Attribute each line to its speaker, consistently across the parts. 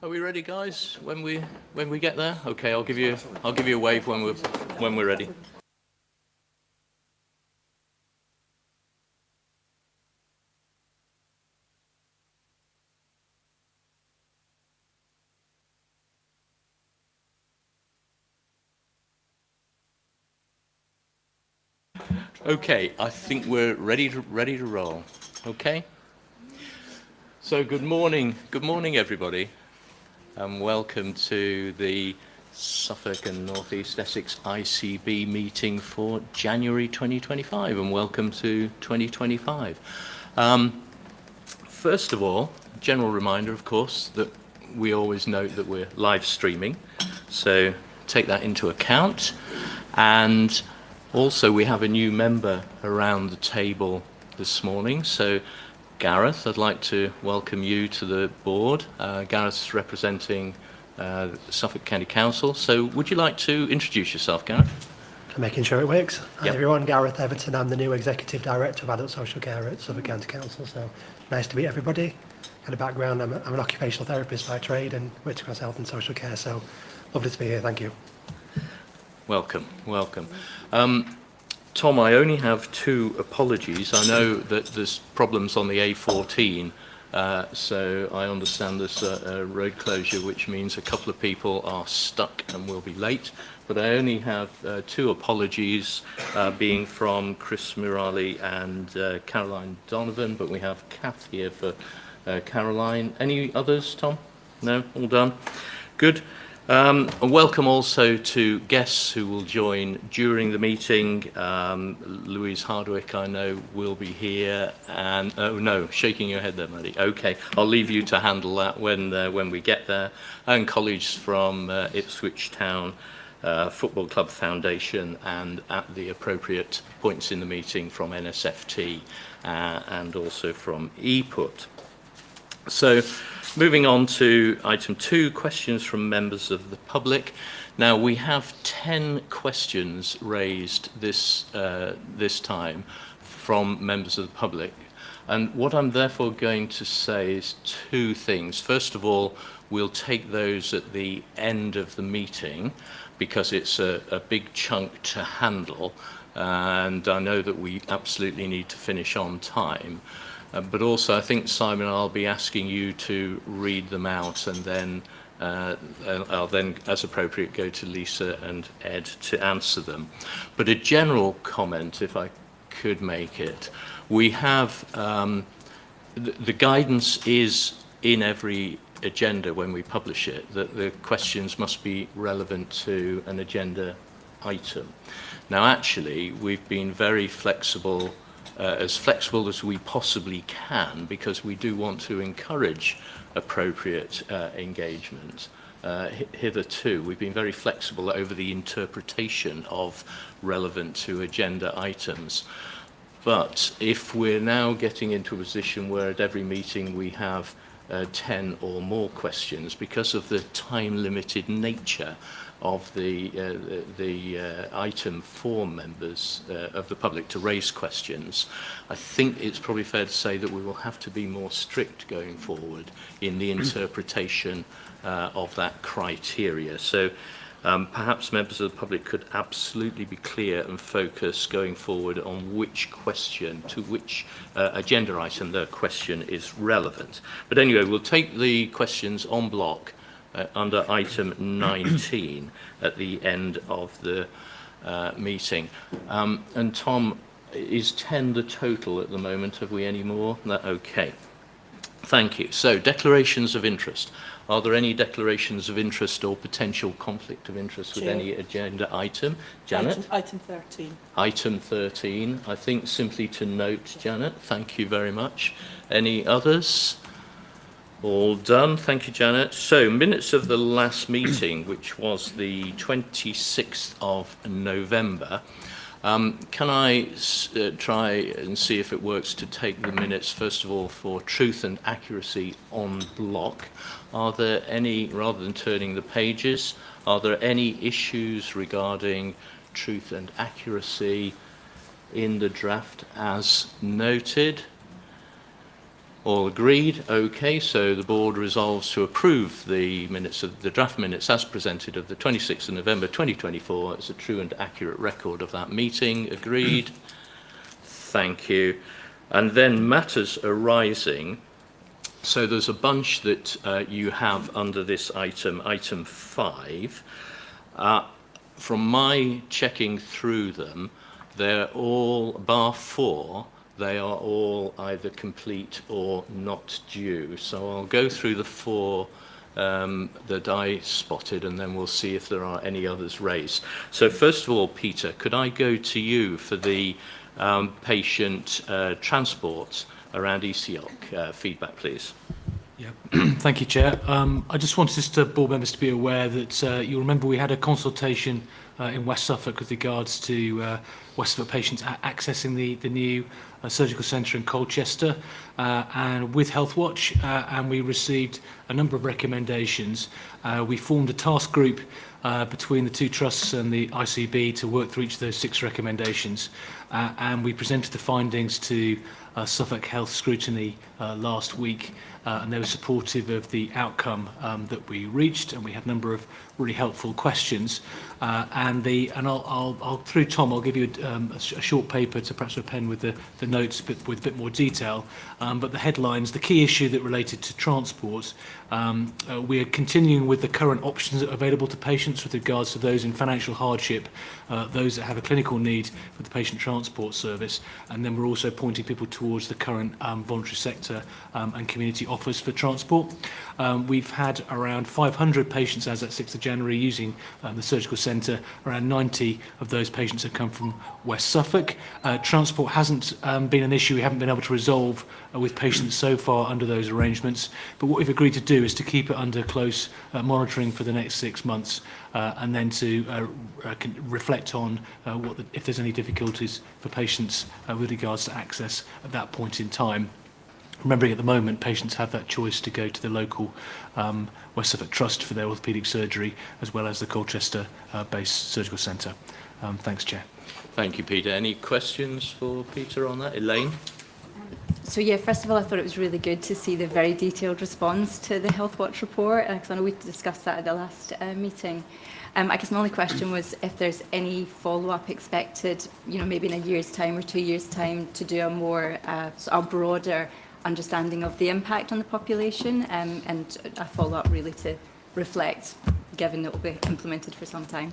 Speaker 1: Are we ready, guys? When we get there? Okay, I'll give you a wave when we're ready. Okay, I think we're ready to roll. Okay. So good morning, everybody, and welcome to the Suffolk and North East Essex ICB meeting for January 2025, and welcome to 2025. First of all, general reminder, of course, that we always note that we're live streaming, so take that into account. And also, we have a new member around the table this morning. So, Gareth, I'd like to welcome you to the board. Gareth's representing Suffolk County Council. So, would you like to introduce yourself, Gareth?
Speaker 2: Making sure it works.
Speaker 1: Yep.
Speaker 2: Hi everyone, Gareth Everton. I'm the new Executive Director of Adult Social Care at Suffolk County Council. So, nice to meet everybody. Kind of background, I'm an occupational therapist by trade and work across health and social care. So, lovely to be here. Thank you.
Speaker 1: Welcome. Tom, I only have two apologies. I know that there's problems on the A14, so I understand there's a road closure, which means a couple of people are stuck and will be late. But I only have two apologies, being from Chris Murali and Caroline Donovan, but we have Kath here for Caroline. Any others, Tom? No? All done? Good. And welcome also to guests who will join during the meeting. Louise Hardwick, I know, will be here. And oh no, shaking your head there, Maddie. Okay, I'll leave you to handle that when we get there. And colleagues from Ipswich Town Football Club Foundation, and at the appropriate points in the meeting from NSFT and also from ePut. So, moving on to item 2, questions from members of the public. Now, we have 10 questions raised this time from members of the public. And what I'm therefore going to say is two things. First of all, we'll take those at the end of the meeting because it's a big chunk to handle. And I know that we absolutely need to finish on time. But also, I think, Simon, I'll be asking you to read them out, and then I'll then, as appropriate, go to Lisa and Ed to answer them. But a general comment, if I could make it, we have the guidance is in every agenda when we publish it, that the questions must be relevant to an agenda item. Now, actually, we've been very flexible, as flexible as we possibly can, because we do want to encourage appropriate engagement. Hitherto, we've been very flexible over the interpretation of relevant to agenda items. But if we're now getting into a position where at every meeting we have 10 or more questions, because of the time-limited nature of the item for members of the public to raise questions, I think it's probably fair to say that we will have to be more strict going forward in the interpretation of that criteria. So perhaps members of the public could absolutely be clear and focus going forward on which question, to which agenda item the question is relevant. But anyway, we'll take the questions en bloc under item 19 at the end of the meeting. And Tom, is 10 the total at the moment? Have we any more? No, okay. Thank you. So, declarations of interest. Are there any declarations of interest or potential conflict of interest with any agenda item? Janet?
Speaker 3: Item 13.
Speaker 1: Item 13. I think simply to note, Janet, thank you very much. Any others? All done. Thank you, Janet. So, minutes of the last meeting, which was the 26th of November. Can I try and see if it works to take the minutes, first of all, for truth and accuracy en bloc? Are there any, rather than turning the pages, are there any issues regarding truth and accuracy in the draft as noted? All agreed? Okay, so the board resolves to approve the minutes of the draft minutes as presented of the 26th of November 2024 as a true and accurate record of that meeting. Agreed? Thank you. And then matters arising. So there's a bunch that you have under this item 5. From my checking through them, they're all, bar 4, they are all either complete or not due. So I'll go through the 4 that I spotted, and then we'll see if there are any others raised. So first of all, Peter, could I go to you for the patient transport around ECOC feedback, please?
Speaker 3: Yeah, thank you, Chair. I just wanted us board members to be aware that you'll remember we had a consultation in West Suffolk with regards to West Suffolk patients accessing the new surgical centre in Colchester and with Healthwatch, and we received a number of recommendations. We formed a task group between the 2 trusts and the ICB to work through each of those 6 recommendations, and we presented the findings to Suffolk Health Scrutiny last week, and they were supportive of the outcome that we reached, and we had a number of really helpful questions. And I'll through Tom, I'll give you a short paper to perhaps a pen with the notes, but with a bit more detail. But the headlines, the key issue that related to transport, we are continuing with the current options available to patients with regards to those in financial hardship, those that have a clinical need for the patient transport service, and then we're also pointing people towards the current voluntary sector and community offers for transport. We've had around 500 patients as at 6th of January using the surgical centre. Around 90 of those patients have come from West Suffolk. Transport hasn't been an issue we haven't been able to resolve with patients so far under those arrangements, but what we've agreed to do is to keep it under close monitoring for the next 6 months, and then to reflect on if there's any difficulties for patients with regards to access at that point in time. Remembering at the moment, patients have that choice to go to the local West Suffolk Trust for their orthopaedic surgery, as well as the Colchester-based surgical centre. Thanks, Chair.
Speaker 1: Thank you, Peter. Any questions for Peter on that? Elaine?
Speaker 4: So yeah, first of all, I thought it was really good to see the very detailed response to the Healthwatch report, because I know we discussed that at the last meeting. I guess my only question was if there's any follow-up expected, maybe in a year's time or 2 years' time, to do a more a broader understanding of the impact on the population, and a follow-up really to reflect, given that it will be implemented for some time.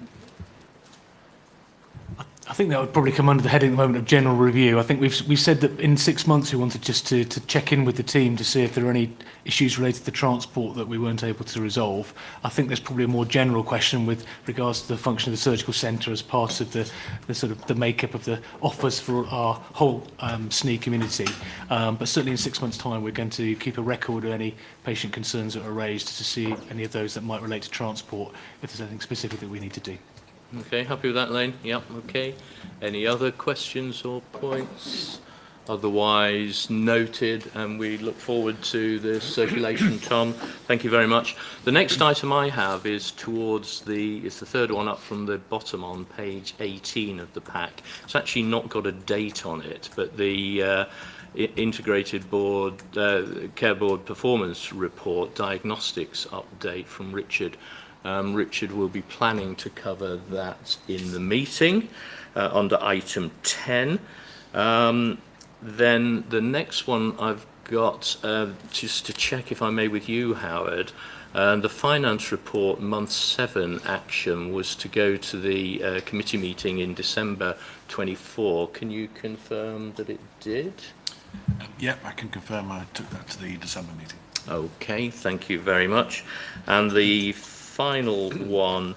Speaker 3: I think that would probably come under the heading at the moment of general review. I think we've said that in 6 months we wanted just to check in with the team to see if there are any issues related to transport that we weren't able to resolve. I think there's probably a more general question with regards to the function of the surgical centre as part of the sort of the makeup of the offers for our whole SNE community. But certainly in 6 months' time we're going to keep a record of any patient concerns that are raised to see any of those that might relate to transport, if there's anything specific that we need to do.
Speaker 1: Okay, happy with that, Lane? Yep, okay. Any other questions or points? Otherwise noted, and we look forward to the circulation, Tom. Thank you very much. The next item I have is towards it's the third one up from the bottom on page 18 of the pack. It's actually not got a date on it, but the Integrated Board, Care Board Performance Report, Diagnostics Update from Richard. Richard will be planning to cover that in the meeting under item 10. Then the next one I've got, just to check if I may with you, Howard, the finance report month 7 action was to go to the committee meeting in December 24. Can you confirm that it did?
Speaker 5: Yep, I can confirm I took that to the December meeting. Okay,
Speaker 1: thank you very much. And the final one,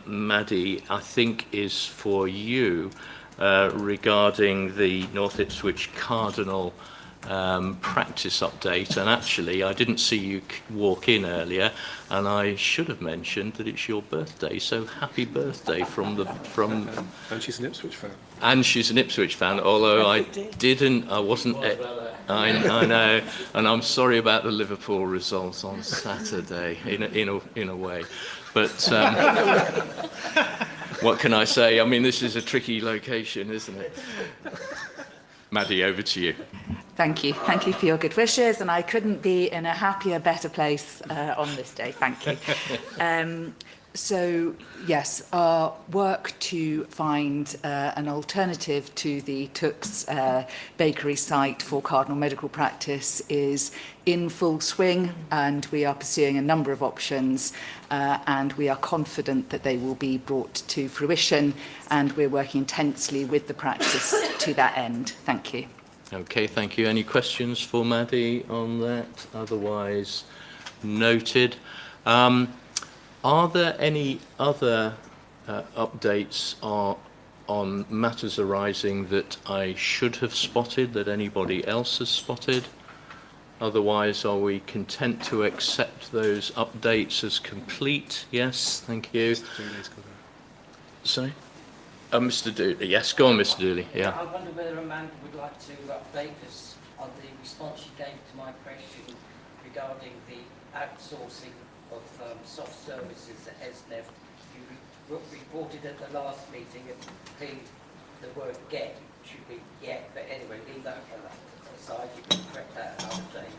Speaker 1: Maddie, I think is for you regarding the North Ipswich Cardinal practice update. And actually, I didn't see you walk in earlier, and I should have mentioned that it's your birthday. So happy birthday from.
Speaker 6: And she's an Ipswich fan.
Speaker 1: And she's an Ipswich fan, although I wasn't. I know, and I'm sorry about the Liverpool results on Saturday, in a way, but what can I say? I mean, this is a tricky location, isn't it? Maddie, over to you.
Speaker 7: Thank you. Thank you for your good wishes, and I couldn't be in a happier, better place on this day. Thank you. So, yes, our work to find an alternative to the Tooks bakery site for Cardinal Medical Practice is in full swing, and we are pursuing a number of options, and we are confident that they will be brought to fruition, and we're working intensely with the practice to that end. Thank you.
Speaker 1: Okay, thank you. Any questions for Maddie on that? Otherwise, noted. Are there any other updates on matters arising that I should have spotted, that anybody else has spotted? Otherwise, are we content to accept those updates as complete? Yes, thank you. Sorry? Mr. Dooley. Yes, go on, Mr. Dooley. Yeah.
Speaker 8: I wonder whether Amanda would like to update us on the response she gave to my question regarding the outsourcing of soft services at ESNEF. You reported at the last meeting, the word get should be yet, but anyway, leave that aside, you can correct that another day.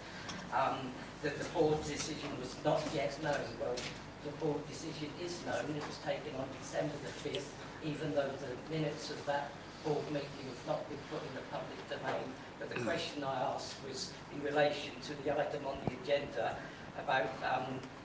Speaker 8: That the board's decision was not yet known. Well, the board decision is known. It was taken on December the 5th, even though the minutes of that board meeting have not been put in the public domain. But the question I asked was in relation to the item on the agenda about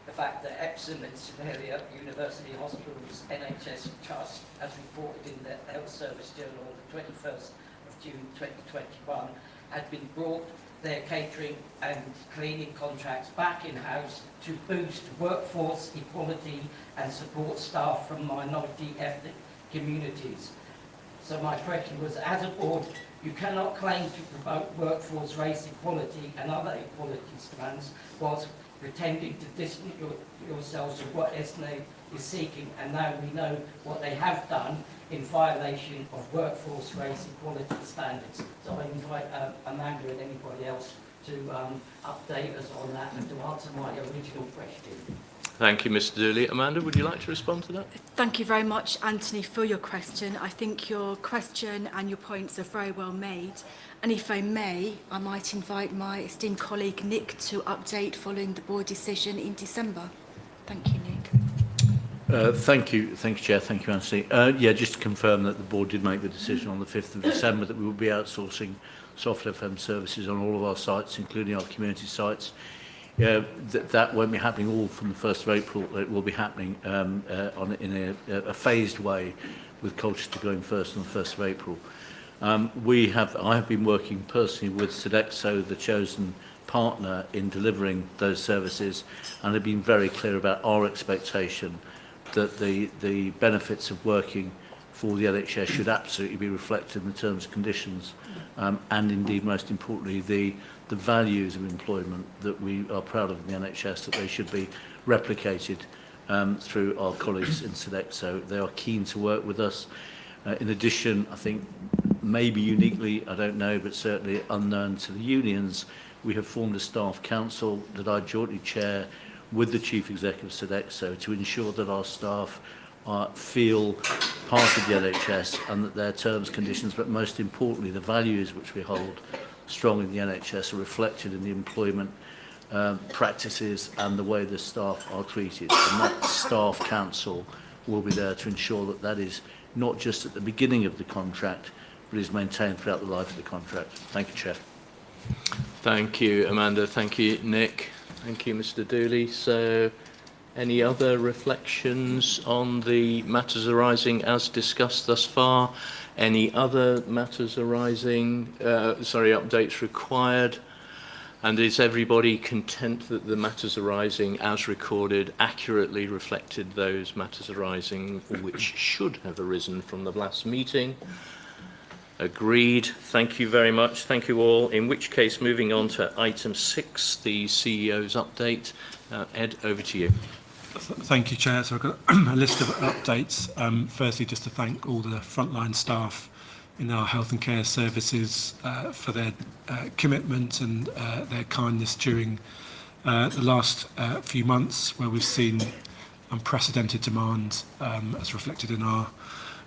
Speaker 8: the fact that Epsom and St Helier University Hospitals NHS Trust, as reported in the Health Service Journal on the 21st of June 2021, had been brought their catering and cleaning contracts back in-house to boost workforce equality and support staff from minority ethnic communities. So my question was, as a board, you cannot claim to promote workforce race equality and other equality strands whilst pretending to distance yourselves from what ESNE is seeking, and now we know what they have done in violation of workforce race equality standards. So I invite Amanda and anybody else to update us on that and to answer my original question.
Speaker 1: Thank you, Mr. Dooley. Amanda, would you like to respond to that?
Speaker 9: Thank you very much, Anthony, for your question. I think your question and your points are very well made. And if I may, I might invite my esteemed colleague Nick to update following the board decision in December. Thank you, Nick.
Speaker 10: Thank you, Chair. Thank you, Anthony. Yeah, just to confirm that the board did make the decision on the 5th of December that we will be outsourcing soft FM services on all of our sites, including our community sites. That won't be happening all from the 1st of April. It will be happening in a phased way, with Colchester going first on the 1st of April. I have been working personally with Sodexo, the chosen partner in delivering those services, and have been very clear about our expectation that the benefits of working for the NHS should absolutely be reflected in the terms and conditions, and indeed, most importantly, the values of employment that we are proud of in the NHS, that they should be replicated through our colleagues in Sodexo. They are keen to work with us. In addition, I think maybe uniquely, I don't know, but certainly unknown to the unions, we have formed a staff council that I jointly chair with the Chief Executive of Sodexo to ensure that our staff feel part of the NHS and that their terms, conditions, but most importantly, the values which we hold strong in the NHS are reflected in the employment practices and the way the staff are treated. And that staff council will be there to ensure that that is not just at the beginning of the contract, but is maintained throughout the life of the contract. Thank you, Chair.
Speaker 1: Thank you, Amanda. Thank you, Nick. Thank you, Mr. Dooley. So, any other reflections on the matters arising as discussed thus far? Any other matters arising, updates required? And is everybody content that the matters arising as recorded accurately reflected those matters arising which should have arisen from the last meeting? Agreed. Thank you very much. Thank you all. In which case, moving on to item 6, the CEO's update. Ed, over to you.
Speaker 6: Thank you, Chair. So I've got a list of updates. Firstly, just to thank all the frontline staff in our health and care services for their commitment and their kindness during the last few months, where we've seen unprecedented demand as reflected in our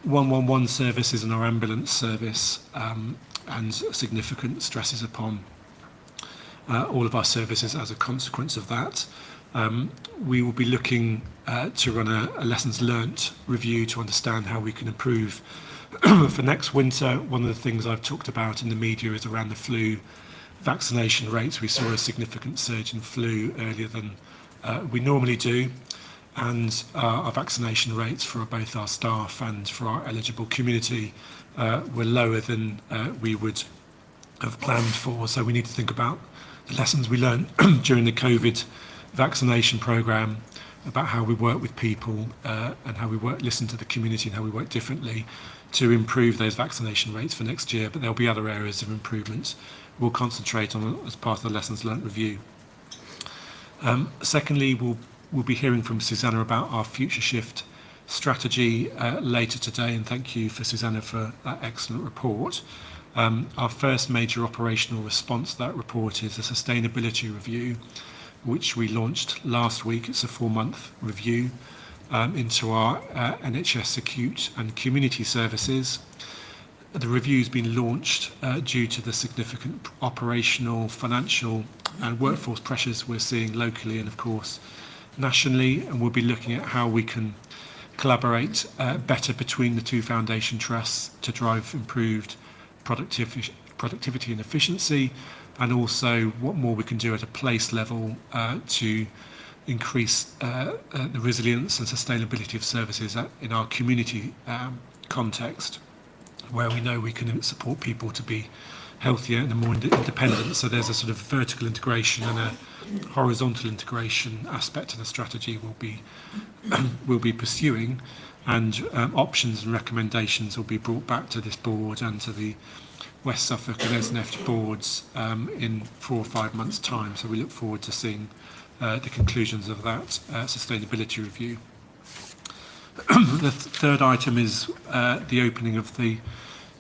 Speaker 6: 111 services and our ambulance service, and significant stresses upon all of our services as a consequence of that. We will be looking to run a lessons learnt review to understand how we can improve for next winter. One of the things I've talked about in the media is around the flu vaccination rates. We saw a significant surge in flu earlier than we normally do, and our vaccination rates for both our staff and for our eligible community were lower than we would have planned for. So we need to think about the lessons we learned during the COVID vaccination programme, about how we work with people and how we listen to the community and how we work differently to improve those vaccination rates for next year. But there'll be other areas of improvement we'll concentrate on as part of the lessons learnt review. Secondly, we'll be hearing from Susanna about our future shift strategy later today, and thank you for Susanna for that excellent report. Our first major operational response to that report is a sustainability review, which we launched last week. It's a 4-month review into our NHS acute and community services. The review's been launched due to the significant operational, financial and workforce pressures we're seeing locally and of course nationally, and we'll be looking at how we can collaborate better between the two foundation trusts to drive improved productivity and efficiency, and also what more we can do at a place level to increase the resilience and sustainability of services in our community context, where we know we can support people to be healthier and more independent. So there's a sort of vertical integration and a horizontal integration aspect to the strategy we'll be pursuing, and options and recommendations will be brought back to this board and to the West Suffolk and Essex boards in 4 or 5 months' time. So we look forward to seeing the conclusions of that sustainability review. The third item is the opening of the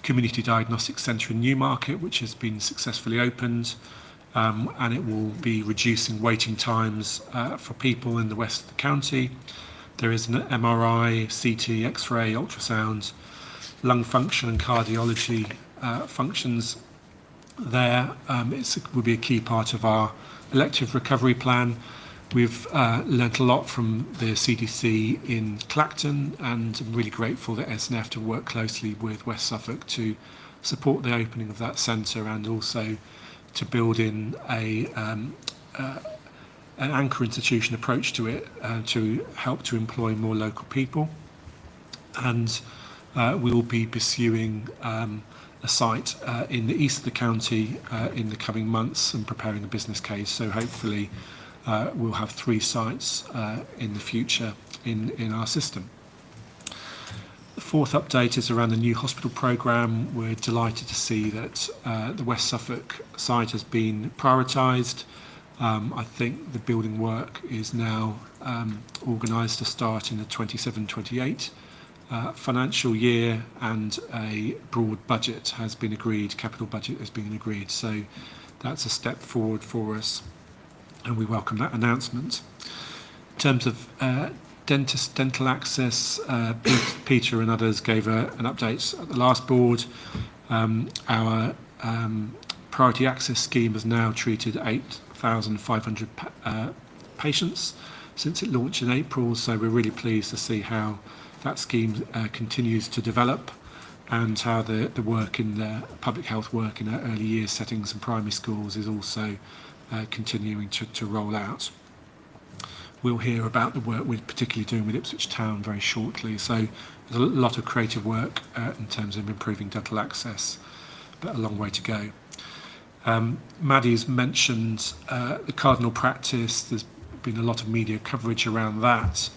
Speaker 6: Community Diagnostic Centre in Newmarket, which has been successfully opened, and it will be reducing waiting times for people in the west of the county. There is an MRI, CT, X-ray, ultrasound, lung function and cardiology functions there. It will be a key part of our elective recovery plan. We've learnt a lot from the CDC in Clacton, and I'm really grateful that SNF to work closely with West Suffolk to support the opening of that centre, and also to build in an anchor institution approach to it to help to employ more local people. And we will be pursuing a site in the east of the county in the coming months and preparing a business case. So hopefully we'll have 3 sites in the future in our system. The fourth update is around the new hospital programme. We're delighted to see that the West Suffolk site has been prioritised. I think the building work is now organised to start in the 27-28 financial year, and a broad budget has been agreed, capital budget has been agreed. So that's a step forward for us, and we welcome that announcement. In terms of dental access, Peter and others gave an update at the last board. Our priority access scheme has now treated 8,500 patients since it launched in April, so we're really pleased to see how that scheme continues to develop, and how the work in the public health work in our early years settings and primary schools is also continuing to roll out. We'll hear about the work we're particularly doing with Ipswich Town very shortly. So there's a lot of creative work in terms of improving dental access, but a long way to go. Maddie's mentioned the cardinal practice. There's been a lot of media coverage around that.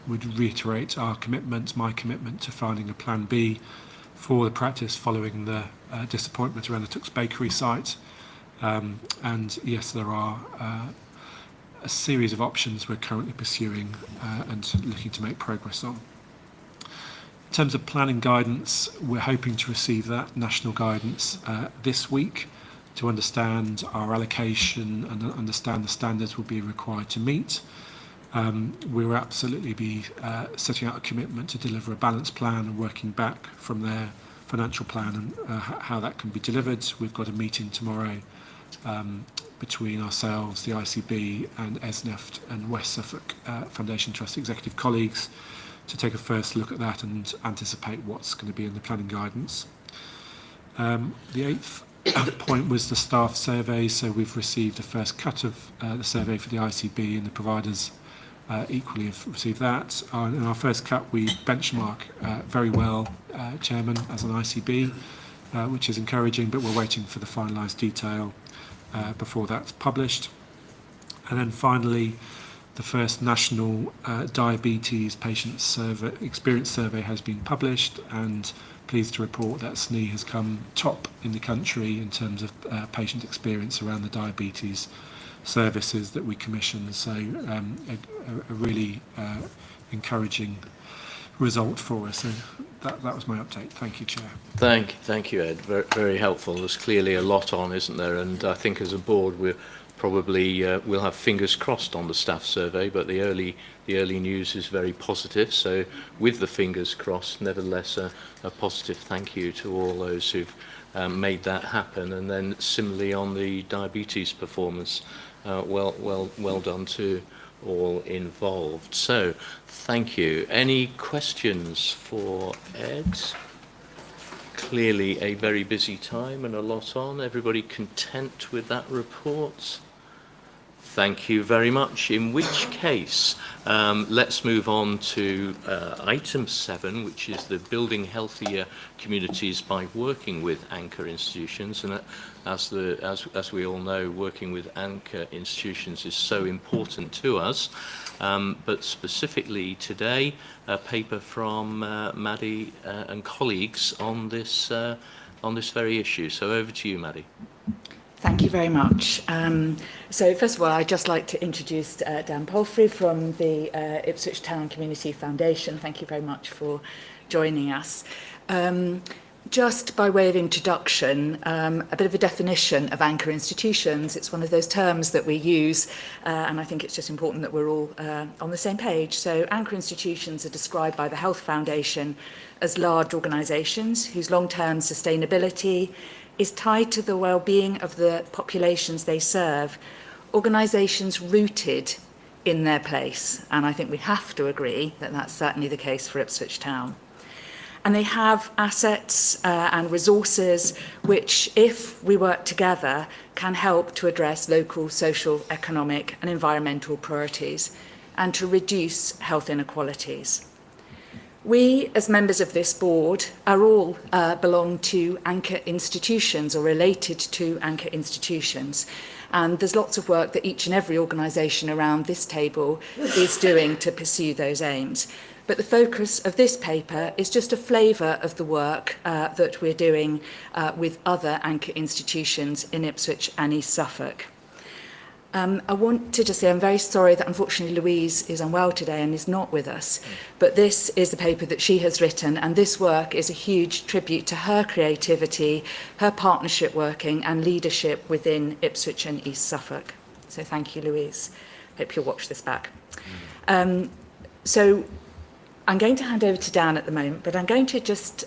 Speaker 6: Would reiterate our commitment, my commitment, to finding a plan B for the practice following the disappointment around the Tooks Bakery site. And yes, there are a series of options we're currently pursuing and looking to make progress on. In terms of planning guidance, we're hoping to receive that national guidance this week to understand our allocation and understand the standards we'll be required to meet. We'll absolutely be setting out a commitment to deliver a balanced plan and working back from there financial plan and how that can be delivered. We've got a meeting tomorrow between ourselves, the ICB and ESNEFT and West Suffolk Foundation Trust executive colleagues to take a first look at that and anticipate what's going to be in the planning guidance. The eighth point was the staff survey. So we've received a first cut of the survey for the ICB, and the providers equally have received that. In our first cut, we benchmark very well, Chairman, as an ICB, which is encouraging, but we're waiting for the finalised detail before that's published. And then finally, the first national diabetes patient survey, experience survey has been published, and pleased to report that SNE has come top in the country in terms of patient experience around the diabetes services that we commission. So a really encouraging result for us. So that was my update. Thank you, Chair.
Speaker 1: Thank you, Ed. Very, very helpful. There's clearly a lot on, isn't there? And I think as a board, we're probably we'll have fingers crossed on the staff survey, but the early news is very positive. So with the fingers crossed, nevertheless, a positive thank you to all those who've made that happen. And then similarly on the diabetes performance, well done to all involved. So thank you. Any questions for Ed? Clearly a very busy time and a lot on. Everybody content with that report? Thank you very much. In which case, let's move on to item 7, which is the building healthier communities by working with anchor institutions. And as we all know, working with anchor institutions is so important to us. But specifically today, a paper from Maddie and colleagues on this very issue. So over to you, Maddie.
Speaker 7: Thank you very much. So first of all, I'd just like to introduce Dan Palfrey from the Ipswich Town Community Foundation. Thank you very much for joining us. Just by way of introduction, a bit of a definition of anchor institutions. It's one of those terms that we use, and I think it's just important that we're all on the same page. So anchor institutions are described by the Health Foundation as large organisations whose long-term sustainability is tied to the well-being of the populations they serve, organisations rooted in their place. And I think we have to agree that that's certainly the case for Ipswich Town. And they have assets and resources which, if we work together, can help to address local, social, economic and environmental priorities and to reduce health inequalities. We, as members of this board, are all belong to anchor institutions or related to anchor institutions. And there's lots of work that each and every organisation around this table is doing to pursue those aims. But the focus of this paper is just a flavour of the work that we're doing with other anchor institutions in Ipswich and East Suffolk. I want to just say I'm very sorry that unfortunately Louise is unwell today and is not with us, but this is the paper that she has written, and this work is a huge tribute to her creativity, her partnership working and leadership within Ipswich and East Suffolk. So thank you, Louise. Hope you'll watch this back. So I'm going to hand over to Dan at the moment, but I'm going to just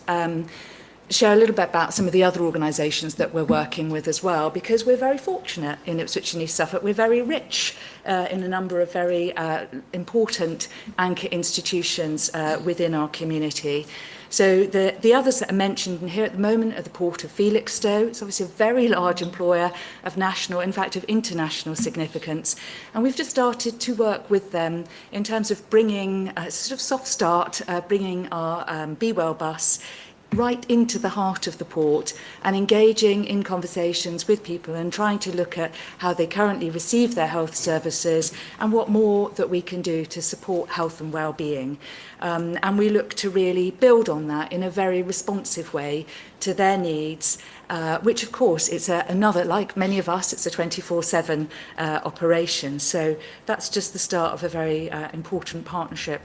Speaker 7: share a little bit about some of the other organisations that we're working with as well, because we're very fortunate in Ipswich and East Suffolk. We're very rich in a number of very important anchor institutions within our community. So the others that are mentioned in here at the moment are the Port of Felixstowe. It's obviously a very large employer of national, in fact of international significance. And we've just started to work with them in terms of bringing a sort of soft start, bringing our Be Well bus right into the heart of the port and engaging in conversations with people and trying to look at how they currently receive their health services and what more that we can do to support health and well-being. And we look to really build on that in a very responsive way to their needs, which of course it's another, like many of us, it's a 24/7 operation. So that's just the start of a very important partnership.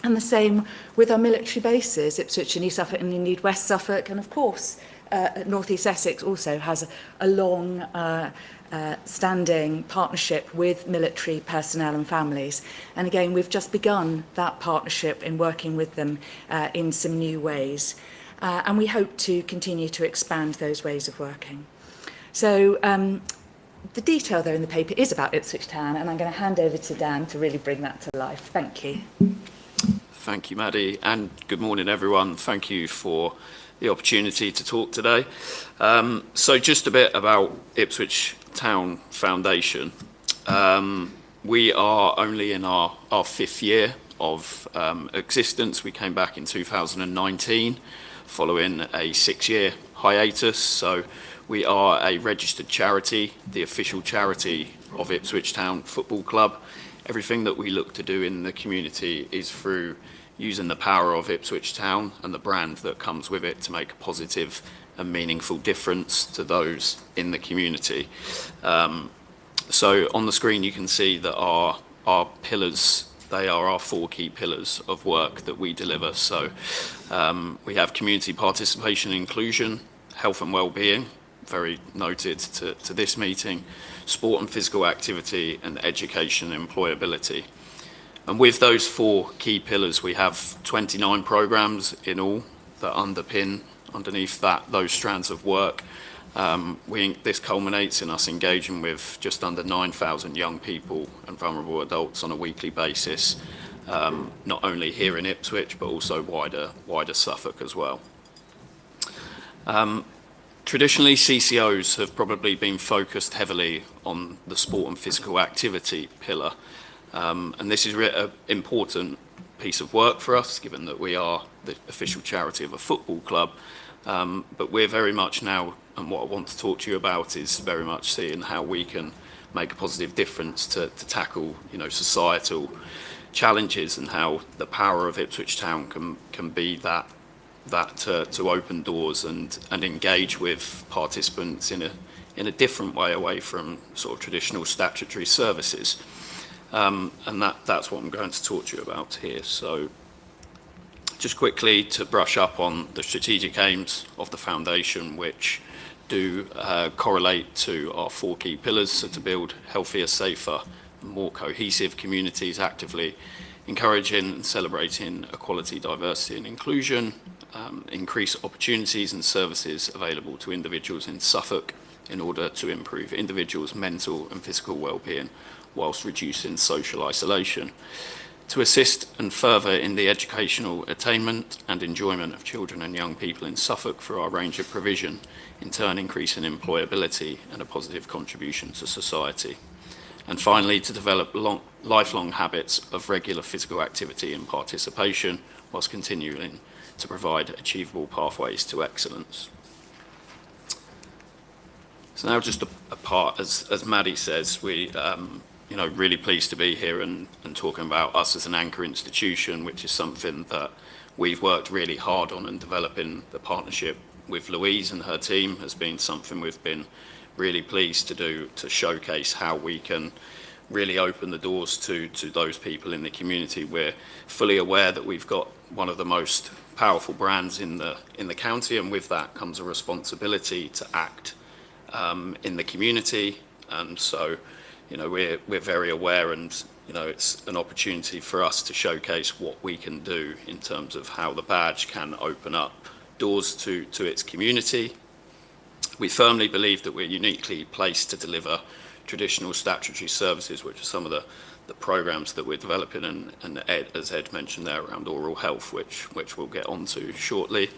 Speaker 7: And the same with our military bases, Ipswich and East Suffolk and indeed West Suffolk. And of course, North East Essex also has a long standing partnership with military personnel and families. And again, we've just begun that partnership in working with them in some new ways. and we hope to continue to expand those ways of working. So the detail there in the paper is about Ipswich Town, and I'm going to hand over to Dan to really bring that to life. Thank you.
Speaker 11: Thank you, Maddie, and good morning, everyone. Thank you for the opportunity to talk today. So just a bit about Ipswich Town Foundation. We are only in our 5th year of existence. We came back in 2019 following a 6-year hiatus. So we are a registered charity, the official charity of Ipswich Town Football Club. Everything that we look to do in the community is through using the power of Ipswich Town and the brand that comes with it to make a positive and meaningful difference to those in the community. So on the screen you can see that our pillars, they are our 4 key pillars of work that we deliver. So we have community participation and inclusion, health and well-being, very noted to this meeting, sport and physical activity, and education and employability. And with those 4 key pillars, we have 29 programs in all that underpin underneath those strands of work. This culminates in us engaging with just under 9,000 young people and vulnerable adults on a weekly basis, not only here in Ipswich, but also wider Suffolk as well. Traditionally, CCOs have probably been focused heavily on the sport and physical activity pillar. And this is an important piece of work for us, given that we are the official charity of a football club. But we're very much now, and what I want to talk to you about is very much seeing how we can make a positive difference to tackle, societal challenges, and how the power of Ipswich Town can be that to open doors and engage with participants in a different way away from sort of traditional statutory services. And that's what I'm going to talk to you about here. So just quickly to brush up on the strategic aims of the foundation, which do correlate to our 4 key pillars. So to build healthier, safer, more cohesive communities, actively encouraging and celebrating equality, diversity and inclusion, increase opportunities and services available to individuals in Suffolk in order to improve individuals' mental and physical well-being whilst reducing social isolation, to assist and further in the educational attainment and enjoyment of children and young people in Suffolk through our range of provision, in turn increasing employability and a positive contribution to society. And finally, to develop lifelong habits of regular physical activity and participation, whilst continuing to provide achievable pathways to excellence. So now just a part, as Maddie says, we really pleased to be here and talking about us as an anchor institution, which is something that we've worked really hard on, and developing the partnership with Louise and her team has been something we've been really pleased to do, to showcase how we can really open the doors to those people in the community. We're fully aware that we've got one of the most powerful brands in the county, and with that comes a responsibility to act in the community. And so we're very aware, and it's an opportunity for us to showcase what we can do in terms of how the badge can open up doors to its community. We firmly believe that we're uniquely placed to deliver traditional statutory services, which are some of the programs that we're developing, and as Ed mentioned there, around oral health, which we'll get onto shortly.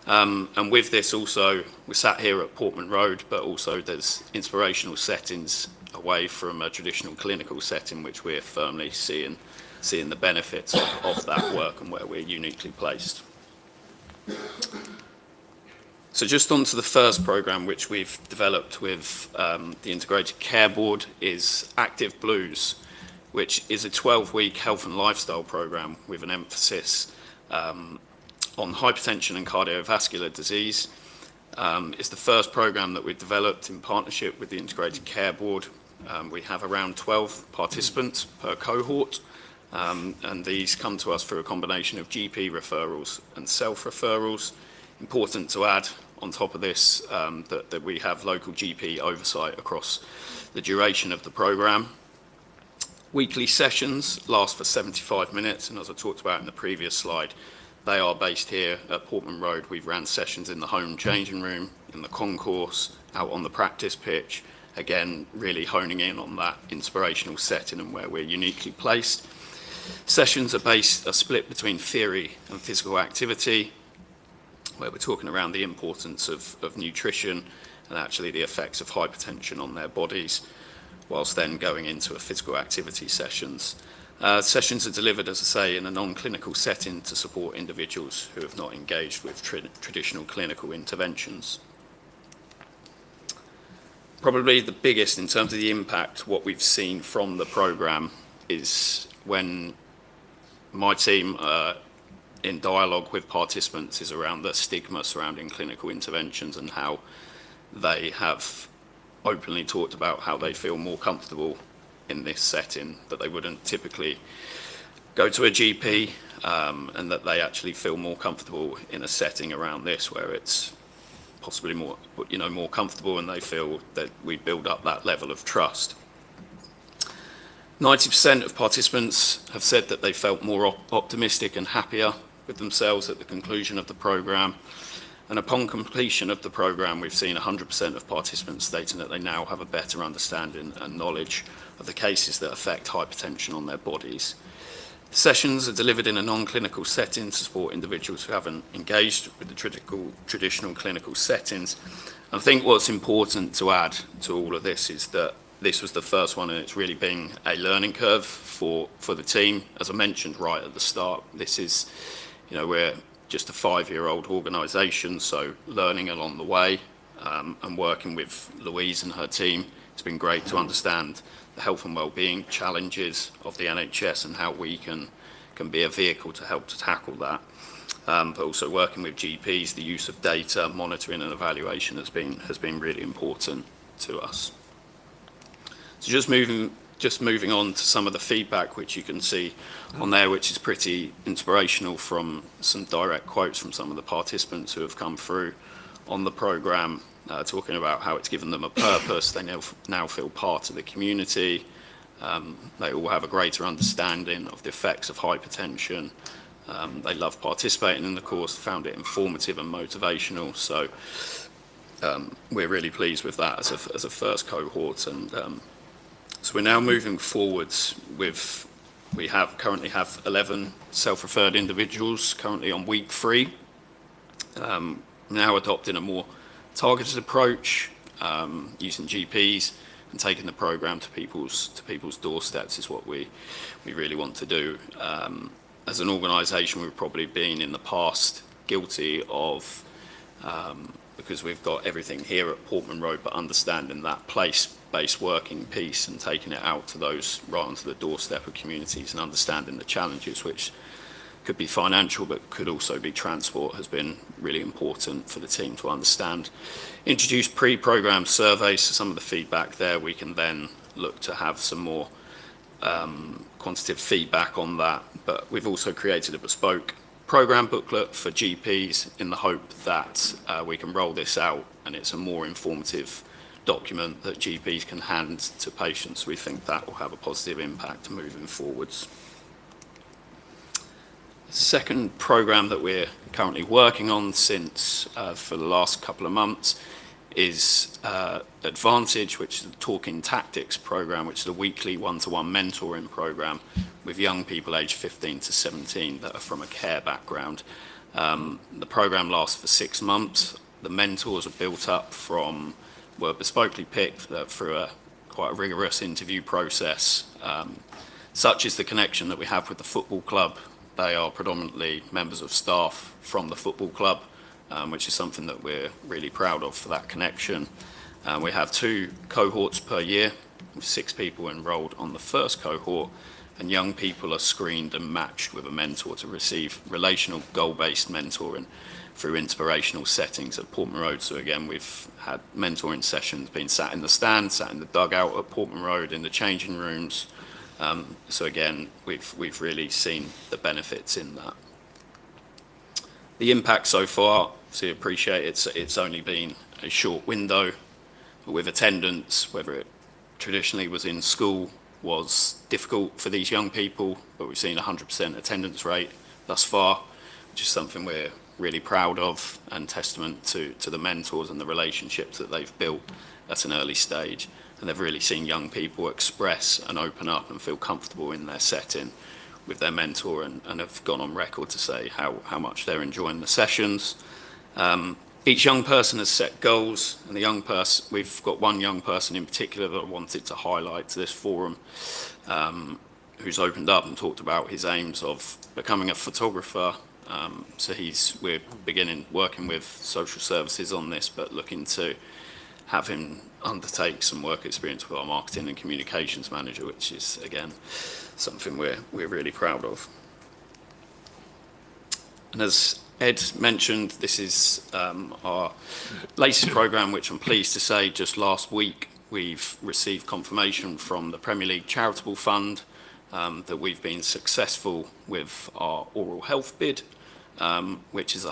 Speaker 11: And with this also, we're sat here at Portman Road, but also there's inspirational settings away from a traditional clinical setting, which we're firmly seeing the benefits of that work, and where we're uniquely placed. So just on to the first programme, which we've developed with the Integrated Care Board, is Active Blues, which is a 12-week health and lifestyle programme with an emphasis on hypertension and cardiovascular disease. It's the first programme that we've developed in partnership with the Integrated Care Board. We have around 12 participants per cohort, and these come to us through a combination of GP referrals and self-referrals. Important to add on top of this that we have local GP oversight across the duration of the programme. Weekly sessions last for 75 minutes, and as I talked about in the previous slide, they are based here at Portman Road. We've ran sessions in the home changing room, in the concourse, out on the practice pitch, again, really honing in on that inspirational setting and where we're uniquely placed. Sessions are split between theory and physical activity, where we're talking around the importance of nutrition and actually the effects of hypertension on their bodies, whilst then going into a physical activity sessions. Sessions are delivered, as I say, in a non-clinical setting to support individuals who have not engaged with traditional clinical interventions. Probably the biggest in terms of the impact, what we've seen from the programme is when my team in dialogue with participants is around the stigma surrounding clinical interventions and how they have openly talked about how they feel more comfortable in this setting, that they wouldn't typically go to a GP, and that they actually feel more comfortable in a setting around this where it's possibly more, more comfortable, and they feel that we build up that level of trust. 90% of participants have said that they felt more optimistic and happier with themselves at the conclusion of the programme. And upon completion of the programme, we've seen 100% of participants stating that they now have a better understanding and knowledge of the cases that affect hypertension on their bodies. Sessions are delivered in a non-clinical setting to support individuals who haven't engaged with the traditional clinical settings. I think what's important to add to all of this is that this was the first one, and it's really been a learning curve for the team. As I mentioned right at the start, this is, we're just a 5-year-old organisation, so learning along the way, and working with Louise and her team, it's been great to understand the health and wellbeing challenges of the NHS and how we can be a vehicle to help to tackle that. But also working with GPs, the use of data, monitoring and evaluation has been really important to us. So just moving on to some of the feedback which you can see on there, which is pretty inspirational from some direct quotes from some of the participants who have come through on the programme, talking about how it's given them a purpose. They now feel part of the community. They all have a greater understanding of the effects of hypertension. They love participating in the course, found it informative and motivational. So we're really pleased with that as a first cohort. And so we're now moving forwards with, currently have 11 self-referred individuals currently on week 3. Now adopting a more targeted approach, using GPs and taking the programme to people's doorsteps is what we really want to do. As an organisation, we've probably been in the past guilty of, because we've got everything here at Portman Road, but understanding that place-based working piece and taking it out to those right onto the doorstep of communities and understanding the challenges, which could be financial but could also be transport, has been really important for the team to understand. Introduce pre-programme surveys, so some of the feedback there we can then look to have some more quantitative feedback on that. But we've also created a bespoke programme booklet for GPs in the hope that we can roll this out and it's a more informative document that GPs can hand to patients. We think that will have a positive impact moving forwards. Second programme that we're currently working on since for the last couple of months is Advantage, which is the Talking Tactics programme, which is a weekly one-to-one mentoring programme with young people aged 15 to 17 that are from a care background. The programme lasts for 6 months. The mentors are built up were bespokely picked through quite a rigorous interview process. Such is the connection that we have with the football club. They are predominantly members of staff from the football club, which is something that we're really proud of for that connection. We have 2 cohorts per year, with 6 people enrolled on the first cohort, and young people are screened and matched with a mentor to receive relational goal-based mentoring through inspirational settings at Portman Road. So again, we've had mentoring sessions being sat in the stand, sat in the dugout at Portman Road, in the changing rooms. So again, we've really seen the benefits in that. The impact so far, so you appreciate it's only been a short window, but with attendance, whether it traditionally was in school, was difficult for these young people, but we've seen 100% attendance rate thus far. which is something we're really proud of and testament to the mentors and the relationships that they've built at an early stage. And they've really seen young people express and open up and feel comfortable in their setting with their mentor, and have gone on record to say how much they're enjoying the sessions. Each young person has set goals, and we've got one young person in particular that I wanted to highlight to this forum, who's opened up and talked about his aims of becoming a photographer. So we're beginning working with social services on this, but looking to have him undertake some work experience with our marketing and communications manager, which is, again, something we're really proud of. And as Ed mentioned, this is our latest programme, which I'm pleased to say just last week we've received confirmation from the Premier League Charitable Fund that we've been successful with our oral health bid, which is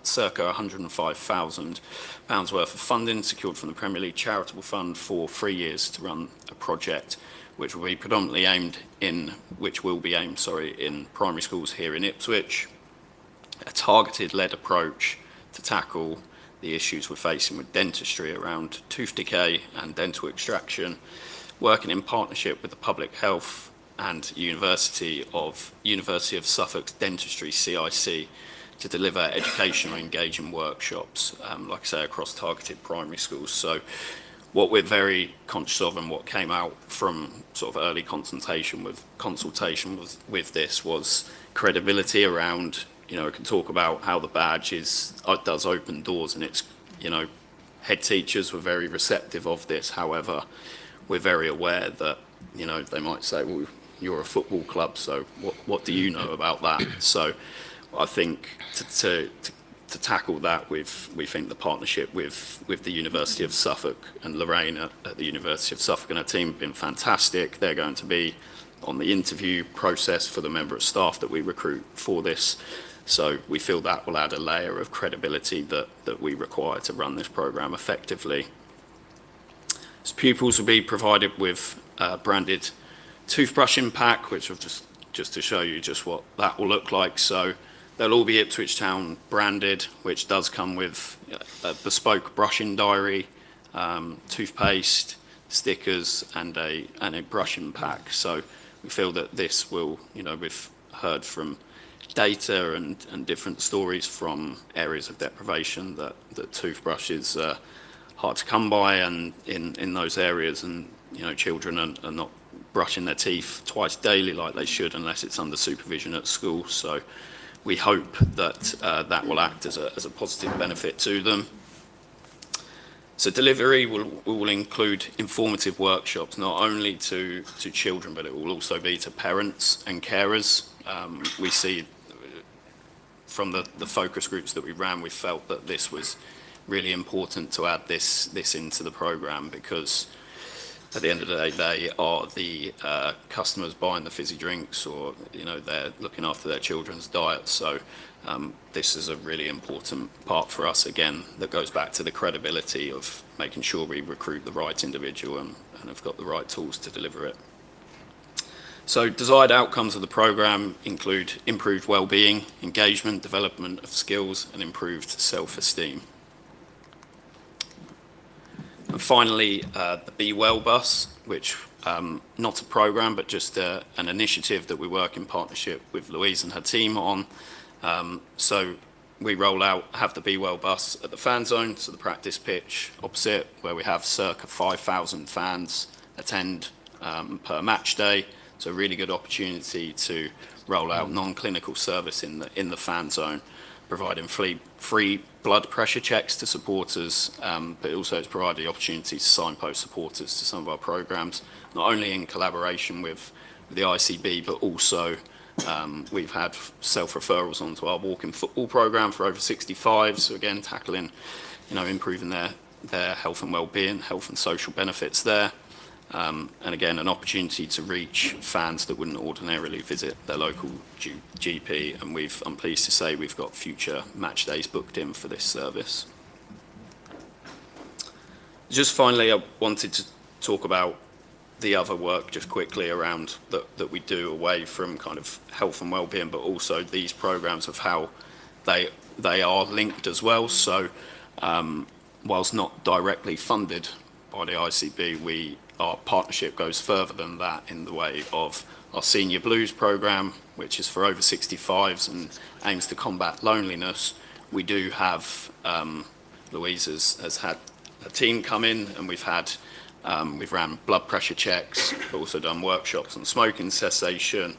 Speaker 11: circa £105,000 worth of funding secured from the Premier League Charitable Fund for 3 years to run a project which will be predominantly aimed in primary schools here in Ipswich. A targeted led approach to tackle the issues we're facing with dentistry around tooth decay and dental extraction, working in partnership with the Public Health and University of Suffolk's Dentistry CIC to deliver educational engaging workshops, like I say, across targeted primary schools. So what we're very conscious of, and what came out from sort of early consultation with this, was credibility around, we can talk about how the badge does open doors, and it's, head teachers were very receptive of this. However, we're very aware that, they might say, well, you're a football club, so what do you know about that? So I think to tackle that, we think the partnership with the University of Suffolk and Lorraine at the University of Suffolk and her team have been fantastic. They're going to be on the interview process for the member of staff that we recruit for this. So we feel that will add a layer of credibility that we require to run this programme effectively. So pupils will be provided with branded toothbrushing pack, which I've just to show you just what that will look like. So they'll all be Ipswich Town branded, which does come with a bespoke brushing diary, toothpaste, stickers, and a brushing pack. So we feel that this will, we've heard from data and different stories from areas of deprivation that toothbrushes are hard to come by, and in those areas, and children are not brushing their teeth twice daily like they should unless it's under supervision at school. So we hope that that will act as a positive benefit to them. So delivery will include informative workshops, not only to children, but it will also be to parents and carers. We see from the focus groups that we ran, we felt that this was really important to add this into the programme, because at the end of the day, they are the customers buying the fizzy drinks, or they're looking after their children's diet. So this is a really important part for us, again, that goes back to the credibility of making sure we recruit the right individual and have got the right tools to deliver it. So desired outcomes of the programme include improved wellbeing, engagement, development of skills, and improved self-esteem. And finally, the Be Well bus, which not a programme, but just an initiative that we work in partnership with Louise and her team on. So we have the Be Well bus at the fan zone, so the practice pitch opposite, where we have circa 5,000 fans attend per match day. So a really good opportunity to roll out non-clinical service in the fan zone, providing free blood pressure checks to supporters, but also it's provided the opportunity to signpost supporters to some of our programmes, not only in collaboration with the ICB, but also we've had self-referrals onto our walking football programme for over 65s. So again, tackling, improving their health and well-being, health and social benefits there. And again, an opportunity to reach fans that wouldn't ordinarily visit their local GP. And I'm pleased to say we've got future match days booked in for this service. Just finally, I wanted to talk about the other work just quickly around that we do away from kind of health and well-being, but also these programs of how they are linked as well. So whilst not directly funded by the ICB, our partnership goes further than that in the way of our Senior Blues programme, which is for over 65s and aims to combat loneliness. We do have, Louise has had a team come in, and we've ran blood pressure checks, but also done workshops on smoking cessation.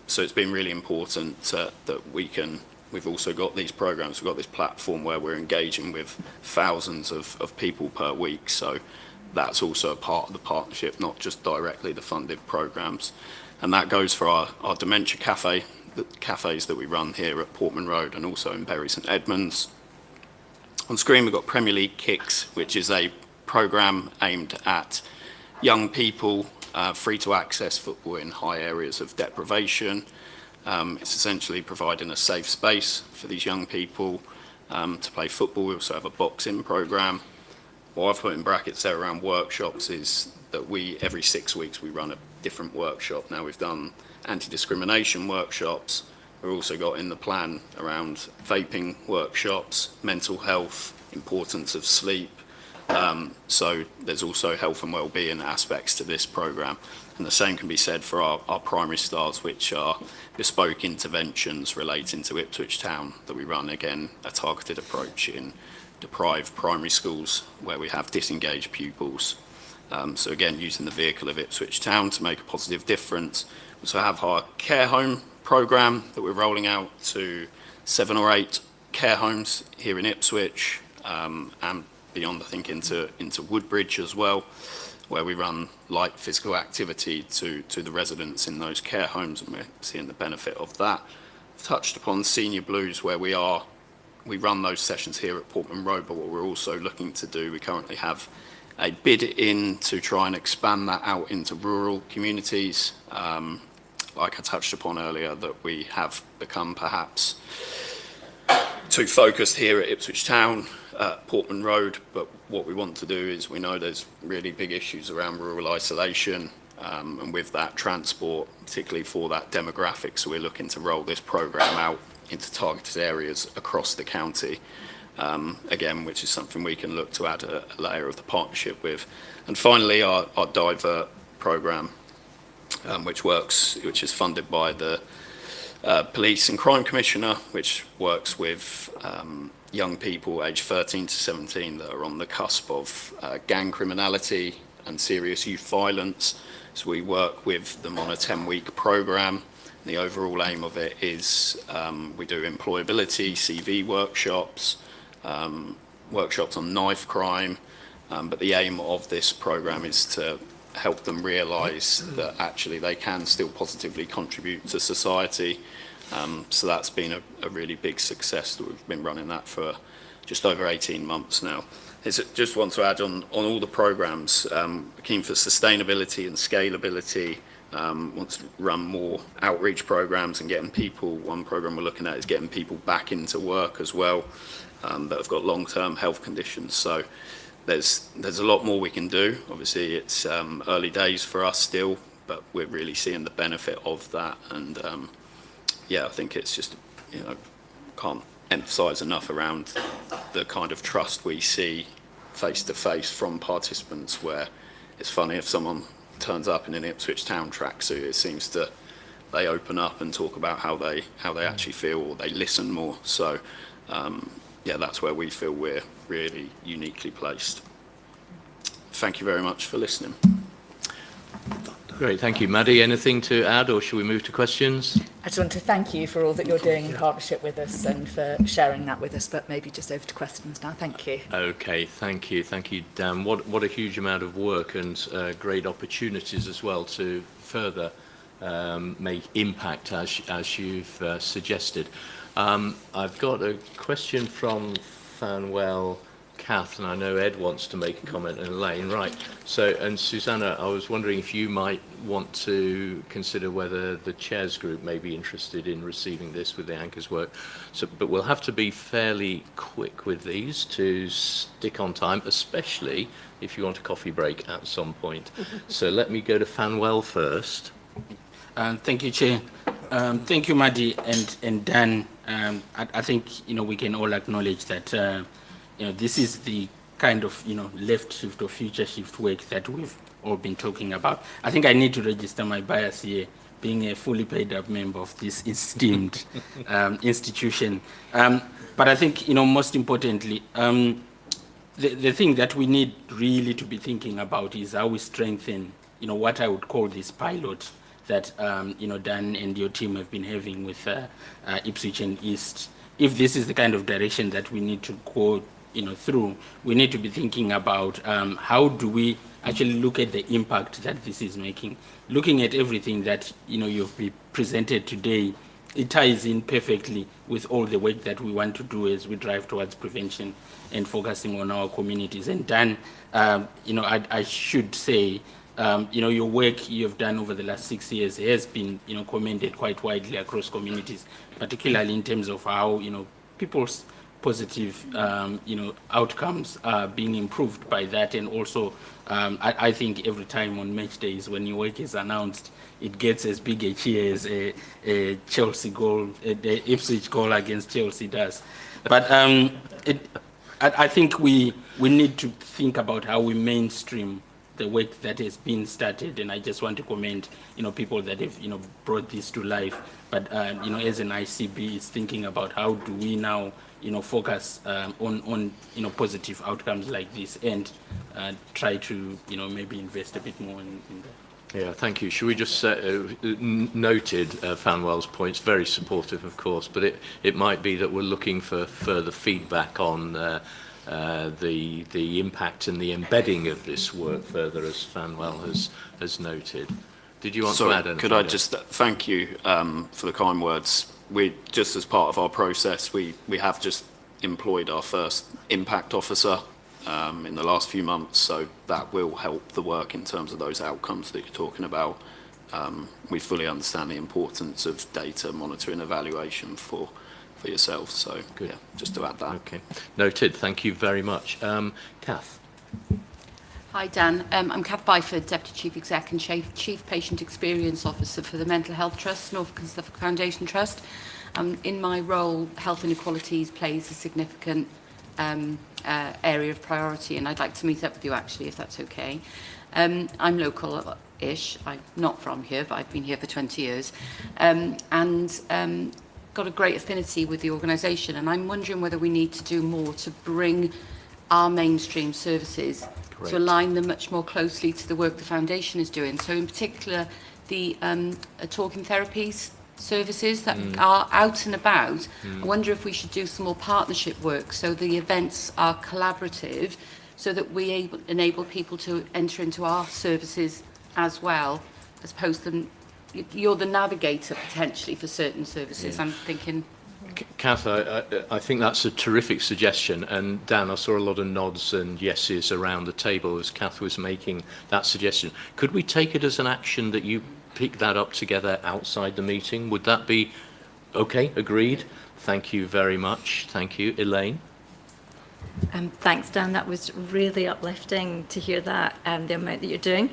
Speaker 11: So it's been really important that we've also got these programs, we've got this platform where we're engaging with thousands of people per week. So that's also a part of the partnership, not just directly the funded programs. And that goes for our dementia cafe, the cafes that we run here at Portman Road and also in Bury St Edmunds. On screen we've got Premier League Kicks, which is a programme aimed at young people, free to access football in high areas of deprivation. It's essentially providing a safe space for these young people to play football. We also have a boxing programme. What I've put in brackets there around workshops is that every 6 weeks we run a different workshop. Now we've done anti-discrimination workshops. We've also got in the plan around vaping workshops, mental health, importance of sleep. So there's also health and wellbeing aspects to this programme. And the same can be said for our primary stars, which are bespoke interventions relating to Ipswich Town that we run, again, a targeted approach in deprived primary schools where we have disengaged pupils. So again, using the vehicle of Ipswich Town to make a positive difference. We also have our care home programme that we're rolling out to 7 or 8 care homes here in Ipswich, and beyond, I think, into Woodbridge as well, where we run light physical activity to the residents in those care homes, and we're seeing the benefit of that. I've touched upon Senior Blues, where we run those sessions here at Portman Road, but what we're also looking to do, we currently have a bid in to try and expand that out into rural communities. Like I touched upon earlier, that we have become perhaps too focused here at Ipswich Town, Portman Road, but what we want to do is, we know there's really big issues around rural isolation, and with that transport, particularly for that demographic, so we're looking to roll this programme out into targeted areas across the county, again, which is something we can look to add a layer of the partnership with. And finally, our Divert programme, which is funded by the Police and Crime Commissioner, which works with young people aged 13 to 17 that are on the cusp of gang criminality and serious youth violence. So we work with them on a 10-week programme. The overall aim of it is we do employability, CV workshops, workshops on knife crime, but the aim of this programme is to help them realise that actually they can still positively contribute to society. So that's been a really big success that we've been running that for just over 18 months now. Just want to add on all the programmes, keen for sustainability and scalability, want to run more outreach programmes and getting people, one programme we're looking at is getting people back into work as well, that have got long-term health conditions. So there's a lot more we can do. Obviously it's early days for us still, but we're really seeing the benefit of that. And yeah, I think it's just, can't emphasise enough around the kind of trust we see face to face from participants, where it's funny, if someone turns up in an Ipswich Town tracksuit, it seems they open up and talk about how they actually feel, or they listen more. So yeah, that's where we feel we're really uniquely placed. Thank you very much for listening.
Speaker 1: Great, thank you. Maddie, anything to add, or should we move to questions?
Speaker 7: I just want to thank you for all that you're doing in partnership with us and for sharing that with us, but maybe just over to questions now. Thank you.
Speaker 1: Okay, thank you, Dan. What a huge amount of work, and great opportunities as well to further make impact, as you've suggested. I've got a question from Fanwell Kath, and I know Ed wants to make a comment, and Elaine, right. So, and Susanna, I was wondering if you might want to consider whether the chairs group may be interested in receiving this with the anchors work. So, but we'll have to be fairly quick with these to stick on time, especially if you want a coffee break at some point. So let me go to Fanwell first.
Speaker 12: Thank you, Chair. Thank you, Maddie and Dan. I think, we can all acknowledge that, this is the kind of, left shift or future shift work that we've all been talking about. I think I need to register my bias here, being a fully paid up member of this esteemed institution. But I think, most importantly, the thing that we need really to be thinking about is how we strengthen, what I would call this pilot that, Dan and your team have been having with Ipswich and East. If this is the kind of direction that we need to go, through, we need to be thinking about how do we actually look at the impact that this is making. Looking at everything that, you've presented today, it ties in perfectly with all the work that we want to do as we drive towards prevention and focusing on our communities. And Dan, I should say, your work you've done over the last 6 years has been, commended quite widely across communities, particularly in terms of how, people's positive, outcomes are being improved by that. And also, I think every time on match days when your work is announced, it gets as big a cheer as a Chelsea goal, the Ipswich goal against Chelsea does. But I think we need to think about how we mainstream the work that has been started, and I just want to commend, people that have, brought this to life. But, as an ICB, is thinking about how do we now, focus on positive outcomes like this and try to, maybe invest a bit more in that.
Speaker 1: Yeah, thank you. Should we just noted Fanwell's points, very supportive, of course, but it might be that we're looking for further feedback on the impact and the embedding of this work further, as Fanwell has noted. Did you want to add anything?
Speaker 11: Could I just thank you for the kind words? We just, as part of our process, we have just employed our first impact officer in the last few months, so that will help the work in terms of those outcomes that you're talking about. We fully understand the importance of data monitoring evaluation for yourself, so good. Yeah, just to add that.
Speaker 1: Okay, noted. Thank you very much. Kath.
Speaker 13: Hi Dan, I'm Kath Byford, Deputy Chief Exec and Chief Patient Experience Officer for the Mental Health Trust, Norfolk and Suffolk Foundation Trust. In my role, health inequalities plays a significant area of priority, and I'd like to meet up with you actually, if that's okay. I'm local-ish, I'm not from here, but I've been here for 20 years, and got a great affinity with the organisation, and I'm wondering whether we need to do more to bring our mainstream services to align them much more closely to the work the Foundation is doing. So in particular, the talking therapies services that are out and about. I wonder if we should do some more partnership work so the events are collaborative, so that we enable people to enter into our services as well, as opposed to you're the navigator potentially for certain services. Yeah. I'm thinking.
Speaker 1: Kath, I think that's a terrific suggestion, and Dan, I saw a lot of nods and yeses around the table as Kath was making that suggestion. Could we take it as an action that you pick that up together outside the meeting? Would that be okay? Agreed? Thank you very much. Thank you. Elaine?
Speaker 14: Thanks, Dan. That was really uplifting to hear that, the amount that you're doing.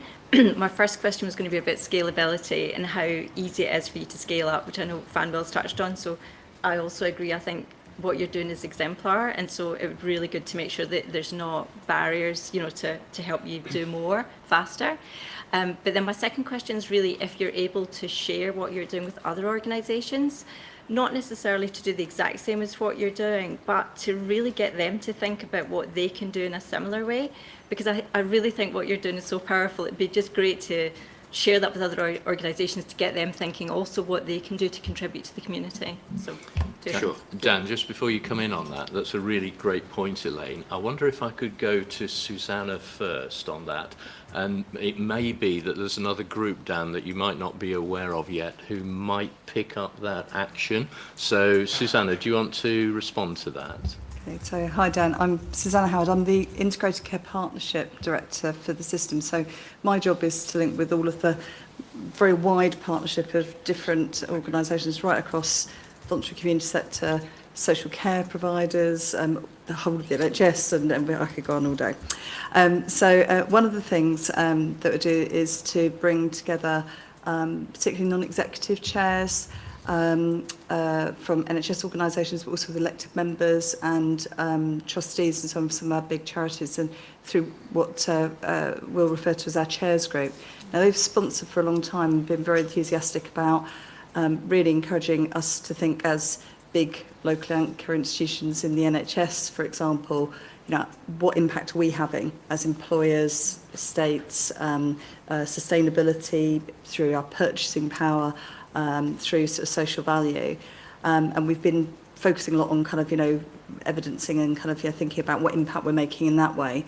Speaker 14: My first question was going to be about scalability and how easy it is for you to scale up, which I know Fanwell's touched on. So I also agree. I think what you're doing is exemplar, and so it would be really good to make sure that there's not barriers, to help you do more faster. But then my second question is really if you're able to share what you're doing with other organisations, not necessarily to do the exact same as what you're doing, but to really get them to think about what they can do in a similar way. Because I really think what you're doing is so powerful. It'd be just great to share that with other organisations to get them thinking also what they can do to contribute to the community. So,
Speaker 1: sure. Dan, just before you come in on that, that's a really great point, Elaine. I wonder if I could go to Susanna first on that. And it may be that there's another group, Dan, that you might not be aware of yet who might pick up that action. So, Susanna, do you want to respond to that?
Speaker 15: Okay, so hi Dan, I'm Susanna Howard. I'm the Integrated Care Partnership Director for the system. So my job is to link with all of the very wide partnership of different organisations right across voluntary community sector, social care providers, the whole of the NHS, and I could go on all day. So one of the things that we do is to bring together particularly non-executive chairs from NHS organisations, but also with elected members and trustees and some of our big charities, and through what we'll refer to as our chairs group. Now, they've sponsored for a long time and been very enthusiastic about really encouraging us to think as big local anchor institutions in the NHS, for example, you know, what impact are we having as employers, estates, sustainability through our purchasing power, through sort of social value. And we've been focusing a lot on kind of, you know, evidencing and kind of, you know, thinking about what impact we're making in that way.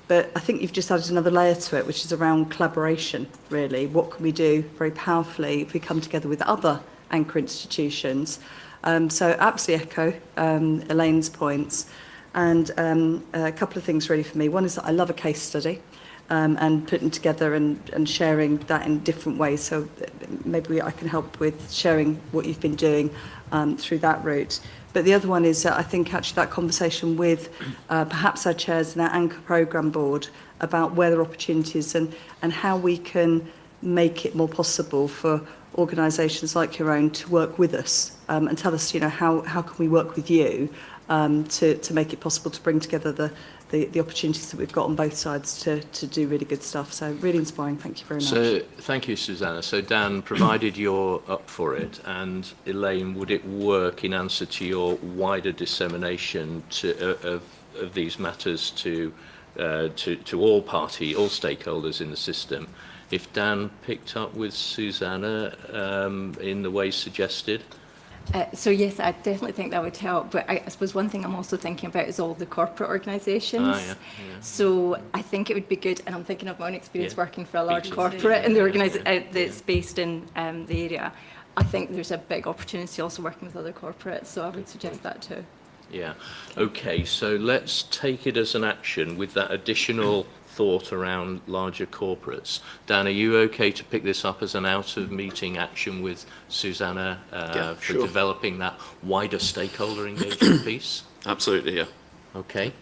Speaker 15: But I think you've just added another layer to it, which is around collaboration, really. What can we do very powerfully if we come together with other anchor institutions? So absolutely echo Elaine's points. And a couple of things really for me. One is that I love a case study and putting together and sharing that in different ways. So maybe I can help with sharing what you've been doing through that route. But the other one is I think actually that conversation with perhaps our chairs and our anchor programme board about where there are opportunities and how we can make it more possible for organisations like your own to work with us and tell us, you know, how can we work with you to make it possible to bring together the opportunities that we've got on both sides to do really good stuff. So really inspiring. Thank you very much.
Speaker 1: So thank you, Susanna. So Dan, provided you're up for it, and Elaine, would it work in answer to your wider dissemination of these matters to all stakeholders in the system, if Dan picked up with Susanna in the way suggested?
Speaker 4: So yes, I definitely think that would help. But I suppose one thing I'm also thinking about is all the corporate organisations.
Speaker 1: Yeah.
Speaker 4: So I think it would be good, and I'm thinking of my own experience working for a large corporate in the that's based in the area. I think there's a big opportunity also working with other corporates. So I would suggest that too.
Speaker 1: Yeah. Okay, so let's take it as an action with that additional thought around larger corporates. Dan, are you okay to pick this up as an out-of-meeting action with Susanna for developing that wider stakeholder engagement piece?
Speaker 11: Absolutely, yeah.
Speaker 1: Okay.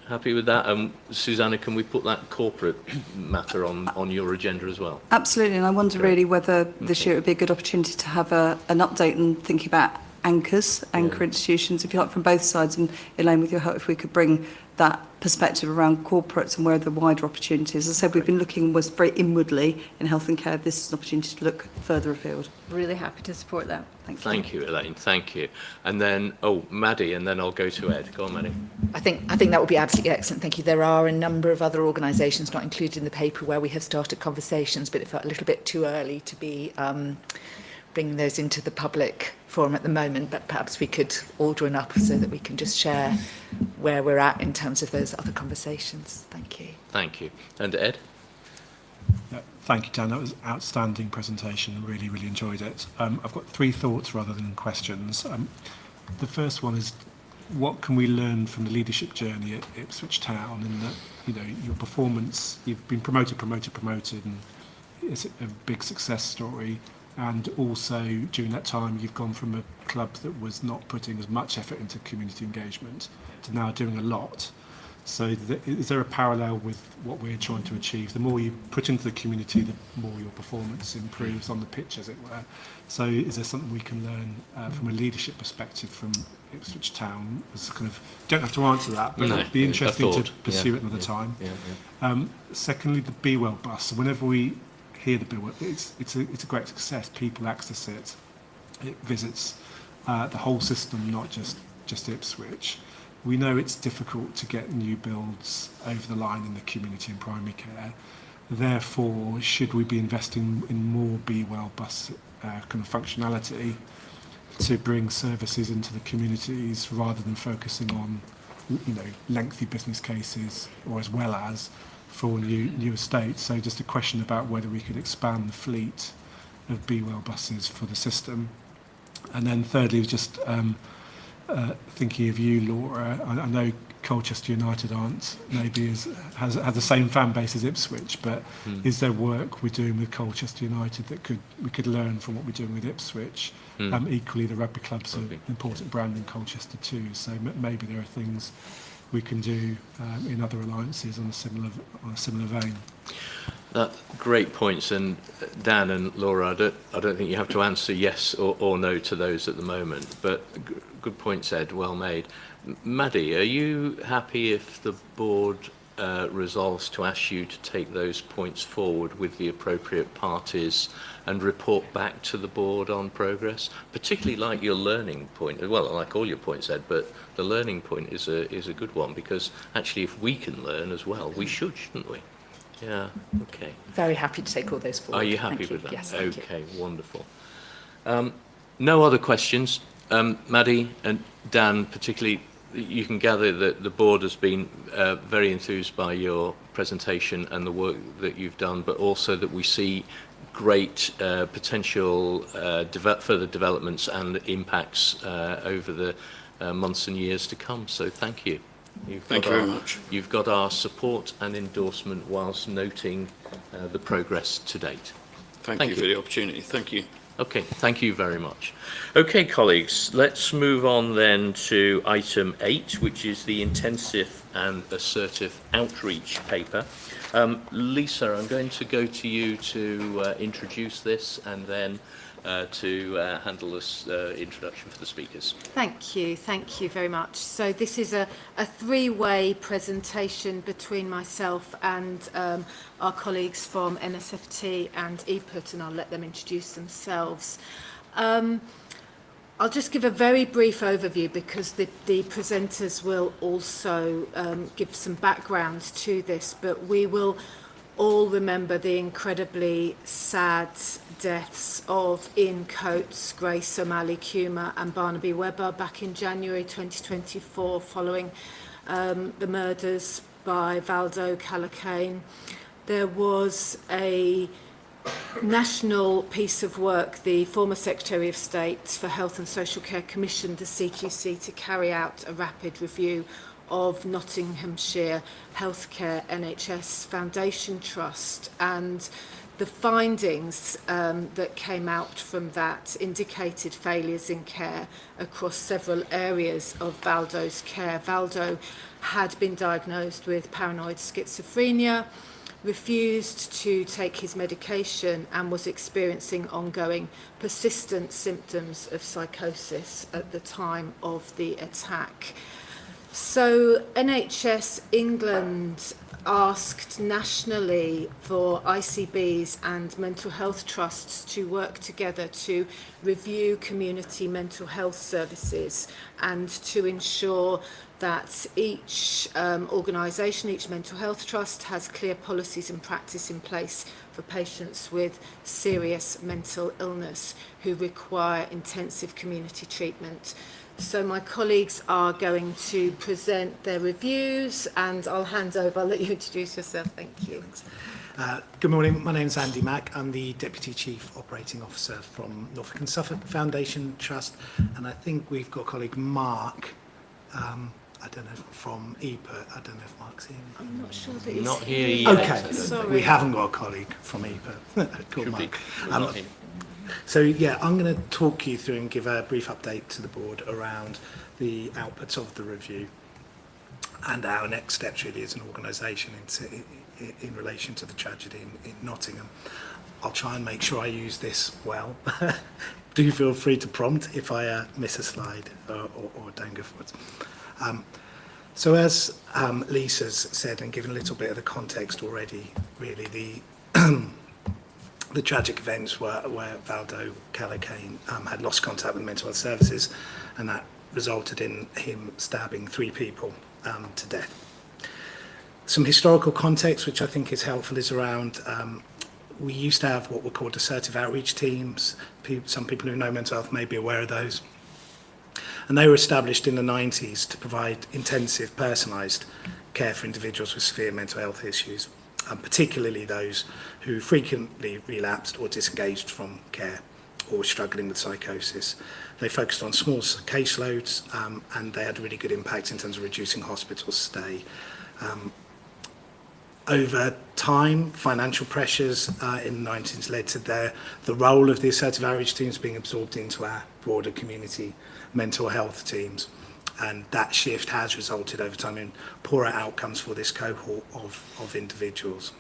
Speaker 1: Happy with that? Susanna, can we put that corporate matter on your agenda as well?
Speaker 15: Absolutely, and I wonder really whether this year it would be a good opportunity to have an update and thinking about anchor institutions, if you like, from both sides. And Elaine, with your help, if we could bring that perspective around corporates and where are the wider opportunities. As I said, we've been looking very inwardly in health and care. This is an opportunity to look further afield.
Speaker 4: Really happy to support that.
Speaker 1: Thank you, Elaine. Thank you. And then, Maddie, and then I'll go to Ed. Go on, Maddie.
Speaker 7: I think that would be absolutely excellent. Thank you. There are a number of other organisations not included in the paper where we have started conversations, but it felt a little bit too early to be bringing those into the public forum at the moment, but perhaps we could order an up so that we can just share where we're at in terms of those other conversations. Thank you.
Speaker 1: Thank you. And Ed?
Speaker 6: Yeah, thank you, Dan. That was an outstanding presentation. Really, really enjoyed it. I've got 3 thoughts rather than questions. The first one is, what can we learn from the leadership journey at Ipswich Town, in that, you know, your performance, you've been promoted, and it's a big success story. And also, during that time, you've gone from a club that was not putting as much effort into community engagement to now doing a lot. So is there a parallel with what we're trying to achieve? The more you put into the community, the more your performance improves on the pitch, as it were. So is there something we can learn from a leadership perspective from Ipswich Town? As kind of, don't have to answer that, but it'd be interesting to pursue it another time. Secondly, the Be Well bus. Whenever we hear the Be Well, it's a great success. People access it. It visits the whole system, not just Ipswich. We know it's difficult to get new builds over the line in the community and primary care. Therefore, should we be investing in more Be Well bus kind of functionality to bring services into the communities rather than focusing on, you know, lengthy business cases, or as well as for new estates? So just a question about whether we could expand the fleet of Be Well buses for the system. And then thirdly, just thinking of you, Laura, I know Colchester United has the same fan base as Ipswich, but is there work we're doing with Colchester United that we could learn from what we're doing with Ipswich? Equally, the rugby club's an important brand in Colchester too, so maybe there are things we can do in other alliances on a similar vein.
Speaker 1: Great points, and Dan and Laura, I don't think you have to answer yes or no to those at the moment, but good points, Ed, well made. Maddie, are you happy if the board resolves to ask you to take those points forward with the appropriate parties and report back to the board on progress? Particularly like your learning point, well, like all your points, Ed, but the learning point is a good one, because actually if we can learn as well, we shouldn't we? Yeah, okay.
Speaker 7: Very happy to take all those forward.
Speaker 1: Are you happy with that?
Speaker 7: Yes,
Speaker 1: okay, wonderful. No other questions. Maddie and Dan, particularly, you can gather that the board has been very enthused by your presentation and the work that you've done, but also that we see great potential further developments and impacts over the months and years to come. So thank you.
Speaker 11: Thank you very much.
Speaker 1: You've got our support and endorsement whilst noting the progress to date.
Speaker 11: Thank you for the opportunity. Thank you.
Speaker 1: Okay, thank you very much. Okay, colleagues, let's move on then to item 8, which is the intensive and assertive outreach paper. Lisa, I'm going to go to you to introduce this and then to handle this introduction for the speakers.
Speaker 16: Thank you very much. So this is a three-way presentation between myself and our colleagues from NSFT and EPUT, and I'll let them introduce themselves. I'll just give a very brief overview because the presenters will also give some background to this, but we will all remember the incredibly sad deaths of Ian Coates, Grace O'Malley Cuma and Barnaby Webber back in January 2024 following the murders by Valdo Calacane. There was a national piece of work. The former Secretary of State for Health and Social Care commissioned the CQC to carry out a rapid review of Nottinghamshire Healthcare NHS Foundation Trust, and the findings that came out from that indicated failures in care across several areas of Valdo's care. Valdo had been diagnosed with paranoid schizophrenia, refused to take his medication and was experiencing ongoing persistent symptoms of psychosis at the time of the attack. So NHS England asked nationally for ICBs and mental health trusts to work together to review community mental health services and to ensure that each organisation, each mental health trust has clear policies and practice in place for patients with serious mental illness who require intensive community treatment. So my colleagues are going to present their reviews and I'll hand over. I'll let you introduce yourself. Thank you.
Speaker 17: Good morning. My name is Andy Mack. I'm the Deputy Chief Operating Officer from Norfolk and Suffolk Foundation Trust. And I think we've got colleague Mark, I don't know, from EPUT. I don't know if Mark's here.
Speaker 16: I'm not sure that he's
Speaker 1: not here yet.
Speaker 17: Okay,
Speaker 16: sorry.
Speaker 17: We haven't got a colleague from EPUT called Mark. So yeah, I'm going to talk you through and give a brief update to the board around the outputs of the review and our next steps really as an organisation in relation to the tragedy in Nottingham. I'll try and make sure I use this well. Do feel free to prompt if I miss a slide or don't go forwards. So as Lisa's said and given a little bit of the context already, really the tragic events where Valdo Calacane had lost contact with mental health services, and that resulted in him stabbing 3 people to death. Some historical context which I think is helpful is around we used to have what were called assertive outreach teams. Some people who know mental health may be aware of those. And they were established in the 90s to provide intensive, personalised care for individuals with severe mental health issues, particularly those who frequently relapsed or disengaged from care or were struggling with psychosis. They focused on small caseloads, and they had a really good impact in terms of reducing hospital stay. Over time, financial pressures in the 90s led to the role of the assertive outreach teams being absorbed into our broader community mental health teams. And that shift has resulted over time in poorer outcomes for this cohort of individuals.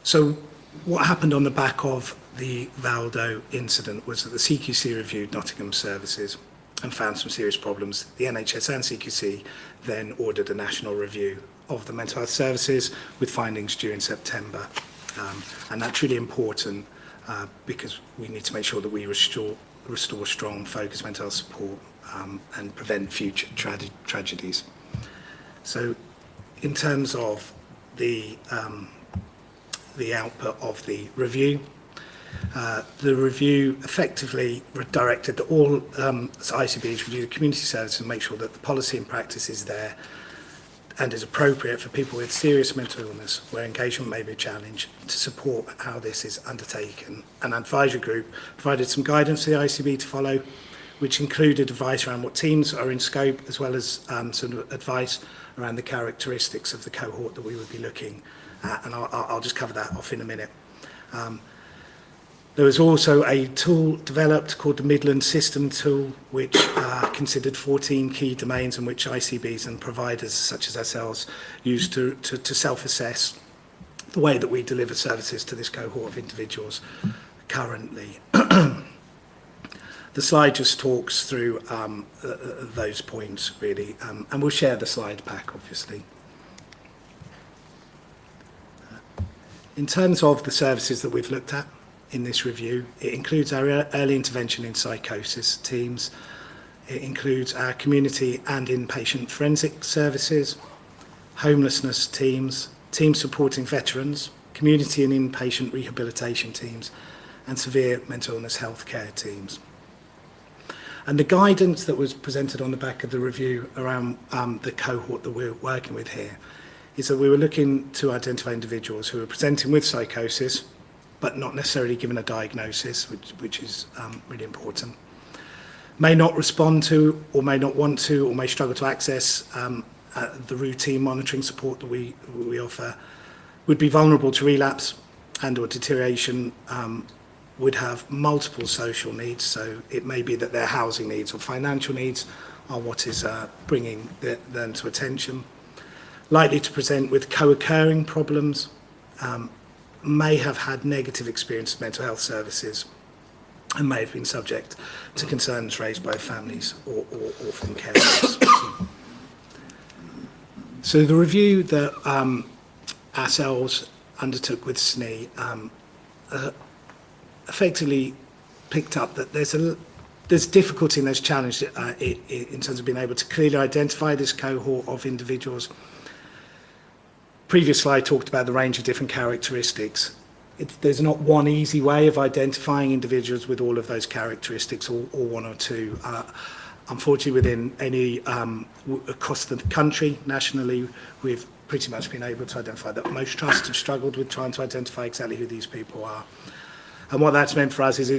Speaker 17: So what happened on the back of the Valdo incident was that the CQC reviewed Nottingham services and found some serious problems. The NHS and CQC then ordered a national review of the mental health services with findings due in September. And that's really important because we need to make sure that we restore strong, focused mental health support and prevent future tragedies. So in terms of the output of the review effectively directed that all ICBs review the community services and make sure that the policy and practice is there and is appropriate for people with serious mental illness where engagement may be a challenge to support how this is undertaken. An advisory group provided some guidance to the ICB to follow, which included advice around what teams are in scope, as well as sort of advice around the characteristics of the cohort that we would be looking at, and I'll just cover that off in a minute. There was also a tool developed called the Midland System Tool, which considered 14 key domains in which ICBs and providers such as ourselves use to self-assess the way that we deliver services to this cohort of individuals currently. The slide just talks through those points, really, and we'll share the slide pack, obviously. In terms of the services that we've looked at in this review, it includes our early intervention in psychosis teams, it includes our community and inpatient forensic services, homelessness teams, teams supporting veterans, community and inpatient rehabilitation teams, and severe mental illness healthcare teams. And the guidance that was presented on the back of the review around the cohort that we're working with here is that we were looking to identify individuals who are presenting with psychosis, but not necessarily given a diagnosis, which is really important, may not respond to, or may not want to, or may struggle to access the routine monitoring support that we offer, would be vulnerable to relapse and or deterioration, would have multiple social needs, so it may be that their housing needs or financial needs are what is bringing them to attention, likely to present with co-occurring problems, may have had negative experience of mental health services and may have been subject to concerns raised by families or from carers. So the review that ourselves undertook with SNE effectively picked up that there's difficulty and there's challenge in terms of being able to clearly identify this cohort of individuals. Previous slide talked about the range of different characteristics. There's not one easy way of identifying individuals with all of those characteristics, or one or two. Unfortunately, within any, across the country, nationally, we've pretty much been able to identify that most trusts have struggled with trying to identify exactly who these people are. And what that's meant for us is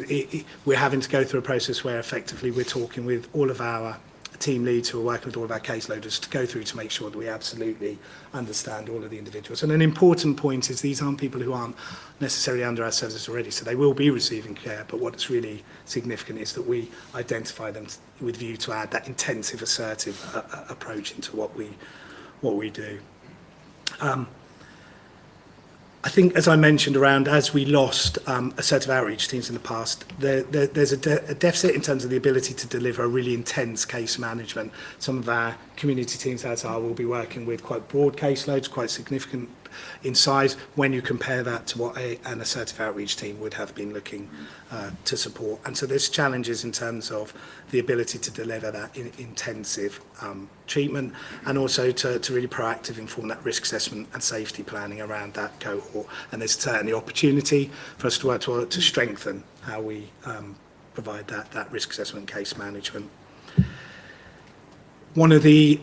Speaker 17: we're having to go through a process where effectively we're talking with all of our team leads who are working with all of our caseloaders to go through to make sure that we absolutely understand all of the individuals. And an important point is these aren't people who aren't necessarily under our services already, so they will be receiving care, but what's really significant is that we identify them with view to add that intensive, assertive approach into what we do. I think, as I mentioned around, as we lost assertive outreach teams in the past, there's a deficit in terms of the ability to deliver a really intense case management. Some of our community teams, as are, will be working with quite broad caseloads, quite significant in size, when you compare that to what an assertive outreach team would have been looking to support. And so there's challenges in terms of the ability to deliver that intensive treatment, and also to really proactively inform that risk assessment and safety planning around that cohort. And there's certainly opportunity for us to work to strengthen how we provide that risk assessment case management. One of the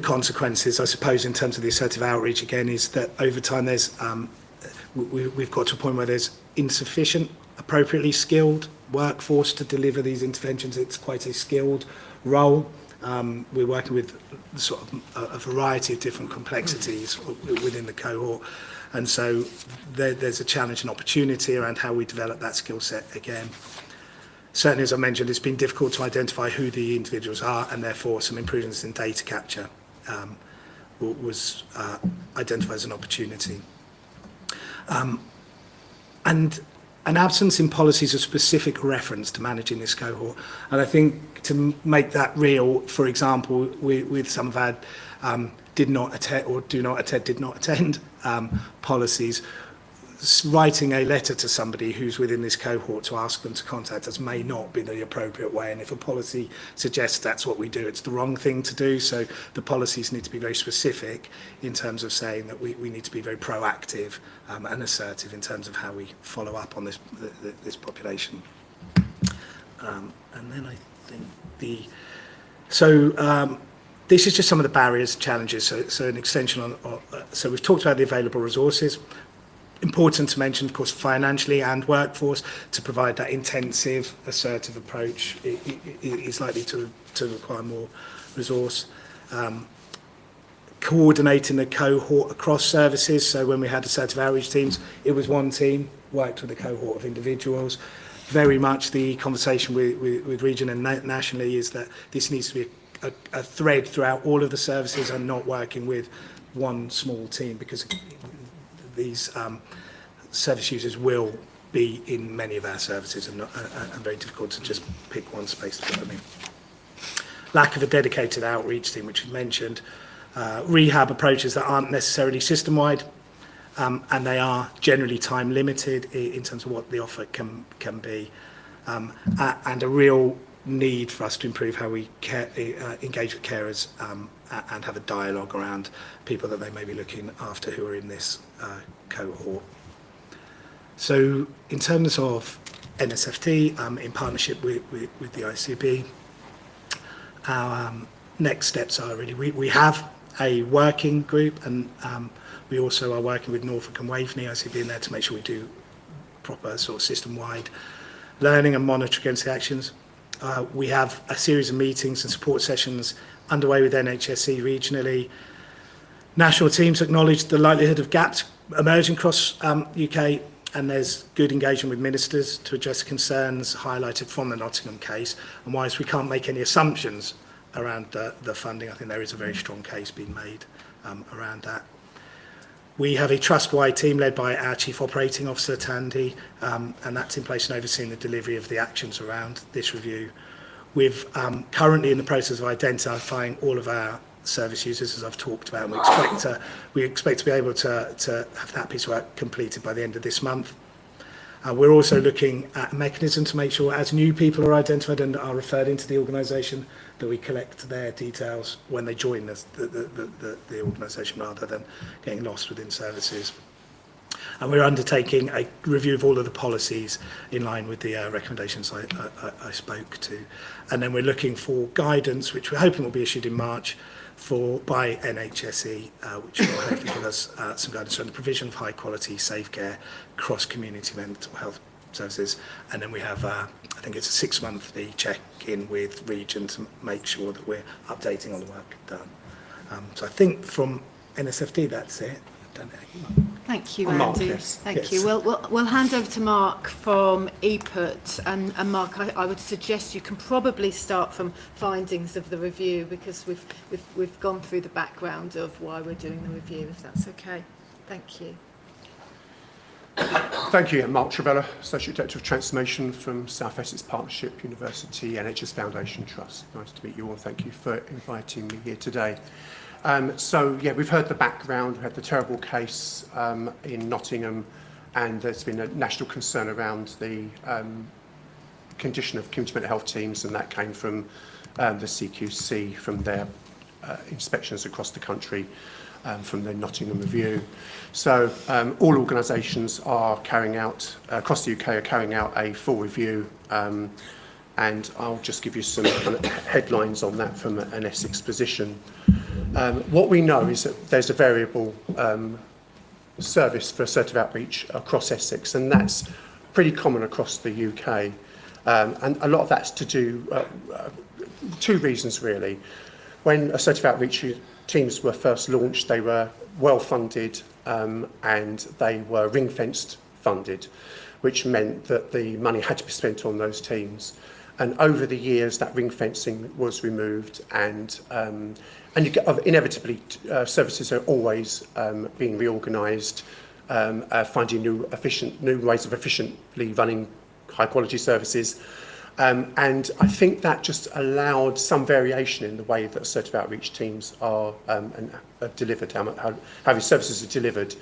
Speaker 17: consequences, I suppose, in terms of the assertive outreach, again, is that over time we've got to a point where there's insufficient, appropriately skilled workforce to deliver these interventions. It's quite a skilled role. We're working with sort of a variety of different complexities within the cohort. And so there's a challenge and opportunity around how we develop that skill set again. Certainly, as I mentioned, it's been difficult to identify who the individuals are, and therefore some improvements in data capture was identified as an opportunity. And an absence in policies of specific reference to managing this cohort. And I think to make that real, for example, with some of our did not attend policies, writing a letter to somebody who's within this cohort to ask them to contact us may not be the appropriate way. And if a policy suggests that's what we do, it's the wrong thing to do. So the policies need to be very specific in terms of saying that we need to be very proactive and assertive in terms of how we follow up on this population. And then I think this is just some of the barriers, challenges. So an extension on so we've talked about the available resources. Important to mention, of course, financially and workforce, to provide that intensive, assertive approach is likely to require more resource. Coordinating the cohort across services. So when we had assertive outreach teams, it was one team, worked with a cohort of individuals. Very much the conversation with region and nationally is that this needs to be a thread throughout all of the services and not working with one small team, because these service users will be in many of our services and very difficult to just pick one space to put them in. Lack of a dedicated outreach team, which we mentioned. Rehab approaches that aren't necessarily system-wide, and they are generally time limited in terms of what the offer can be. And a real need for us to improve how we engage with carers and have a dialogue around people that they may be looking after who are in this cohort. So in terms of NSFT, in partnership with the ICB, our next steps are really, we have a working group, and we also are working with Norfolk and Waveney ICB in there to make sure we do proper sort of system-wide learning and monitor against the actions. We have a series of meetings and support sessions underway with NHS regionally. National teams acknowledge the likelihood of gaps emerging across UK, and there's good engagement with ministers to address concerns highlighted from the Nottingham case. And whilst we can't make any assumptions around the funding, I think there is a very strong case being made around that. We have a trust-wide team led by our Chief Operating Officer, Tandy, and that's in place and overseeing the delivery of the actions around this review. We're currently in the process of identifying all of our service users, as I've talked about, and we expect to be able to have that piece of work completed by the end of this month. We're also looking at a mechanism to make sure, as new people are identified and are referred into the organisation, that we collect their details when they join the organisation, rather than getting lost within services. And we're undertaking a review of all of the policies in line with the recommendations I spoke to. And then we're looking for guidance, which we're hoping will be issued in March by NHS, which will hopefully give us some guidance on the provision of high quality, safe care, cross-community mental health services. And then we have, I think it's a 6-monthly check-in with region to make sure that we're updating on the work done. So I think from NSFD, that's it.
Speaker 16: Thank you,
Speaker 17: Mark,
Speaker 16: Andy.
Speaker 17: yes.
Speaker 16: Thank
Speaker 17: Yes.
Speaker 16: you. We'll hand over to Mark from EPUT. And Mark, I would suggest you can probably start from findings of the review, because we've gone through the background of why we're doing the review, if that's okay. Thank you.
Speaker 18: Thank you. Mark Travella, Associate Director of Transformation from South Essex Partnership University NHS Foundation Trust. Nice to meet you all. Thank you for inviting me here today. So, yeah, we've heard the background. We had the terrible case in Nottingham, and there's been a national concern around the condition of community mental health teams, and that came from the CQC, from their inspections across the country, from the Nottingham Review. So all organisations are carrying out, across the UK, are carrying out a full review, and I'll just give you some kind of headlines on that from an Essex position. What we know is that there's a variable service for assertive outreach across Essex, and that's pretty common across the UK. And a lot of that's to do, two reasons really. When assertive outreach teams were first launched, they were well funded and they were ring-fenced funded, which meant that the money had to be spent on those teams. And over the years, that ring fencing was removed, and you get, inevitably services are always being reorganised, finding new ways of efficiently running high quality services. And I think that just allowed some variation in the way that assertive outreach teams are delivered, how these services are delivered.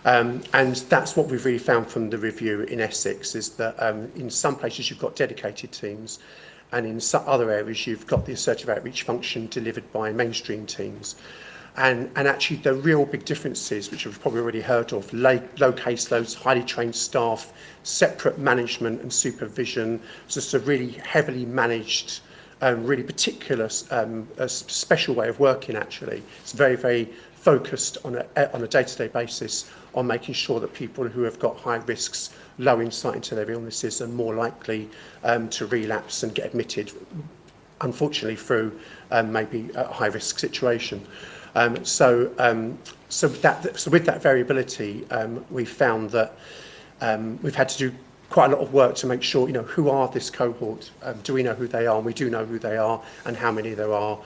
Speaker 18: And that's what we've really found from the review in Essex, is that in some places you've got dedicated teams, and in some other areas you've got the assertive outreach function delivered by mainstream teams. And actually the real big differences, which you've probably already heard of, low caseloads, highly trained staff, separate management and supervision, just a really heavily managed, really particular, a special way of working actually. It's very, very focused on a day-to-day basis on making sure that people who have got high risks, low insight into their illnesses are more likely to relapse and get admitted, unfortunately through maybe a high-risk situation. So with that variability, we found that we've had to do quite a lot of work to make sure, who are this cohort? Do we know who they are? And we do know who they are and how many there are.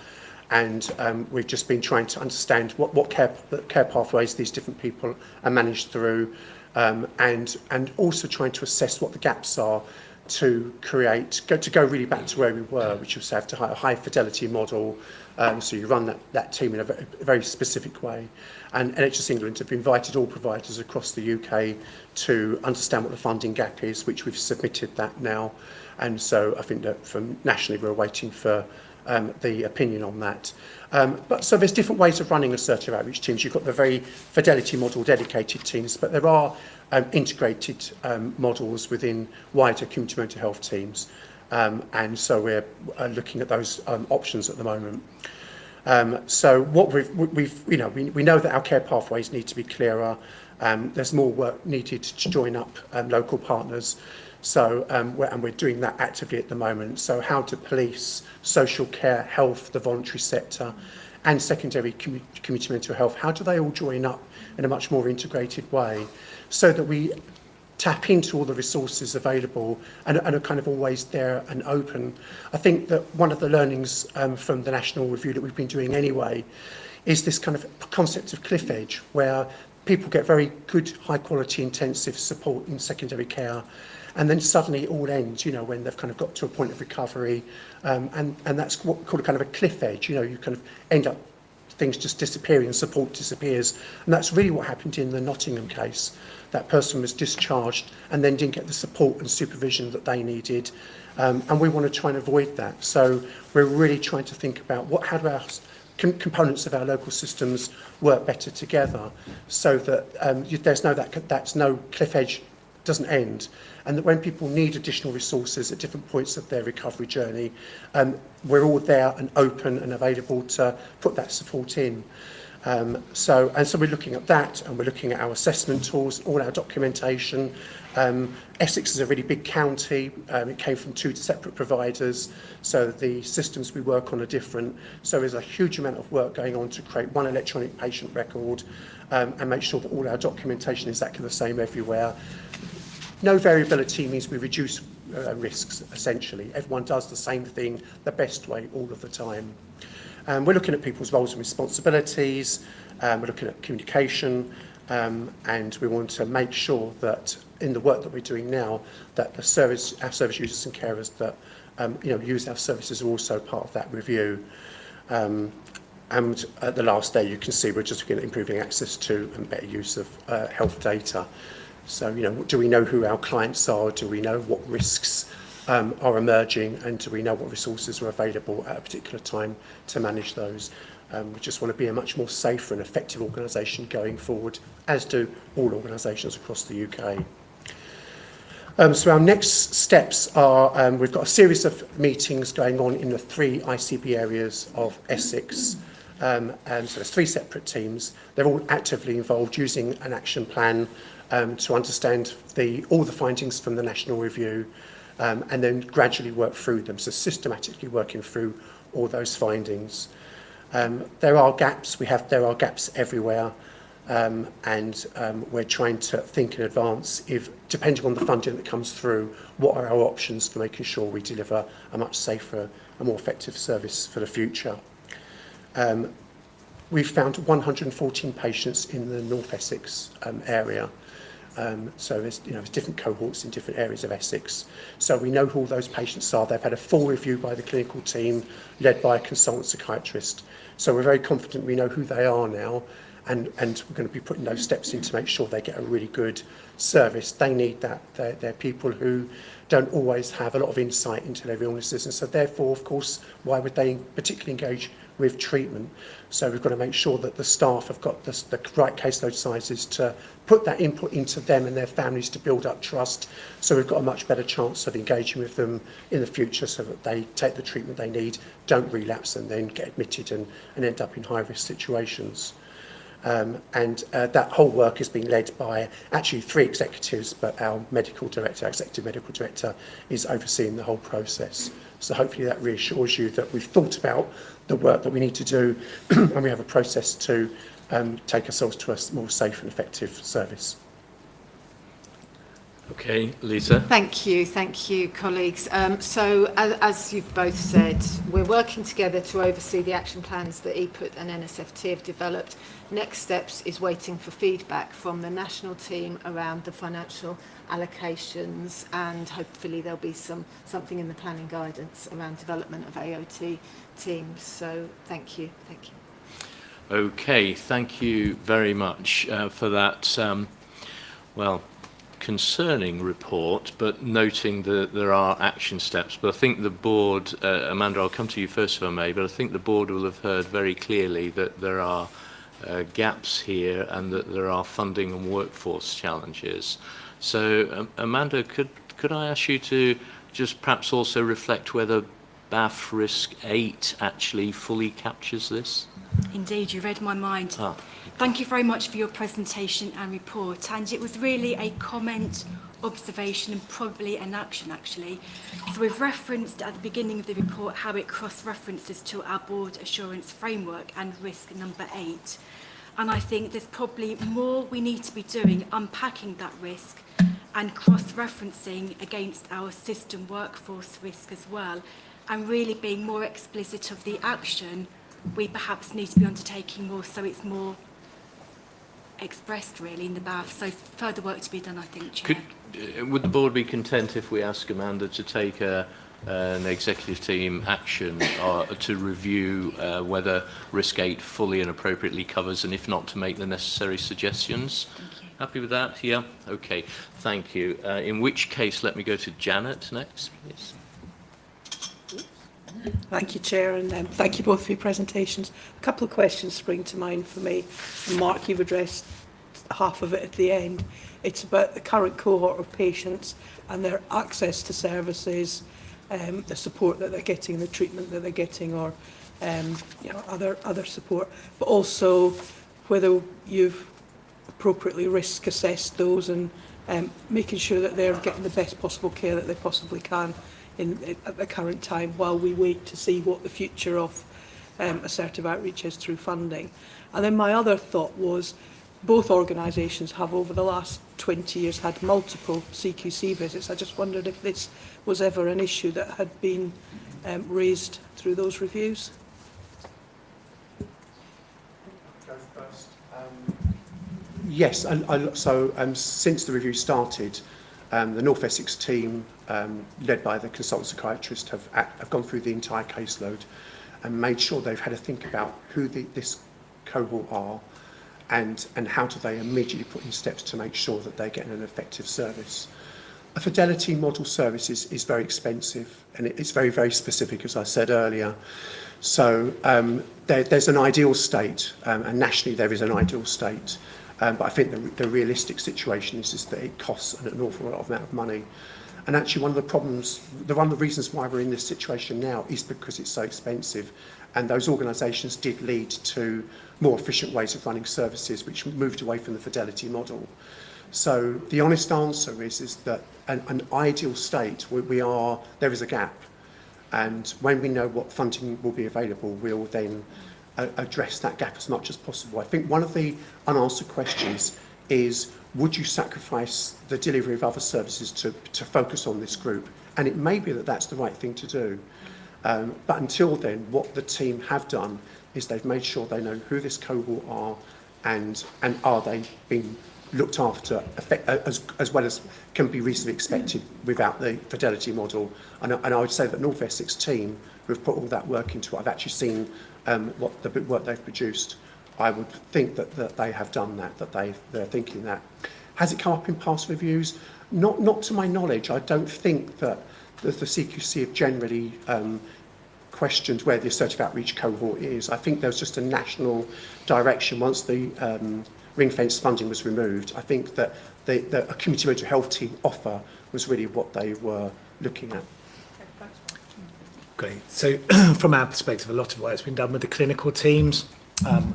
Speaker 18: And we've just been trying to understand what care pathways these different people are managed through, and also trying to assess what the gaps are to go really back to where we were, which was to have a high fidelity model. So you run that team in a very specific way. And NHS England have invited all providers across the UK to understand what the funding gap is, which we've submitted that now. And so I think that from nationally we're waiting for the opinion on that. So there's different ways of running assertive outreach teams. You've got the very fidelity model dedicated teams, but there are integrated models within wider community mental health teams. And so we're looking at those options at the moment. So what we know that our care pathways need to be clearer. There's more work needed to join up local partners. So, and we're doing that actively at the moment. So how to police social care, health, the voluntary sector, and secondary community mental health, how do they all join up in a much more integrated way so that we tap into all the resources available and are kind of always there and open. I think that one of the learnings from the national review that we've been doing anyway is this kind of concept of cliff edge, where people get very good, high quality, intensive support in secondary care, and then suddenly it all ends, when they've kind of got to a point of recovery, and that's what we call a kind of a cliff edge. You kind of end up things just disappearing and support disappears, and that's really what happened in the Nottingham case. That person was discharged and then didn't get the support and supervision that they needed, and we want to try and avoid that. So we're really trying to think about how do our components of our local systems work better together, so that there's no cliff edge doesn't end, and that when people need additional resources at different points of their recovery journey, we're all there and open and available to put that support in. So we're looking at that, and we're looking at our assessment tools, all our documentation. Essex is a really big county. It came from 2 separate providers, so the systems we work on are different. So there's a huge amount of work going on to create one electronic patient record, and make sure that all our documentation is exactly the same everywhere. No variability means we reduce risks, essentially. Everyone does the same thing the best way all of the time. We're looking at people's roles and responsibilities, we're looking at communication, and we want to make sure that in the work that we're doing now, that our service users and carers that use our services are also part of that review. And at the last day, you can see we're just looking at improving access to and better use of health data. So, do we know who our clients are? Do we know what risks are emerging? And do we know what resources are available at a particular time to manage those? We just want to be a much more safer and effective organisation going forward, as do all organisations across the UK. So our next steps are, we've got a series of meetings going on in the 3 ICB areas of Essex. So there's 3 separate teams. They're all actively involved using an action plan to understand all the findings from the national review and then gradually work through them, so systematically working through all those findings. There are gaps. There are gaps everywhere, and we're trying to think in advance, if depending on the funding that comes through, what are our options for making sure we deliver a much safer and more effective service for the future. We've found 114 patients in the North Essex area. So there's different cohorts in different areas of Essex. So we know who all those patients are. They've had a full review by the clinical team, led by a consultant psychiatrist. So we're very confident we know who they are now, and we're going to be putting those steps in to make sure they get a really good service. They need that. They're people who don't always have a lot of insight into their illnesses, and so therefore, of course, why would they particularly engage with treatment? So we've got to make sure that the staff have got the right caseload sizes to put that input into them and their families to build up trust, so we've got a much better chance of engaging with them in the future so that they take the treatment they need, don't relapse and then get admitted and end up in high-risk situations. That whole work is being led by actually 3 executives, but our executive medical director, is overseeing the whole process. So hopefully that reassures you that we've thought about the work that we need to do and we have a process to take ourselves to a more safe and effective service.
Speaker 1: Okay, Lisa.
Speaker 16: Thank you, colleagues. So as you've both said, we're working together to oversee the action plans that EPUT and NSFT have developed. Next steps is waiting for feedback from the national team around the financial allocations, and hopefully there'll be something in the planning guidance around development of AOT teams. So thank you.
Speaker 1: Okay, thank you very much for that, concerning report, but noting that there are action steps. But I think the board, Amanda, I'll come to you first if I may, but I think the board will have heard very clearly that there are gaps here and that there are funding and workforce challenges. So, Amanda, could I ask you to just perhaps also reflect whether BAF Risk 8 actually fully captures this?
Speaker 9: Indeed, you read my mind. Thank you very much for your presentation and report. And it was really a comment, observation, and probably an action, actually. So we've referenced at the beginning of the report how it cross-references to our board assurance framework and risk number 8. And I think there's probably more we need to be doing, unpacking that risk and cross-referencing against our system workforce risk as well, and really being more explicit of the action we perhaps need to be undertaking more, so it's more expressed really in the BAF. So further work to be done, I think, Chair.
Speaker 1: Would the board be content if we ask Amanda to take an executive team action to review whether Risk 8 fully and appropriately covers, and if not, to make the necessary suggestions? Happy with that? Yeah? Okay, thank you. In which case, let me go to Janet next, please.
Speaker 19: Thank you, Chair, and thank you both for your presentations. A couple of questions spring to mind for me. Mark, you've addressed half of it at the end. It's about the current cohort of patients and their access to services, the support that they're getting, the treatment that they're getting, or other support, but also whether you've appropriately risk assessed those and making sure that they're getting the best possible care that they possibly can at the current time, while we wait to see what the future of assertive outreach is through funding. And then my other thought was, both organisations have over the last 20 years had multiple CQC visits. I just wondered if this was ever an issue that had been raised through those reviews.
Speaker 18: Go first. Yes, so since the review started, the North Essex team, led by the consultant psychiatrist, have gone through the entire caseload and made sure they've had to think about who this cohort are and how do they immediately put in steps to make sure that they're getting an effective service. A fidelity model service is very expensive, and it's very, very specific, as I said earlier. So there's an ideal state, and nationally there is an ideal state. But I think the realistic situation is that it costs an awful lot of amount of money. And actually one of the reasons why we're in this situation now is because it's so expensive. And those organisations did lead to more efficient ways of running services, which moved away from the fidelity model. So the honest answer is that an ideal state, there is a gap. And when we know what funding will be available, we'll then address that gap as much as possible. I think one of the unanswered questions is, would you sacrifice the delivery of other services to focus on this group? And it may be that that's the right thing to do. But until then, what the team have done is they've made sure they know who this cohort are and are they being looked after as well as can be reasonably expected without the fidelity model. And I would say that North Essex team, who have put all that work into it, I've actually seen what the work they've produced. I would think that they have done that they're thinking that. Has it come up in past reviews? Not to my knowledge. I don't think that the CQC have generally questioned where the assertive outreach cohort is. I think there was just a national direction once the ring-fence funding was removed. I think that a community mental health team offer was really what they were looking at.
Speaker 17: Great. So from our perspective, a lot of work has been done with the clinical teams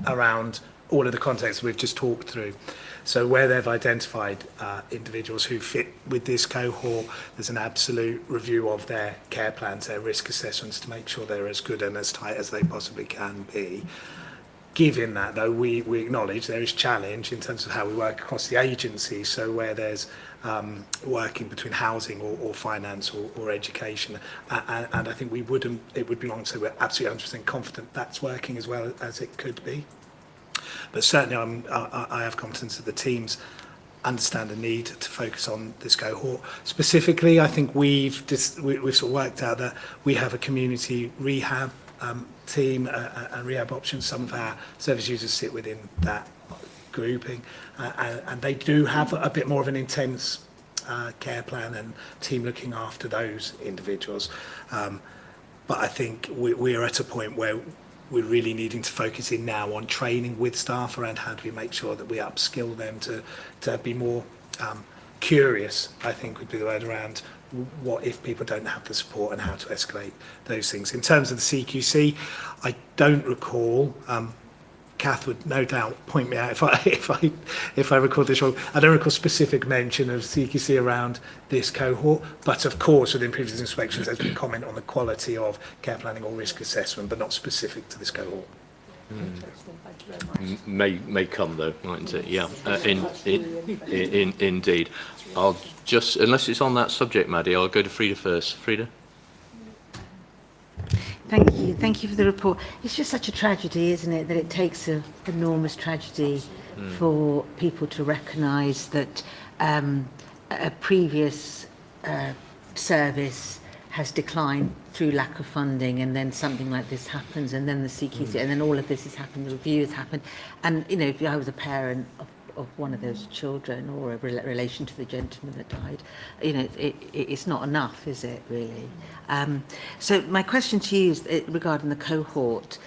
Speaker 17: around all of the contexts we've just talked through. So where they've identified individuals who fit with this cohort, there's an absolute review of their care plans, their risk assessments to make sure they're as good and as tight as they possibly can be. Given that, though, we acknowledge there is challenge in terms of how we work across the agency, so where there's working between housing or finance or education. And I think it would be wrong to say we're absolutely 100% confident that's working as well as it could be. But certainly I have confidence that the teams understand the need to focus on this cohort. Specifically, I think we've sort of worked out that we have a community rehab team and rehab options. Some of our service users sit within that grouping, and they do have a bit more of an intense care plan and team looking after those individuals. But I think we're at a point where we're really needing to focus in now on training with staff around how do we make sure that we upskill them to be more curious, I think would be the word, around what if people don't have the support and how to escalate those things. In terms of the CQC, I don't recall, Kath would no doubt point me out if I record this wrong. I don't recall specific mention of CQC around this cohort, but of course within previous inspections there's been comment on the quality of care planning or risk assessment, but not specific to this cohort.
Speaker 1: May come though, mightn't it? Yeah, indeed. I'll just, unless it's on that subject, Maddie, I'll go to Frida first. Frida?
Speaker 20: Thank you for the report. It's just such a tragedy, isn't it, that it takes an enormous tragedy for people to recognise that a previous service has declined through lack of funding, and then something like this happens, and then the CQC, and then all of this has happened, the review has happened. And, you know, if I was a parent of one of those children or a relation to the gentleman that died, you know, it's not enough, is it, really? So my question to you is regarding the cohort,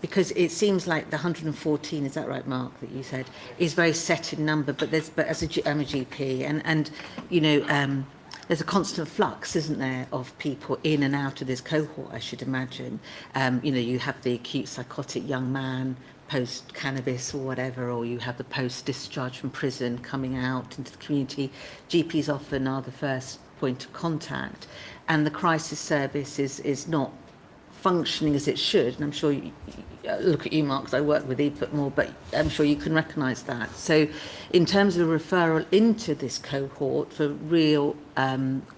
Speaker 20: because it seems like the 114, is that right, Mark, that you said, is very set in number, but as I'm a GP, and you know, there's a constant flux, isn't there, of people in and out of this cohort, I should imagine. You know, you have the acute psychotic young man, post-cannabis or whatever, or you have the post-discharge from prison coming out into the community. GPs often are the first point of contact, and the crisis service is not functioning as it should. And I'm sure look at you, Mark, because I work with EPUT more, but I'm sure you can recognise that. So in terms of referral into this cohort for real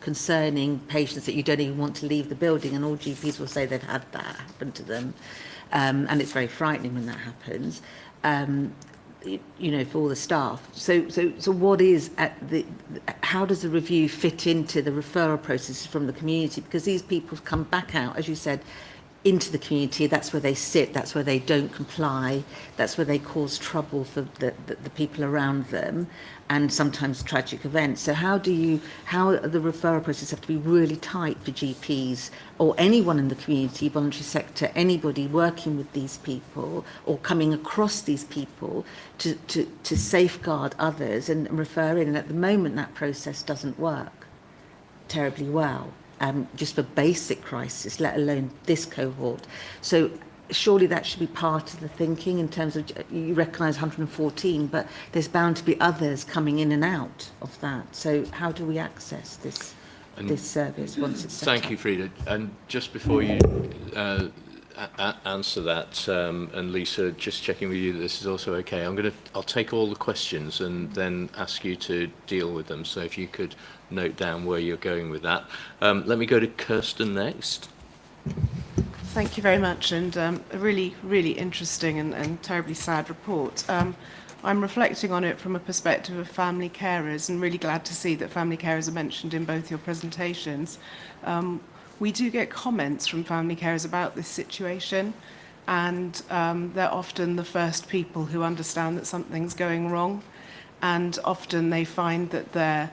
Speaker 20: concerning patients that you don't even want to leave the building, and all GPs will say they've had that happen to them, and it's very frightening when that happens, you know, for all the staff. So what is how does the review fit into the referral processes from the community? Because these people come back out, as you said, into the community. That's where they sit, that's where they don't comply, that's where they cause trouble for the people around them, and sometimes tragic events. So how the referral process have to be really tight for GPs or anyone in the community, voluntary sector, anybody working with these people or coming across these people to safeguard others and refer in. And at the moment that process doesn't work. terribly well, just for basic crisis, let alone this cohort. So surely that should be part of the thinking in terms of, you recognise 114, but there's bound to be others coming in and out of that. So how do we access this service once it's set up?
Speaker 1: Thank you, Frida. And just before you answer that, and Lisa, just checking with you that this is also okay, I'll take all the questions and then ask you to deal with them. So if you could note down where you're going with that. Let me go to Kirsten next.
Speaker 21: Thank you very much, and a really, really interesting and terribly sad report. I'm reflecting on it from a perspective of family carers, and really glad to see that family carers are mentioned in both your presentations. We do get comments from family carers about this situation, and they're often the first people who understand that something's going wrong, and often they find that their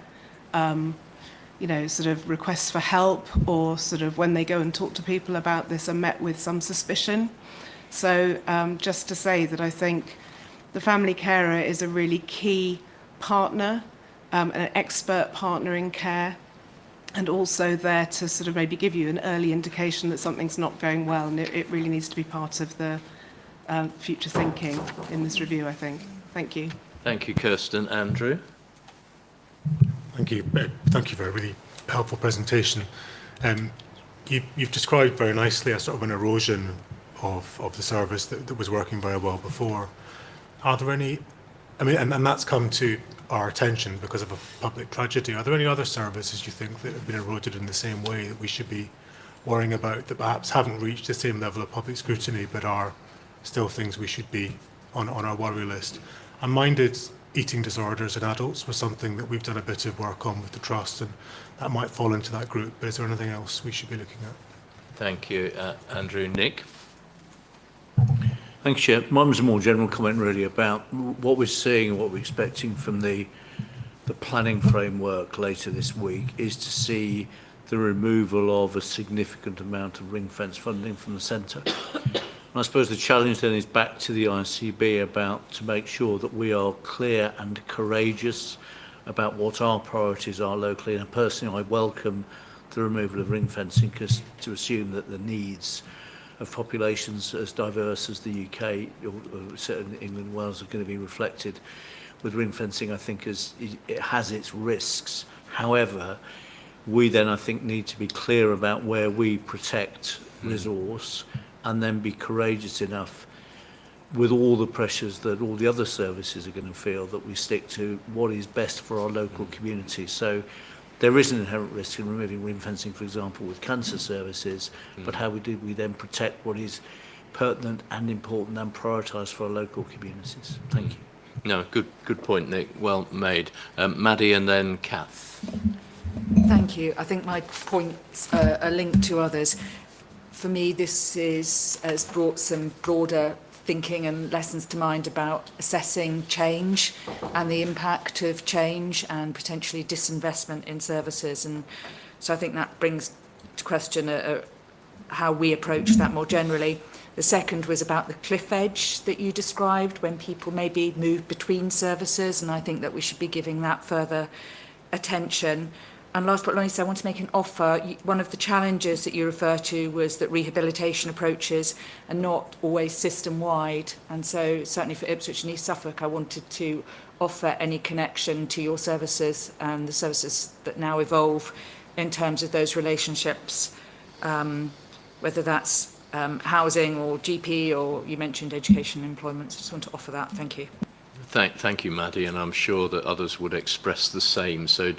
Speaker 21: sort of requests for help, or sort of when they go and talk to people about this, are met with some suspicion. So just to say that I think the family carer is a really key partner, an expert partner in care, and also there to sort of maybe give you an early indication that something's not going well, and it really needs to be part of the future thinking in this review, I think. Thank you.
Speaker 1: Thank you, Kirsten. Andrew?
Speaker 22: Thank you. Thank you for a really helpful presentation. You've described very nicely a sort of an erosion of the service that was working very well before. Are there any, and that's come to our attention because of a public tragedy. Are there any other services you think that have been eroded in the same way that we should be worrying about, that perhaps haven't reached the same level of public scrutiny but are still things we should be on our worry list? I'm minded eating disorders in adults was something that we've done a bit of work on with the Trust, and that might fall into that group, but is there anything else we should be looking at?
Speaker 1: Thank you, Andrew. Nick?
Speaker 10: Thanks, Chair. Mine was a more general comment really about what we're seeing and what we're expecting from the planning framework later this week is to see the removal of a significant amount of ring-fence funding from the centre. And I suppose the challenge then is back to the ICB about to make sure that we are clear and courageous about what our priorities are locally. And personally, I welcome the removal of ring fencing, because to assume that the needs of populations as diverse as the UK, or certainly England and Wales, are going to be reflected with ring fencing, I think it has its risks. However, we then, I think, need to be clear about where we protect resource, and then be courageous enough with all the pressures that all the other services are going to feel, that we stick to what is best for our local community. So there is an inherent risk in removing ring fencing, for example, with cancer services, but how do we then protect what is pertinent and important and prioritised for our local communities? Thank you.
Speaker 1: No, good point, Nick. Well made. Maddie and then Kath.
Speaker 7: Thank you. I think my points are linked to others. For me, this has brought some broader thinking and lessons to mind about assessing change and the impact of change and potentially disinvestment in services. And so I think that brings to question how we approach that more generally. The second was about the cliff edge that you described, when people maybe move between services, and I think that we should be giving that further attention. And last but not least, I want to make an offer. One of the challenges that you refer to was that rehabilitation approaches are not always system-wide. And so certainly for Ipswich and East Suffolk, I wanted to offer any connection to your services and the services that now evolve in terms of those relationships, whether that's housing or GP, or you mentioned education and employment. So I just want to offer that. Thank you.
Speaker 1: Thank you, Maddie, and I'm sure that others would express the same. So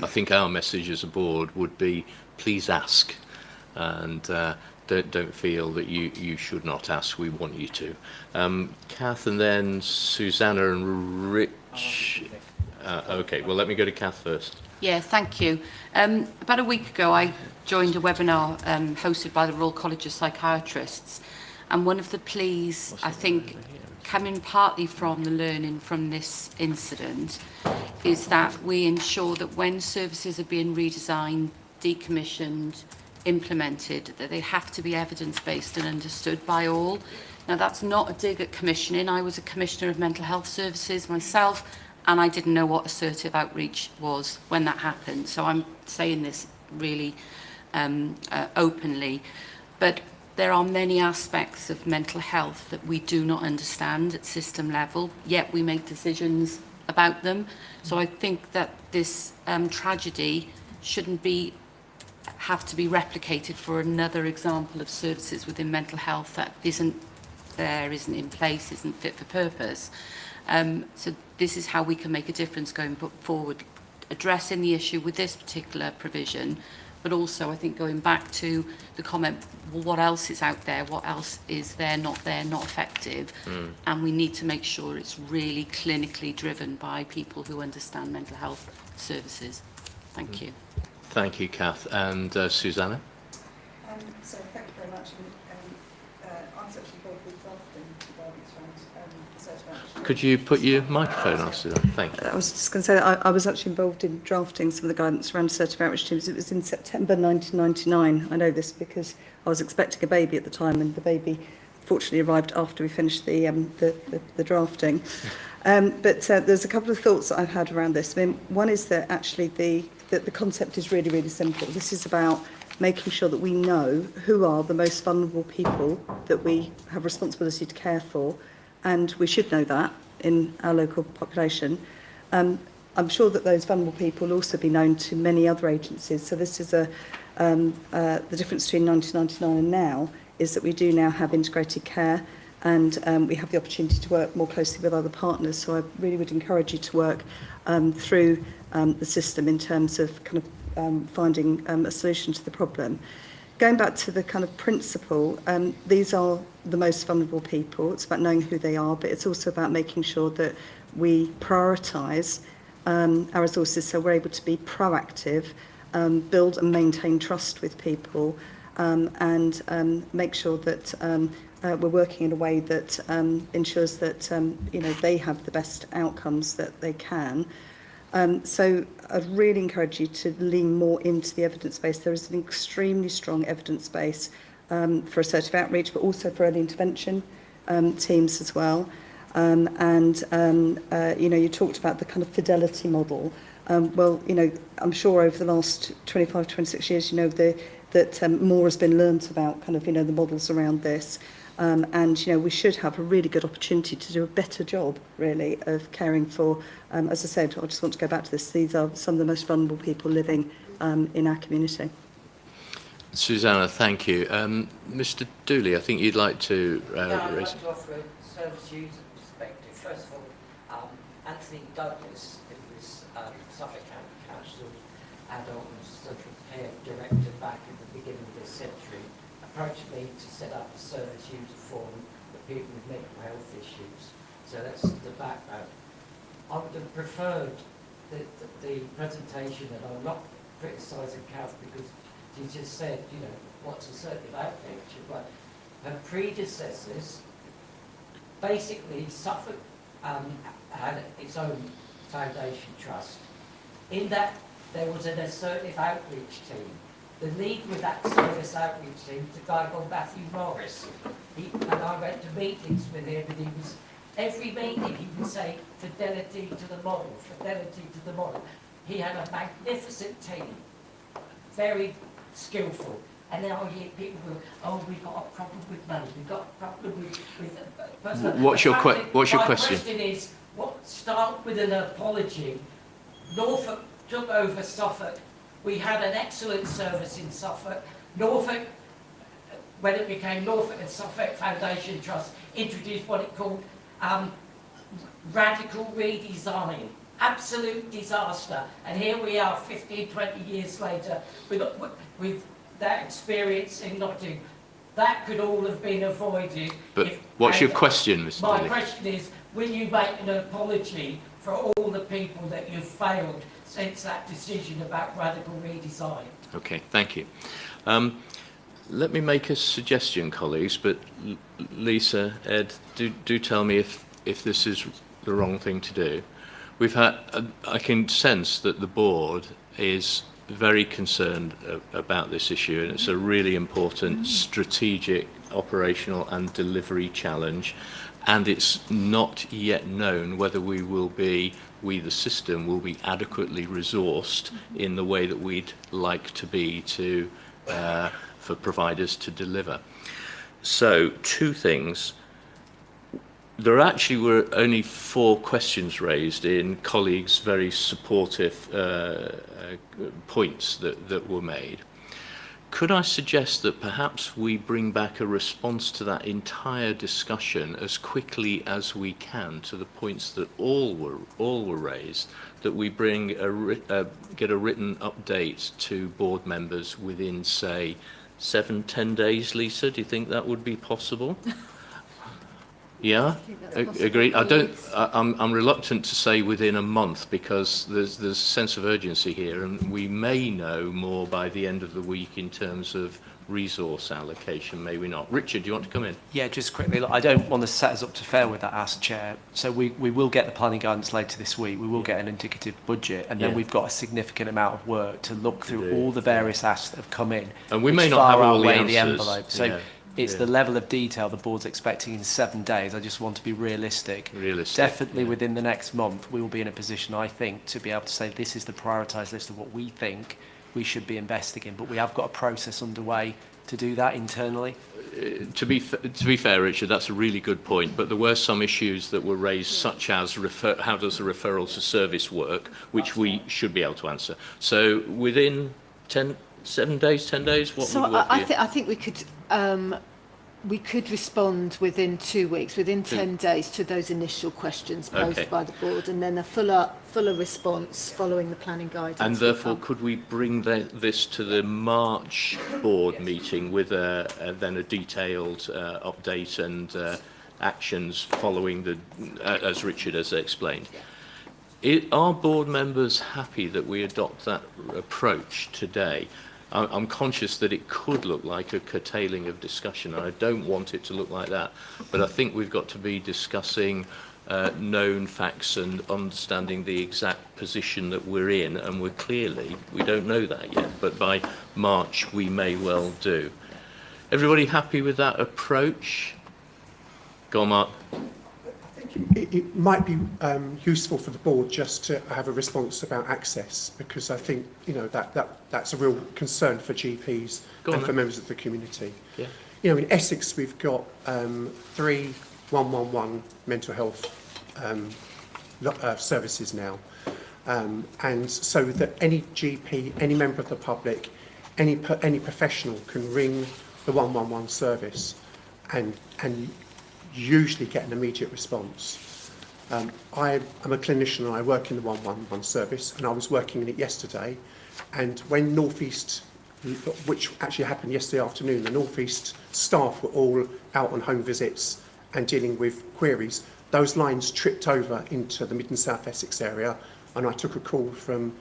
Speaker 1: I think our message as a board would be, please ask, and don't feel that you should not ask. We want you to. Kath, and then Susanna and Rich. Okay, well, let me go to Kath first.
Speaker 13: Yeah, thank you. About a week ago, I joined a webinar hosted by the Royal College of Psychiatrists, and one of the pleas, I think, coming partly from the learning from this incident, is that we ensure that when services are being redesigned, decommissioned, implemented, that they have to be evidence-based and understood by all. Now, that's not a dig at commissioning. I was a commissioner of mental health services myself, and I didn't know what assertive outreach was when that happened. So I'm saying this really openly. But there are many aspects of mental health that we do not understand at system level, yet we make decisions about them. So I think that this tragedy shouldn't have to be replicated for another example of services within mental health that isn't in place, isn't fit for purpose. So this is how we can make a difference going forward, addressing the issue with this particular provision, but also I think going back to the comment, well, what else is out there, what else is there, not effective, and we need to make sure it's really clinically driven by people who understand mental health services. Thank you.
Speaker 1: Thank you, Kath. And Susanna?
Speaker 15: So thank you very much. I'm actually involved with drafting guidance around certification.
Speaker 1: Could you put your microphone on, Susanna? Thank you.
Speaker 15: I was just going to say that I was actually involved in drafting some of the guidance around certified outreach teams. It was in September 1999. I know this because I was expecting a baby at the time, and the baby fortunately arrived after we finished the drafting. But there's a couple of thoughts that I've had around this. I mean, one is that actually the concept is really, really simple. This is about making sure that we know who are the most vulnerable people that we have responsibility to care for, and we should know that in our local population. I'm sure that those vulnerable people will also be known to many other agencies. So this is the difference between 1999 and now is that we do now have integrated care, and we have the opportunity to work more closely with other partners. So I really would encourage you to work through the system in terms of kind of finding a solution to the problem. Going back to the kind of principle, these are the most vulnerable people. It's about knowing who they are, but it's also about making sure that we prioritise our resources so we're able to be proactive, build and maintain trust with people, and make sure that we're working in a way that ensures that they have the best outcomes that they can. So I'd really encourage you to lean more into the evidence base. There is an extremely strong evidence base for assertive outreach, but also for early intervention teams as well. You talked about the kind of fidelity model. I'm sure over the last 25, 26 years, that more has been learnt about kind of, the models around this. We should have a really good opportunity to do a better job, really, of caring for, as I said, I just want to go back to this, these are some of the most vulnerable people living in our community.
Speaker 1: Susanna, thank you. Mr. Dooley, I think you'd like to
Speaker 8: I'd
Speaker 1: raise...
Speaker 8: like to offer a service user perspective. First of all, Anthony Douglas, who was Suffolk County Council's Adult and Social Care Director back at the beginning of this century, approached me to set up a service user forum for people with mental health issues. So that's the background. I would have preferred the presentation, and I'm not criticising Kath because she just said, what's assertive outreach, but her predecessors, basically Suffolk had its own foundation trust. In that, there was an assertive outreach team. The lead with that service outreach team was a guy called Matthew Morris. And I went to meetings with him, and every meeting he would say, fidelity to the model, fidelity to the model. He had a magnificent team, very skillful. And now people go, oh, we've got a problem with money, we've got a problem with personnel.
Speaker 1: What's your question?
Speaker 8: My question is, start with an apology. Norfolk took over Suffolk. We had an excellent service in Suffolk. Norfolk, when it became Norfolk and Suffolk Foundation Trust, introduced what it called radical redesign. Absolute disaster. And here we are 15, 20 years later with that experience in Nottingham. That could all have been avoided.
Speaker 1: But what's your question, Mr.
Speaker 8: My
Speaker 1: Dooley?
Speaker 8: question is, will you make an apology for all the people that you've failed since that decision about radical redesign?
Speaker 1: Okay, thank you. Let me make a suggestion, colleagues, but Lisa, Ed, do tell me if this is the wrong thing to do. I can sense that the board is very concerned about this issue, and it's a really important strategic, operational and delivery challenge, and it's not yet known whether we will be we, the system, will be adequately resourced in the way that we'd like to be to for providers to deliver. So, two things. There actually were only 4 questions raised in colleagues' very supportive points that were made. Could I suggest that perhaps we bring back a response to that entire discussion as quickly as we can to the points that all were raised, that we bring get a written update to board members within, say, 7-10 days, Lisa? Do you think that would be possible? Yeah, agreed. I'm reluctant to say within a month because there's a sense of urgency here, and we may know more by the end of the week in terms of resource allocation, may we not? Richard, do you want to come in?
Speaker 2: Yeah, just quickly. Look, I don't want to set us up to fail with that, as Chair. So we will get the planning guidance later this week. We will get an indicative budget, and then we've got a significant amount of work to look through all the various asks that have come in.
Speaker 1: And we may not have all the answers.
Speaker 2: The envelope. So it's the level of detail the board's expecting in 7 days. I just want to be realistic. Definitely within the next month, we will be in a position, I think, to be able to say this is the prioritised list of what we think we should be investing in. But we have got a process underway to do that internally.
Speaker 1: To be fair, Richard, that's a really good point. But there were some issues that were raised, such as how does the referral to service work, which we should be able to answer. So within 7 days, 10 days, what would work for you?
Speaker 16: I think we could respond within 2 weeks, within 10 days to those initial questions posed by the board, and then a fuller response following the planning guidance.
Speaker 1: And therefore, could we bring this to the March board meeting with then a detailed update and actions following as Richard has explained? Are board members happy that we adopt that approach today? I'm conscious that it could look like a curtailing of discussion, and I don't want it to look like that. But I think we've got to be discussing known facts and understanding the exact position that we're in, and we don't know that yet, but by March we may well do. Everybody happy with that approach? Go on, Mark.
Speaker 18: It might be useful for the board just to have a response about access, because I think that's a real concern for GPs and for members of the community.
Speaker 1: Yeah.
Speaker 18: In Essex we've got 3 111 mental health services now, and so that any GP, any member of the public, any professional can ring the 111 service and usually get an immediate response. I am a clinician and I work in the 111 service, and I was working in it yesterday, and when North East, which actually happened yesterday afternoon, the North East staff were all out on home visits and dealing with queries, those lines tripped over into the Mid and South Essex area, and I took a call from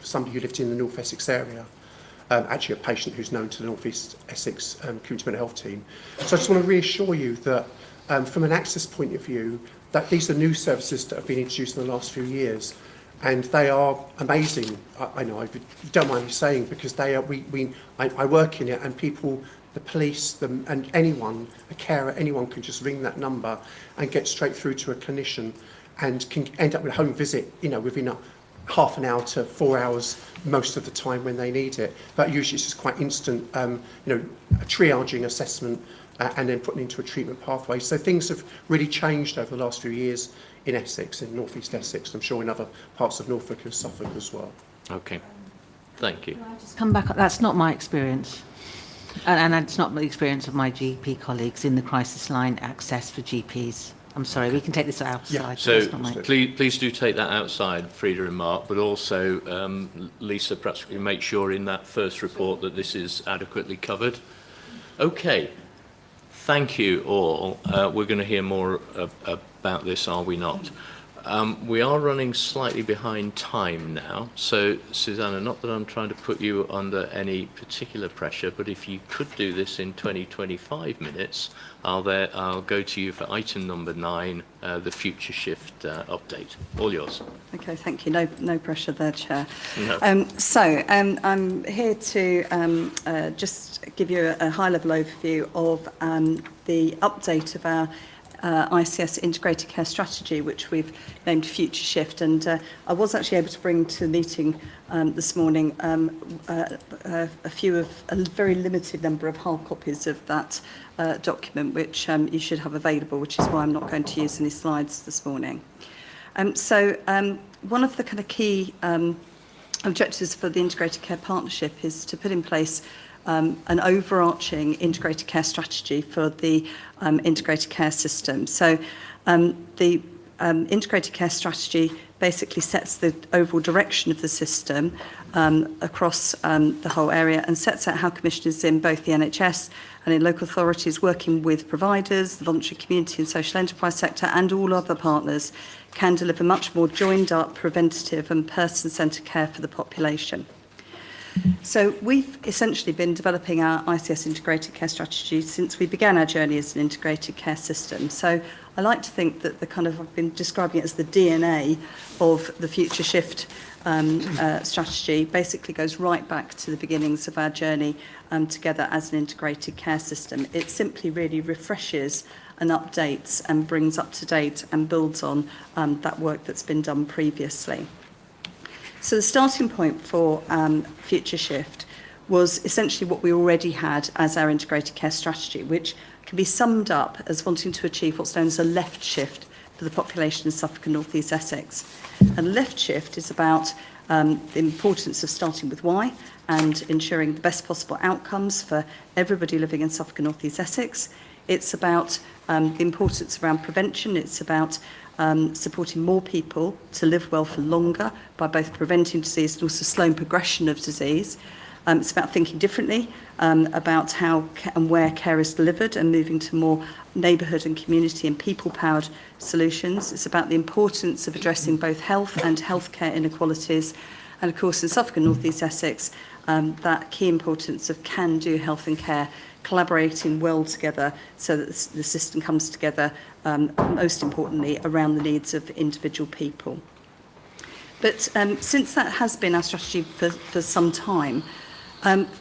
Speaker 18: somebody who lived in the North Essex area, actually a patient who's known to the North East Essex Community Mental Health team. So I just want to reassure you that from an access point of view, that these are new services that have been introduced in the last few years, and they are amazing. I know, I don't mind me saying, because they are. I work in it, and people, the police, and anyone, a carer, anyone can just ring that number and get straight through to a clinician, and can end up with a home visit, within half an hour to 4 hours most of the time when they need it. But usually it's just quite instant, a triaging assessment and then putting into a treatment pathway. So things have really changed over the last few years in Essex, in North East Essex, I'm sure in other parts of Norfolk and Suffolk as well.
Speaker 1: Okay, thank you.
Speaker 20: Can I just come back? That's not my experience. And it's not the experience of my GP colleagues in the crisis line access for GPs. I'm sorry, we can take this outside.
Speaker 1: Yeah. So please do take that outside, Frida and Mark, but also, Lisa, perhaps we can make sure in that first report that this is adequately covered. Okay, thank you all. We're going to hear more about this, are we not? We are running slightly behind time now, so Susanna, not that I'm trying to put you under any particular pressure, but if you could do this in 20-25 minutes, I'll go to you for item number 9, the future shift update. All yours.
Speaker 15: Okay, thank you. No pressure there, Chair.
Speaker 1: No.
Speaker 15: I'm here to just give you a high-level overview of the update of our ICS Integrated Care Strategy, which we've named Future Shift. And I was actually able to bring to the meeting this morning a very limited number of hard copies of that document, which you should have available, which is why I'm not going to use any slides this morning. One of the kind of key objectives for the Integrated Care Partnership is to put in place an overarching integrated care strategy for the integrated care system. So the integrated care strategy basically sets the overall direction of the system across the whole area and sets out how commissioners in both the NHS and in local authorities working with providers, the voluntary community and social enterprise sector and all other partners can deliver much more joined up, preventative and person-centred care for the population. So we've essentially been developing our ICS integrated care strategy since we began our journey as an integrated care system. So I like to think that I've been describing it as the DNA of the Future Shift strategy, basically goes right back to the beginnings of our journey together as an integrated care system. It simply really refreshes and updates and brings up to date and builds on that work that's been done previously. So the starting point for Future Shift was essentially what we already had as our integrated care strategy, which can be summed up as wanting to achieve what's known as a left shift for the population in Suffolk and North East Essex. And left shift is about the importance of starting with why and ensuring the best possible outcomes for everybody living in Suffolk and North East Essex. It's about the importance around prevention. It's about supporting more people to live well for longer by both preventing disease and also slowing progression of disease. It's about thinking differently about how and where care is delivered and moving to more neighbourhood and community and people-powered solutions. It's about the importance of addressing both health and healthcare inequalities. And of course, in Suffolk and North East Essex, that key importance of can-do health and care, collaborating well together so that the system comes together, most importantly, around the needs of individual people. But since that has been our strategy for some time,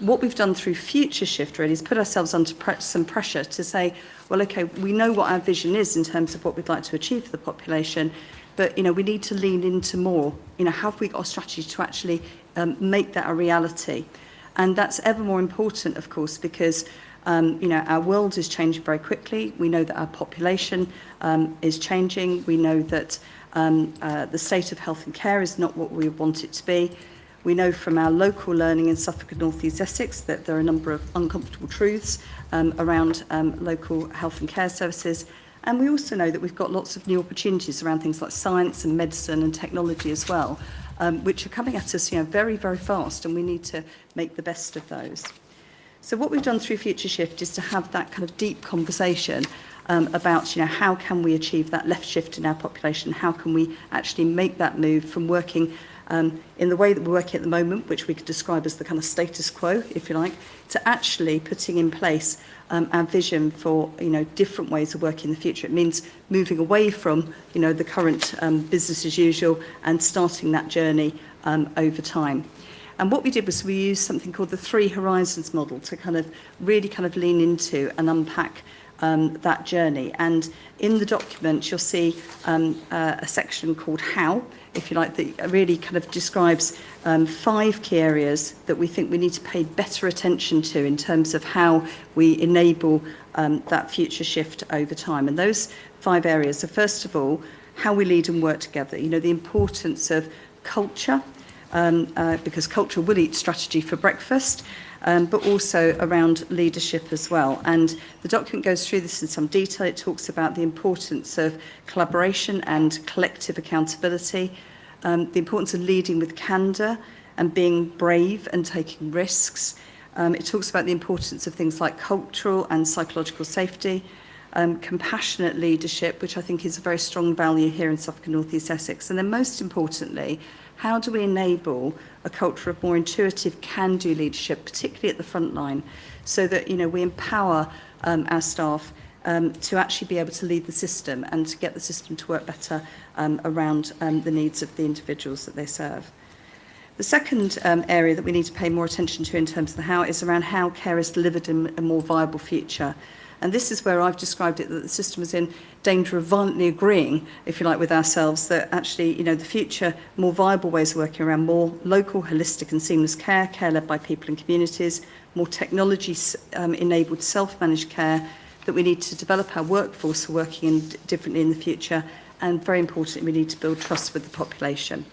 Speaker 15: what we've done through Future Shift really is put ourselves under some pressure to say, well, okay, we know what our vision is in terms of what we'd like to achieve for the population, but, we need to lean into more. Have we got a strategy to actually make that a reality? And that's ever more important, of course, because our world is changing very quickly. We know that our population is changing. We know that the state of health and care is not what we want it to be. We know from our local learning in Suffolk and North East Essex that there are a number of uncomfortable truths around local health and care services. And we also know that we've got lots of new opportunities around things like science and medicine and technology as well, which are coming at us very, very fast, and we need to make the best of those. So what we've done through Future Shift is to have that kind of deep conversation about how can we achieve that left shift in our population, how can we actually make that move from working in the way that we're working at the moment, which we could describe as the kind of status quo, if you like, to actually putting in place our vision for different ways of working in the future. It means moving away from the current business as usual and starting that journey over time. And what we did was we used something called the 3 Horizons model to really lean into and unpack that journey. And in the document, you'll see a section called How, if you like, that really describes 5 key areas that we think we need to pay better attention to in terms of how we enable that future shift over time. And those 5 areas are, first of all, how we lead and work together. The importance of culture, because culture will eat strategy for breakfast, but also around leadership as well. And the document goes through this in some detail. It talks about the importance of collaboration and collective accountability, the importance of leading with candour and being brave and taking risks. It talks about the importance of things like cultural and psychological safety, compassionate leadership, which I think is a very strong value here in Suffolk and North East Essex. And then most importantly, how do we enable a culture of more intuitive can-do leadership, particularly at the front line, so that we empower our staff to actually be able to lead the system and to get the system to work better around the needs of the individuals that they serve. The second area that we need to pay more attention to in terms of the how is around how care is delivered in a more viable future. And this is where I've described it, that the system is in danger of violently agreeing, if you like, with ourselves, that actually, the future, more viable ways of working around more local, holistic and seamless care, care led by people and communities, more technology-enabled self-managed care, that we need to develop our workforce for working differently in the future, and very importantly, we need to build trust with the population.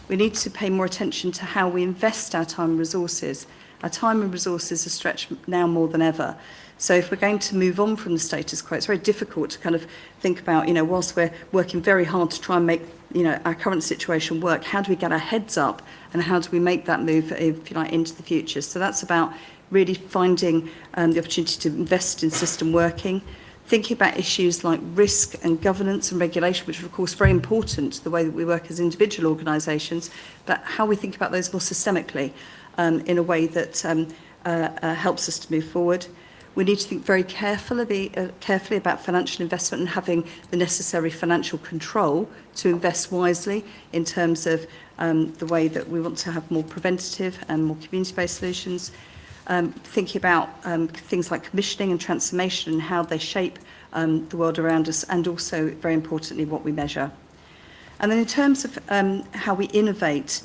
Speaker 15: We need to pay more attention to how we invest our time and resources. Our time and resources are stretched now more than ever. So if we're going to move on from the status quo, it's very difficult to kind of think about, whilst we're working very hard to try and make, our current situation work, how do we get our heads up and how do we make that move, if you like, into the future? So that's about really finding the opportunity to invest in system working, thinking about issues like risk and governance and regulation, which are of course very important to the way that we work as individual organisations, but how we think about those more systemically in a way that helps us to move forward. We need to think very carefully about financial investment and having the necessary financial control to invest wisely in terms of the way that we want to have more preventative and more community-based solutions. Thinking about things like commissioning and transformation and how they shape the world around us, and also, very importantly, what we measure. And then in terms of how we innovate,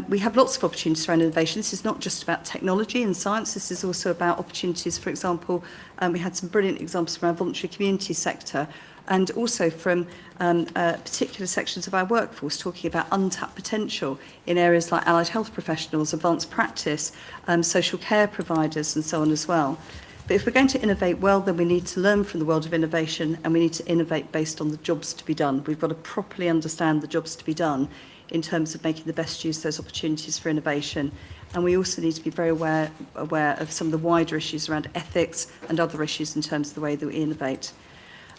Speaker 15: we have lots of opportunities around innovation. This is not just about technology and science, this is also about opportunities. For example, we had some brilliant examples from our voluntary community sector, and also from particular sections of our workforce talking about untapped potential in areas like allied health professionals, advanced practice, social care providers and so on as well. But if we're going to innovate well, then we need to learn from the world of innovation, and we need to innovate based on the jobs to be done. We've got to properly understand the jobs to be done in terms of making the best use of those opportunities for innovation. And we also need to be very aware of some of the wider issues around ethics and other issues in terms of the way that we innovate.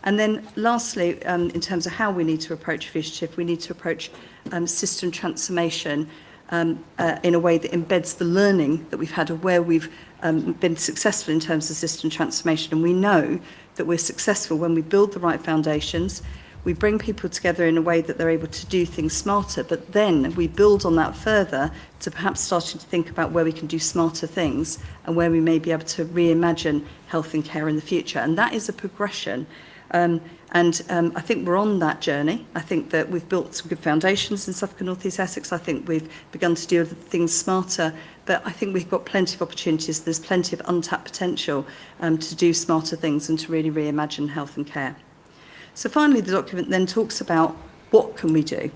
Speaker 15: And then lastly, in terms of how we need to approach future, we need to approach system transformation in a way that embeds the learning that we've had of where we've been successful in terms of system transformation. And we know that we're successful when we build the right foundations, we bring people together in a way that they're able to do things smarter, but then we build on that further to perhaps starting to think about where we can do smarter things and where we may be able to reimagine health and care in the future. And that is a progression. I think we're on that journey. I think that we've built some good foundations in Suffolk and North East Essex. I think we've begun to do things smarter, but I think we've got plenty of opportunities. There's plenty of untapped potential to do smarter things and to really reimagine health and care. So finally, the document then talks about what can we do.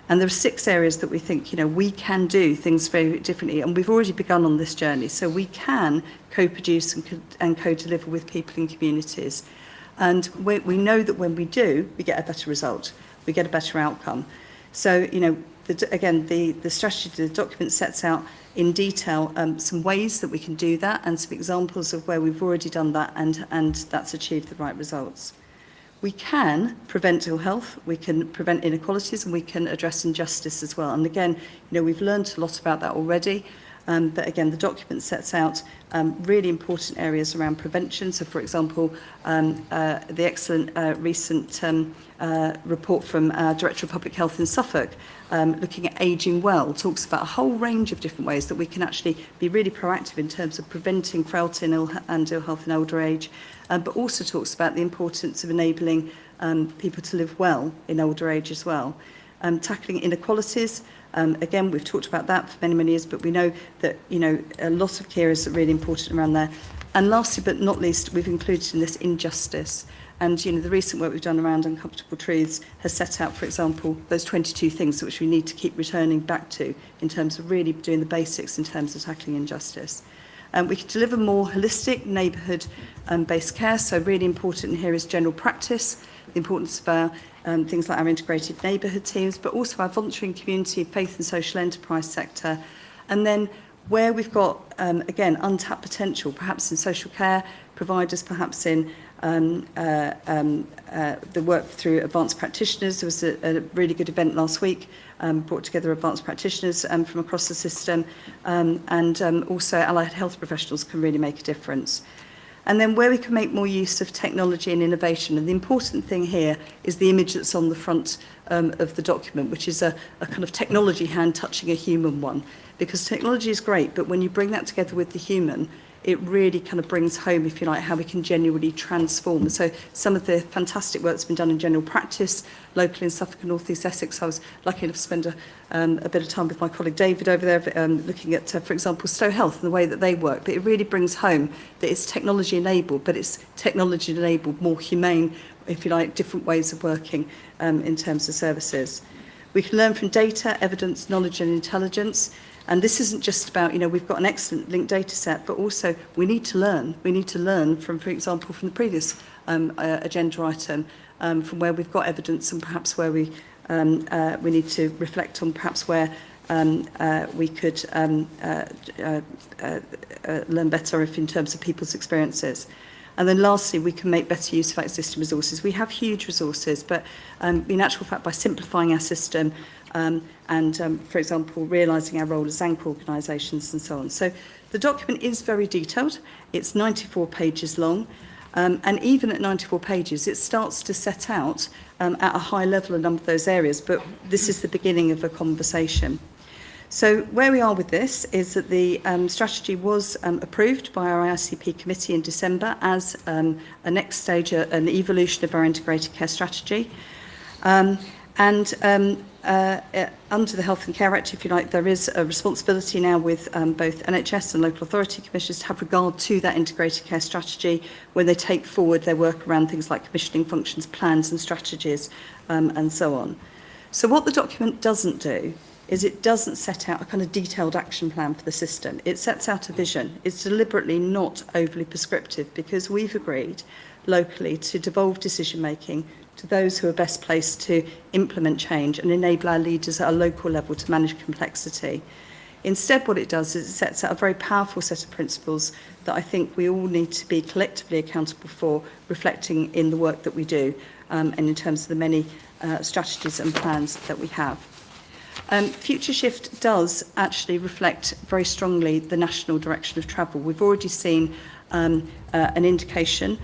Speaker 15: And there are 6 areas that we think, we can do things very differently. And we've already begun on this journey. So we can co-produce and co-deliver with people in communities. And we know that when we do, we get a better result. We get a better outcome. So, the strategy, the document sets out in detail some ways that we can do that and some examples of where we've already done that and that's achieved the right results. We can prevent ill health, we can prevent inequalities, and we can address injustice as well. And again, we've learned a lot about that already. But again, the document sets out really important areas around prevention. So, for example, the excellent recent report from Director of Public Health in Suffolk, looking at ageing well, talks about a whole range of different ways that we can actually be really proactive in terms of preventing frailty and ill health in older age, but also talks about the importance of enabling people to live well in older age as well. Tackling inequalities. Again, we've talked about that for many, many years, but we know that, a lot of key areas are really important around there. And lastly, but not least, we've included in this injustice. And, the recent work we've done around uncomfortable truths has set out, for example, those 22 things which we need to keep returning back to in terms of really doing the basics in terms of tackling injustice. We can deliver more holistic neighbourhood-based care. So really important here is general practice, the importance of our things like our integrated neighbourhood teams, but also our voluntary and community, faith and social enterprise sector. And then where we've got, again, untapped potential, perhaps in social care providers, perhaps in the work through advanced practitioners. There was a really good event last week, brought together advanced practitioners from across the system, and also allied health professionals can really make a difference. And then where we can make more use of technology and innovation. And the important thing here is the image that's on the front of the document, which is a kind of technology hand touching a human one. Because technology is great, but when you bring that together with the human, it really kind of brings home, if you like, how we can genuinely transform. So some of the fantastic work that's been done in general practice, locally in Suffolk and North East Essex. I was lucky enough to spend a bit of time with my colleague David over there, looking at, for example, Stowe Health and the way that they work. But it really brings home that it's technology enabled, but it's technology enabled, more humane, if you like, different ways of working in terms of services. We can learn from data, evidence, knowledge and intelligence. And this isn't just about, we've got an excellent linked data set, but also we need to learn. We need to learn from, for example, from the previous agenda item, from where we've got evidence and perhaps where we need to reflect on perhaps where we could learn better in terms of people's experiences. And then lastly, we can make better use of our existing resources. We have huge resources, but in actual fact, by simplifying our system, for example, realising our role as anchor organisations and so on. So the document is very detailed. It's 94 pages long. And even at 94 pages, it starts to set out at a high level a number of those areas. But this is the beginning of a conversation. So where we are with this is that the strategy was approved by our ICB committee in December as a next stage, an evolution of our integrated care strategy. Under the Health and Care Act, if you like, there is a responsibility now with both NHS and local authority commissioners to have regard to that integrated care strategy when they take forward their work around things like commissioning functions, plans and strategies, and so on. So what the document doesn't do is it doesn't set out a kind of detailed action plan for the system. It sets out a vision. It's deliberately not overly prescriptive because we've agreed locally to devolve decision-making to those who are best placed to implement change and enable our leaders at a local level to manage complexity. Instead, what it does is it sets out a very powerful set of principles that I think we all need to be collectively accountable for, reflecting in the work that we do and in terms of the many strategies and plans that we have. Future Shift does actually reflect very strongly the national direction of travel. We've already seen an indication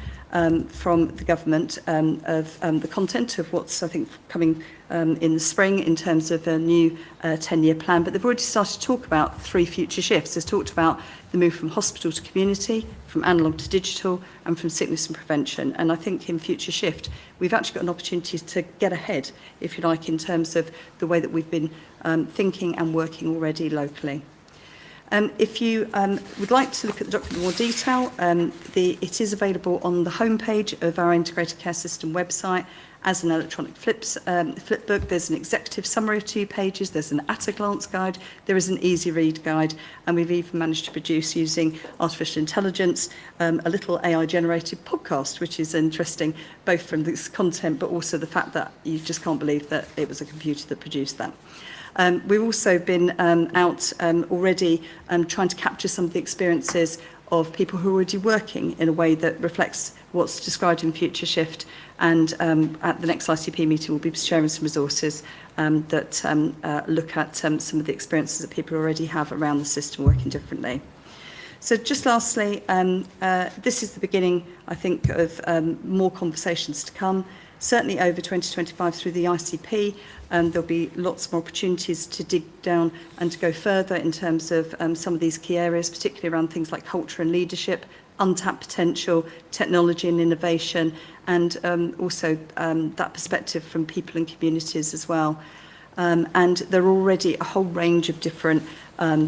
Speaker 15: from the government of the content of what's, I think, coming in the spring in terms of a new 10-year plan. But they've already started to talk about 3 future shifts. They've talked about the move from hospital to community, from analogue to digital, and from sickness and prevention. And I think in Future Shift, we've actually got an opportunity to get ahead, if you like, in terms of the way that we've been thinking and working already locally. If you would like to look at the document in more detail, it is available on the homepage of our Integrated Care System website as an electronic flip book. There's an executive summary of 2 pages, there's an at-a-glance guide, there is an easy-read guide, and we've even managed to produce, using artificial intelligence, a little AI-generated podcast, which is interesting, both from this content, but also the fact that you just can't believe that it was a computer that produced that. We've also been out already trying to capture some of the experiences of people who are already working in a way that reflects what's described in Future Shift. And at the next ICP meeting, we'll be sharing some resources that look at some of the experiences that people already have around the system working differently. So just lastly, this is the beginning, I think, of more conversations to come. Certainly over 2025 through the ICP, there'll be lots more opportunities to dig down and to go further in terms of some of these key areas, particularly around things like culture and leadership, untapped potential, technology and innovation, and also that perspective from people and communities as well. And there are already a whole range of different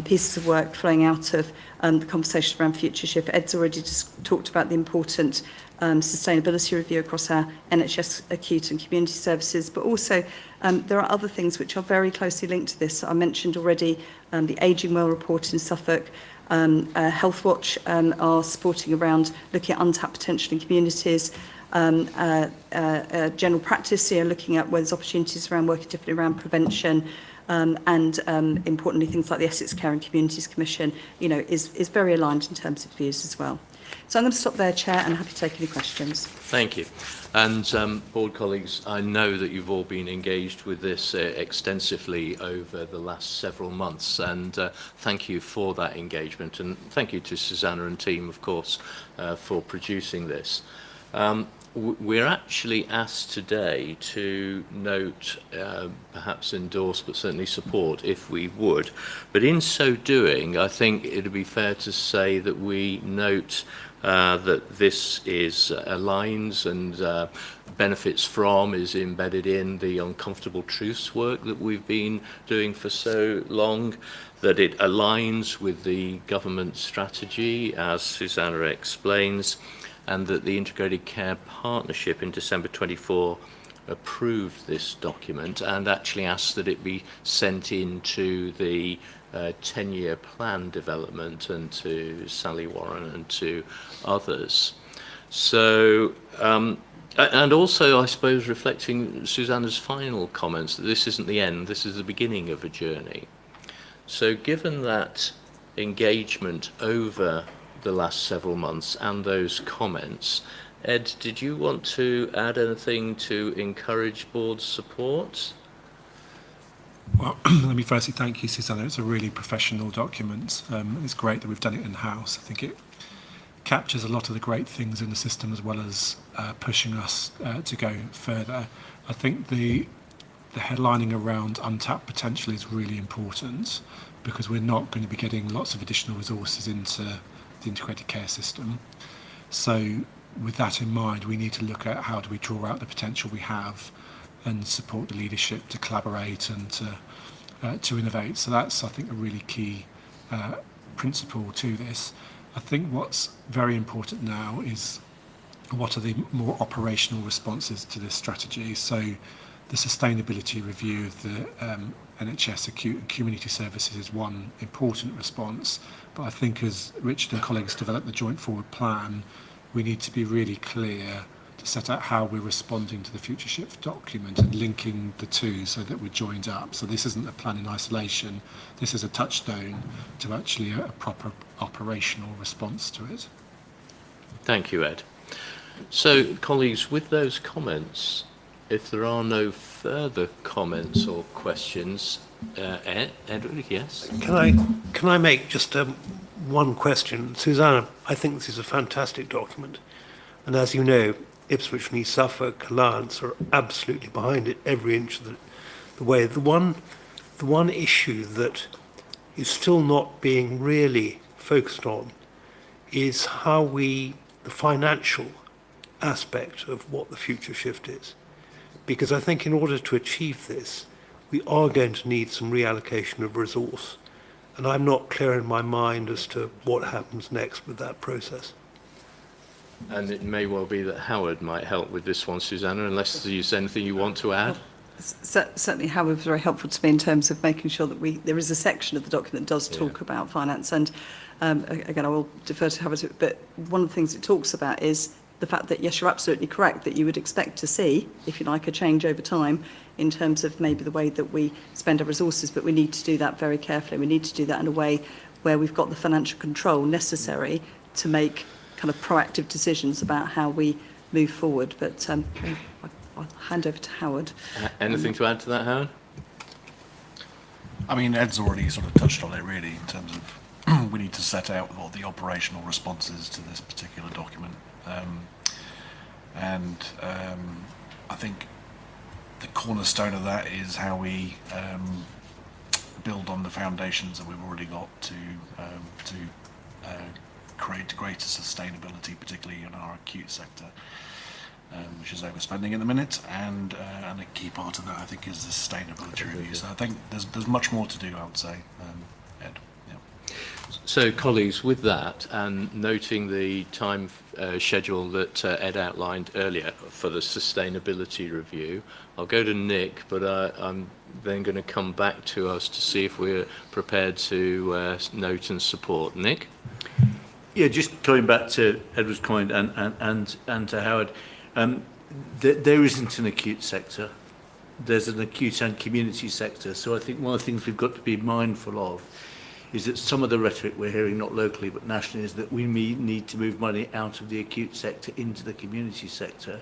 Speaker 15: pieces of work flowing out of the conversation around Future Shift. Ed's already just talked about the important sustainability review across our NHS acute and community services, but also there are other things which are very closely linked to this. I mentioned already the Ageing Well report in Suffolk. Health Watch are supporting around looking at untapped potential in communities. General practice here looking at where there's opportunities around working differently around prevention. And importantly, things like the Essex Care and Communities Commission, is very aligned in terms of views as well. So I'm going to stop there, Chair, and happy to take any questions.
Speaker 1: Thank you. And board colleagues, I know that you've all been engaged with this extensively over the last several months, and thank you for that engagement, and thank you to Susanna and team, of course, for producing this. We're actually asked today to note, perhaps endorse, but certainly support if we would. But in so doing, I think it would be fair to say that we note that this is aligns and benefits from, is embedded in the uncomfortable truths work that we've been doing for so long, that it aligns with the government strategy, as Susanna explains, and that the Integrated Care Partnership in December 24 approved this document and actually asked that it be sent into the 10-year plan development and to Sally Warren and to others. So, and also, I suppose, reflecting Susanna's final comments, that this isn't the end, this is the beginning of a journey. So given that engagement over the last several months and those comments, Ed, did you want to add anything to encourage board support?
Speaker 6: Well, let me firstly thank you, Susanna. It's a really professional document. It's great that we've done it in-house. I think it captures a lot of the great things in the system as well as pushing us to go further. I think the headlining around untapped potential is really important because we're not going to be getting lots of additional resources into the integrated care system. So with that in mind, we need to look at how do we draw out the potential we have and support the leadership to collaborate and to innovate. So that's, I think, a really key principle to this. I think what's very important now is what are the more operational responses to this strategy. So the sustainability review of the NHS acute and community services is one important response. But I think as Richard and colleagues develop the joint forward plan, we need to be really clear to set out how we're responding to the Future Shift document and linking the two so that we're joined up. So this isn't a plan in isolation. This is a touchstone to actually a proper operational response to it.
Speaker 1: Thank you, Ed. So, colleagues, with those comments, if there are no further comments or questions, Edward, yes?
Speaker 3: Can I make just one question? Susanna, I think this is a fantastic document. And as you know, Ipswich and East Suffolk Alliance are absolutely behind it every inch of the way. The one issue that is still not being really focused on is how the financial aspect of what the future shift is. Because I think in order to achieve this, we are going to need some reallocation of resource. And I'm not clear in my mind as to what happens next with that process.
Speaker 1: And it may well be that Howard might help with this one, Susanna, unless there's anything you want to add.
Speaker 15: Certainly Howard was very helpful to me in terms of making sure that there is a section of the document that does talk about finance. And again, I will defer to Howard, but one of the things it talks about is the fact that, yes, you're absolutely correct, that you would expect to see, if you like, a change over time in terms of maybe the way that we spend our resources, but we need to do that very carefully. We need to do that in a way where we've got the financial control necessary to make kind of proactive decisions about how we move forward. But I'll hand over to Howard.
Speaker 1: Anything to add to that, Howard?
Speaker 5: I mean, Ed's already sort of touched on it really in terms of we need to set out what the operational response is to this particular document. I think the cornerstone of that is how we build on the foundations that we've already got to create greater sustainability, particularly in our acute sector, which is overspending at the minute, and a key part of that, I think, is the sustainability review. So I think there's much more to do, I would say, Ed. Yeah.
Speaker 1: So, colleagues, with that, and noting the time schedule that Ed outlined earlier for the sustainability review, I'll go to Nick, but I'm then going to come back to us to see if we're prepared to note and support. Nick?
Speaker 10: Yeah, just coming back to Edward's comment and to Howard, there isn't an acute sector. There's an acute and community sector. So I think one of the things we've got to be mindful of is that some of the rhetoric we're hearing, not locally but nationally, is that we need to move money out of the acute sector into the community sector.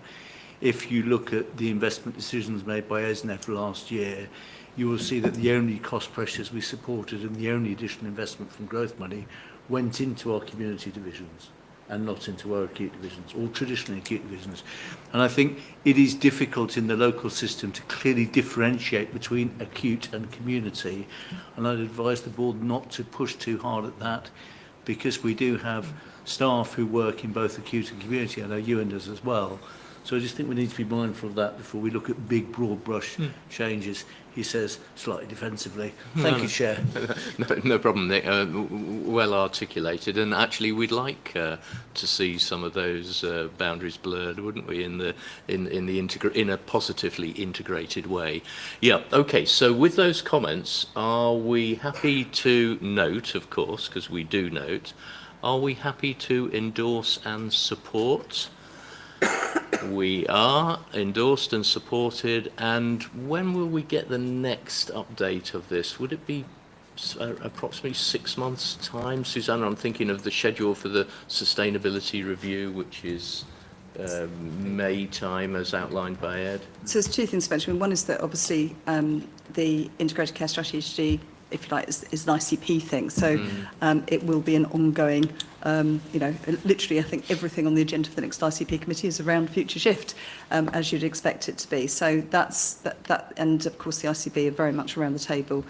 Speaker 10: If you look at the investment decisions made by ESNEF last year, you will see that the only cost pressures we supported and the only additional investment from growth money went into our community divisions. and not into our acute divisions, or traditionally acute divisions. And I think it is difficult in the local system to clearly differentiate between acute and community. And I'd advise the board not to push too hard at that, because we do have staff who work in both acute and community. I know Ewan does as well. So I just think we need to be mindful of that before we look at big, broad brush changes. He says, slightly defensively. Thank you, Chair.
Speaker 1: No problem, Nick. Well articulated, and actually we'd like to see some of those boundaries blurred, wouldn't we, in a positively integrated way. Yeah. Okay. So with those comments, are we happy to note, of course, because we do note, are we happy to endorse and support? We are endorsed and supported. And when will we get the next update of this? Would it be approximately 6 months' time? Susanna, I'm thinking of the schedule for the sustainability review, which is May time, as outlined by Ed.
Speaker 15: So there's two things to mention. One is that obviously the integrated care strategy, if you like, is an ICP thing. So it will be an ongoing, literally I think everything on the agenda for the next ICP committee is around future shift, as you'd expect it to be. So that's that, and of course the ICB are very much around the table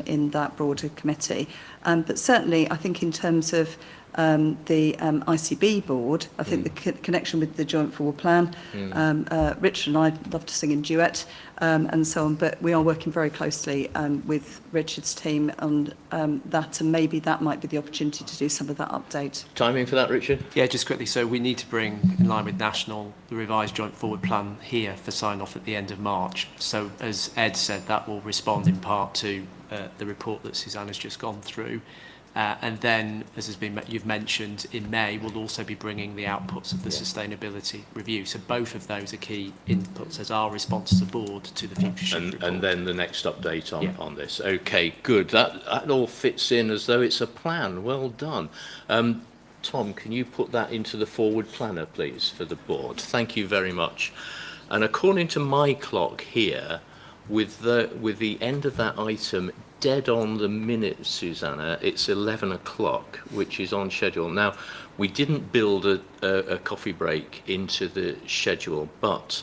Speaker 15: in that broader committee. But certainly I think in terms of the ICB board, I think the connection with the joint forward plan, Richard and I love to sing in duet and so on, but we are working very closely with Richard's team on that, and maybe that might be the opportunity to do some of that update.
Speaker 1: Timing for that, Richard?
Speaker 2: Yeah, just quickly. So we need to bring, in line with national, the revised joint forward plan here for sign-off at the end of March. So as Ed said, that will respond in part to the report that Susanna's just gone through. And then, as has been you've mentioned, in May we'll also be bringing the outputs of the sustainability review. So both of those are key inputs as our response as a board to the future shift report.
Speaker 1: And then the next update on this. Okay, good. That all fits in as though it's a plan. Well done. Tom, can you put that into the forward planner, please, for the board? Thank you very much. And according to my clock here, with the end of that item dead on the minute, Susanna, it's 11 o'clock, which is on schedule. Now, we didn't build a coffee break into the schedule, but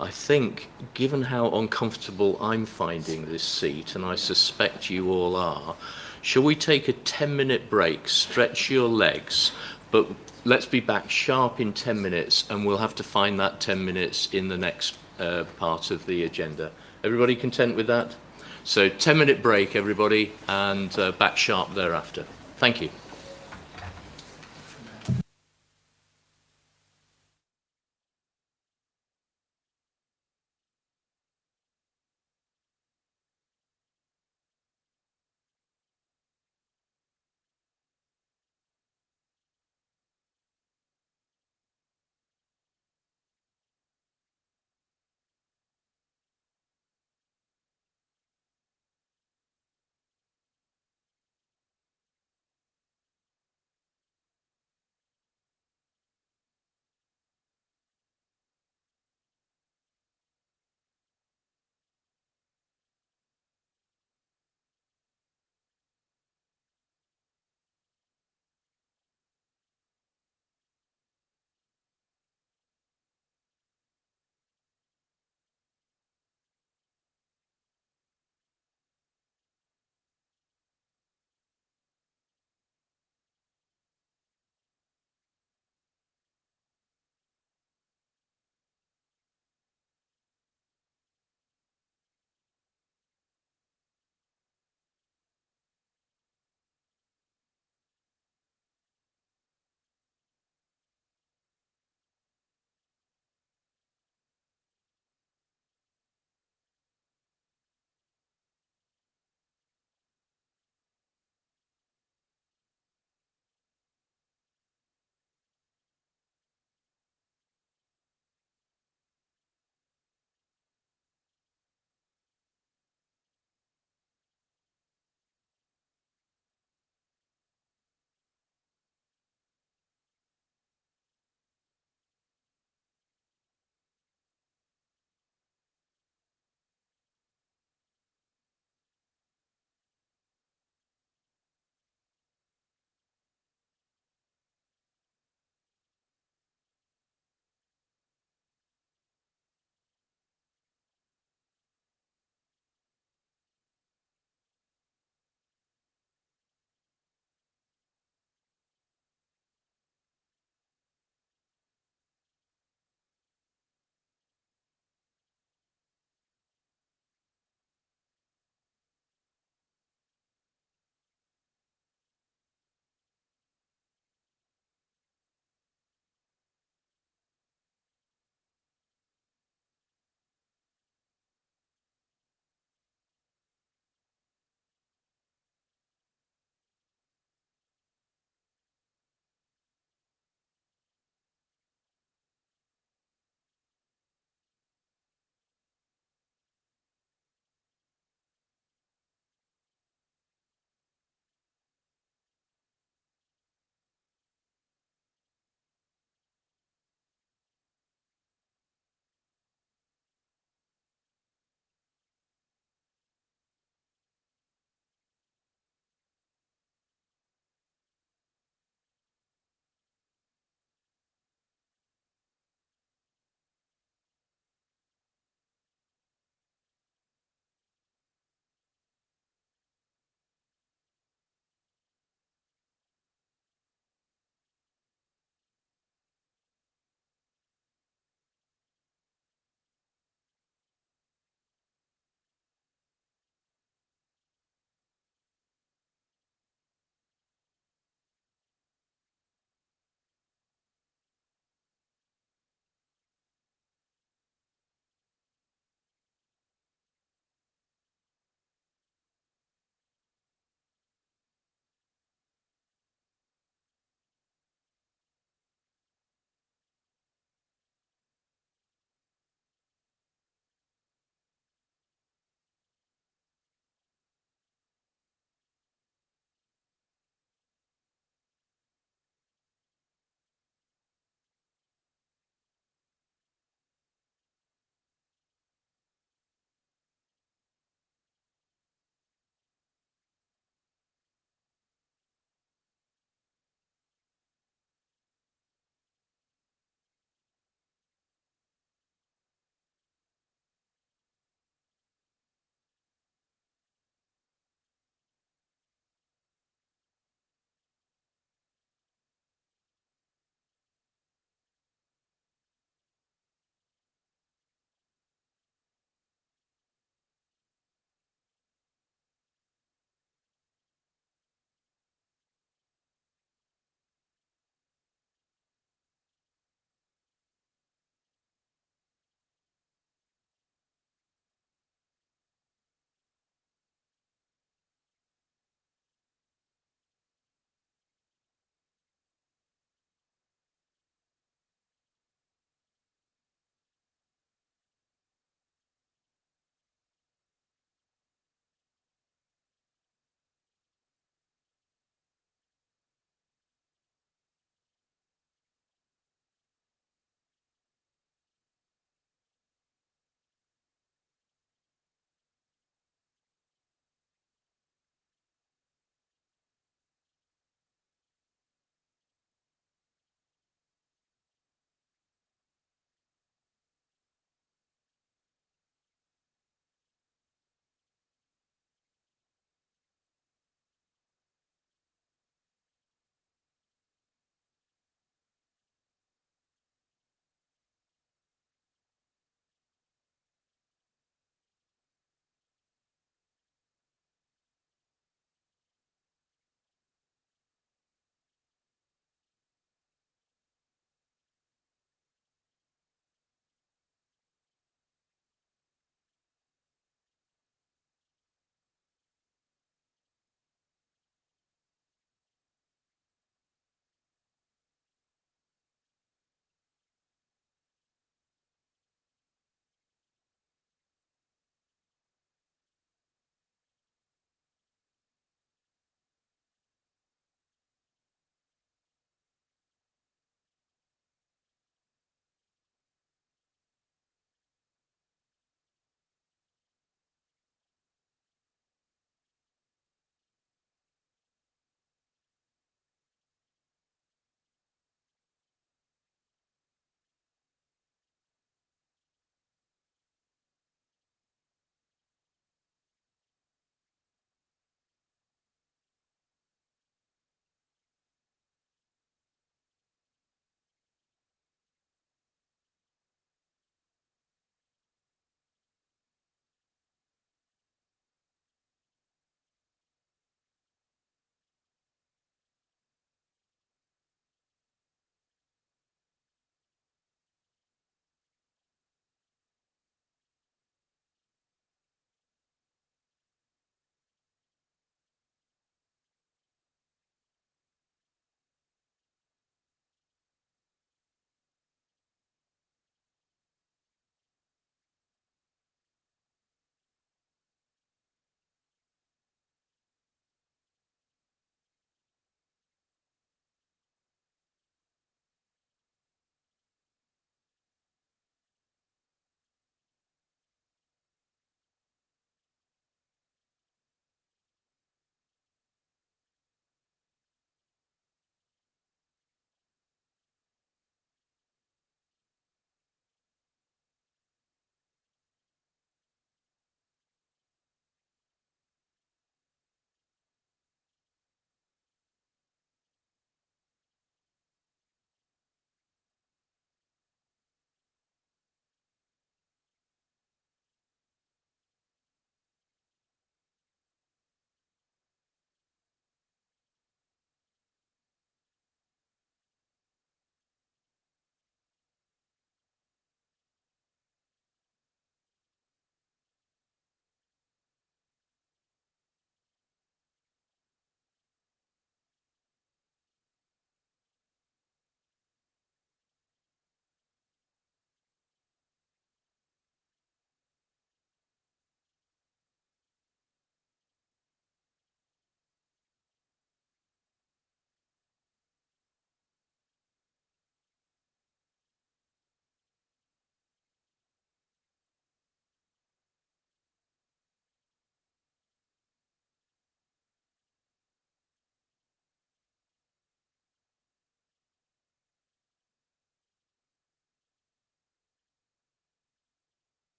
Speaker 1: I think, given how uncomfortable I'm finding this seat, and I suspect you all are, shall we take a 10-minute break, stretch your legs, but let's be back sharp in 10 minutes, and we'll have to find that 10 minutes in the next part of the agenda. Everybody content with that? So 10-minute break, everybody, and back sharp thereafter. Thank you.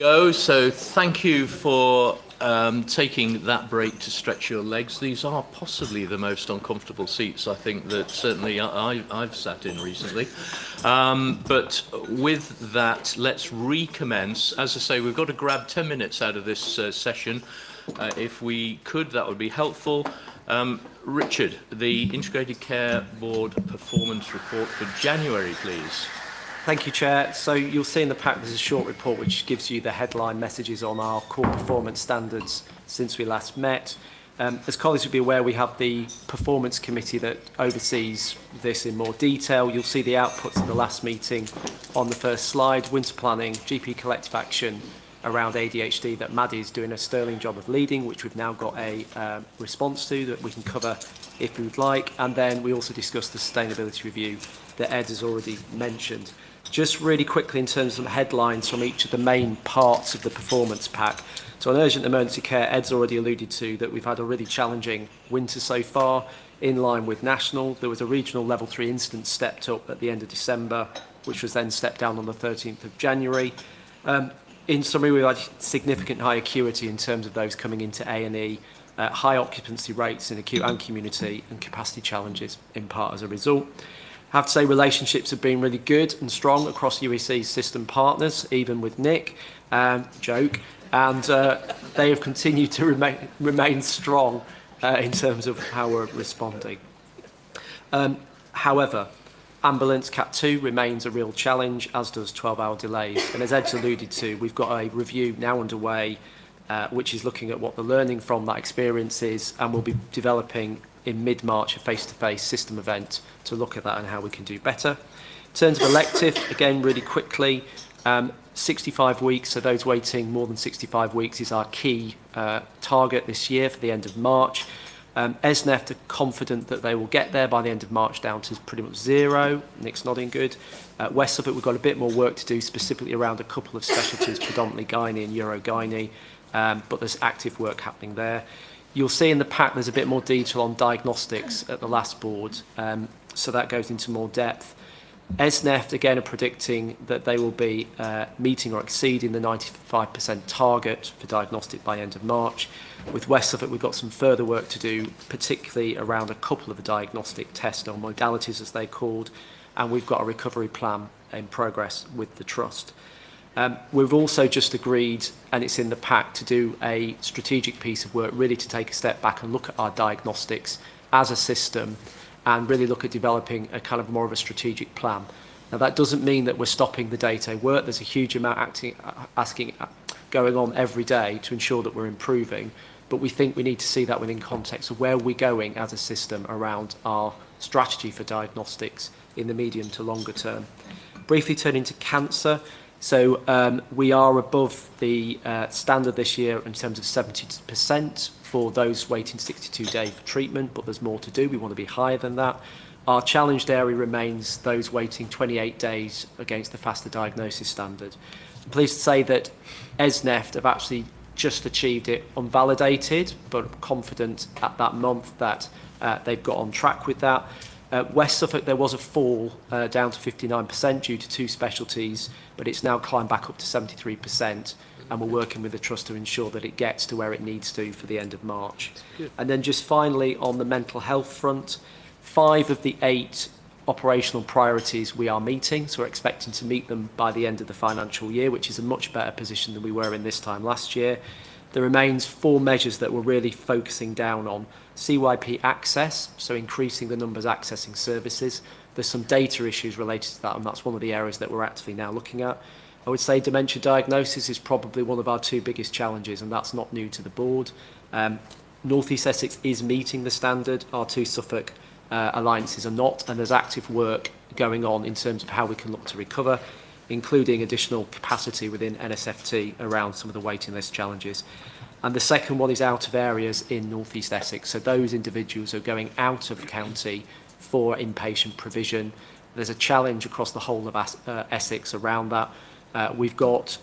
Speaker 1: Go. So thank you for taking that break to stretch your legs. These are possibly the most uncomfortable seats I think that certainly I've sat in recently. But with that, let's recommence. As I say, we've got to grab 10 minutes out of this session. If we could, that would be helpful. Richard, the Integrated Care Board Performance Report for January, please.
Speaker 2: Thank you, Chair. So you'll see in the pack there's a short report which gives you the headline messages on our core performance standards since we last met. As colleagues will be aware, we have the Performance Committee that oversees this in more detail. You'll see the outputs of the last meeting on the first slide. Winter planning, GP collective action around ADHD that Maddie is doing a sterling job of leading, which we've now got a response to that we can cover if we would like. And then we also discussed the sustainability review that Ed has already mentioned. Just really quickly in terms of headlines from each of the main parts of the performance pack. So on urgent emergency care, Ed's already alluded to that we've had a really challenging winter so far, in line with national. There was a regional level 3 incident stepped up at the end of December, which was then stepped down on the 13th of January. In summary, we've had significant high acuity in terms of those coming into A&E, high occupancy rates in acute and community, and capacity challenges in part as a result. I have to say relationships have been really good and strong across UEC's system partners, even with Nick, joke, and they have continued to remain strong in terms of how we're responding. However, ambulance Cat 2 remains a real challenge, as does 12-hour delays. And as Ed's alluded to, we've got a review now underway, which is looking at what the learning from that experience is, and we'll be developing in mid-March a face-to-face system event to look at that and how we can do better. In terms of elective, again, really quickly, 65 weeks, so those waiting more than 65 weeks is our key target this year for the end of March. ESNEFT are confident that they will get there by the end of March down to pretty much 0. Nick's nodding good. West Suffolk, we've got a bit more work to do specifically around a couple of specialties, predominantly gynae and urogynae, but there's active work happening there. You'll see in the pack there's a bit more detail on diagnostics at the last board, so that goes into more depth. ESNEFT, again, are predicting that they will be meeting or exceeding the 95% target for diagnostic by end of March. With West Suffolk, we've got some further work to do, particularly around a couple of the diagnostic tests or modalities, as they're called, and we've got a recovery plan in progress with the Trust. We've also just agreed, and it's in the pack, to do a strategic piece of work, really to take a step back and look at our diagnostics as a system and really look at developing a kind of more of a strategic plan. Now, that doesn't mean that we're stopping the day-to-day work. There's a huge amount going on every day to ensure that we're improving, but we think we need to see that within context of where we're going as a system around our strategy for diagnostics in the medium to longer term. Briefly turning to cancer. So we are above the standard this year in terms of 70% for those waiting 62 days for treatment, but there's more to do. We want to be higher than that. Our challenged area remains those waiting 28 days against the faster diagnosis standard. I'm pleased to say that ESNEFT have actually just achieved it unvalidated, but confident at that month that they've got on track with that. West Suffolk, there was a fall down to 59% due to 2 specialties, but it's now climbed back up to 73%, and we're working with the Trust to ensure that it gets to where it needs to for the end of March. And then just finally, on the mental health front, 5 of the 8 operational priorities we are meeting, so we're expecting to meet them by the end of the financial year, which is a much better position than we were in this time last year. There remains 4 measures that we're really focusing down on. CYP access, so increasing the numbers accessing services. There's some data issues related to that, and that's one of the areas that we're actively now looking at. I would say dementia diagnosis is probably one of our 2 biggest challenges, and that's not new to the board. North East Essex is meeting the standard. Our 2 Suffolk alliances are not, and there's active work going on in terms of how we can look to recover, including additional capacity within NSFT around some of the waiting list challenges. And the second one is out of areas in North East Essex. So those individuals are going out of county for inpatient provision. There's a challenge across the whole of Essex around that. We've got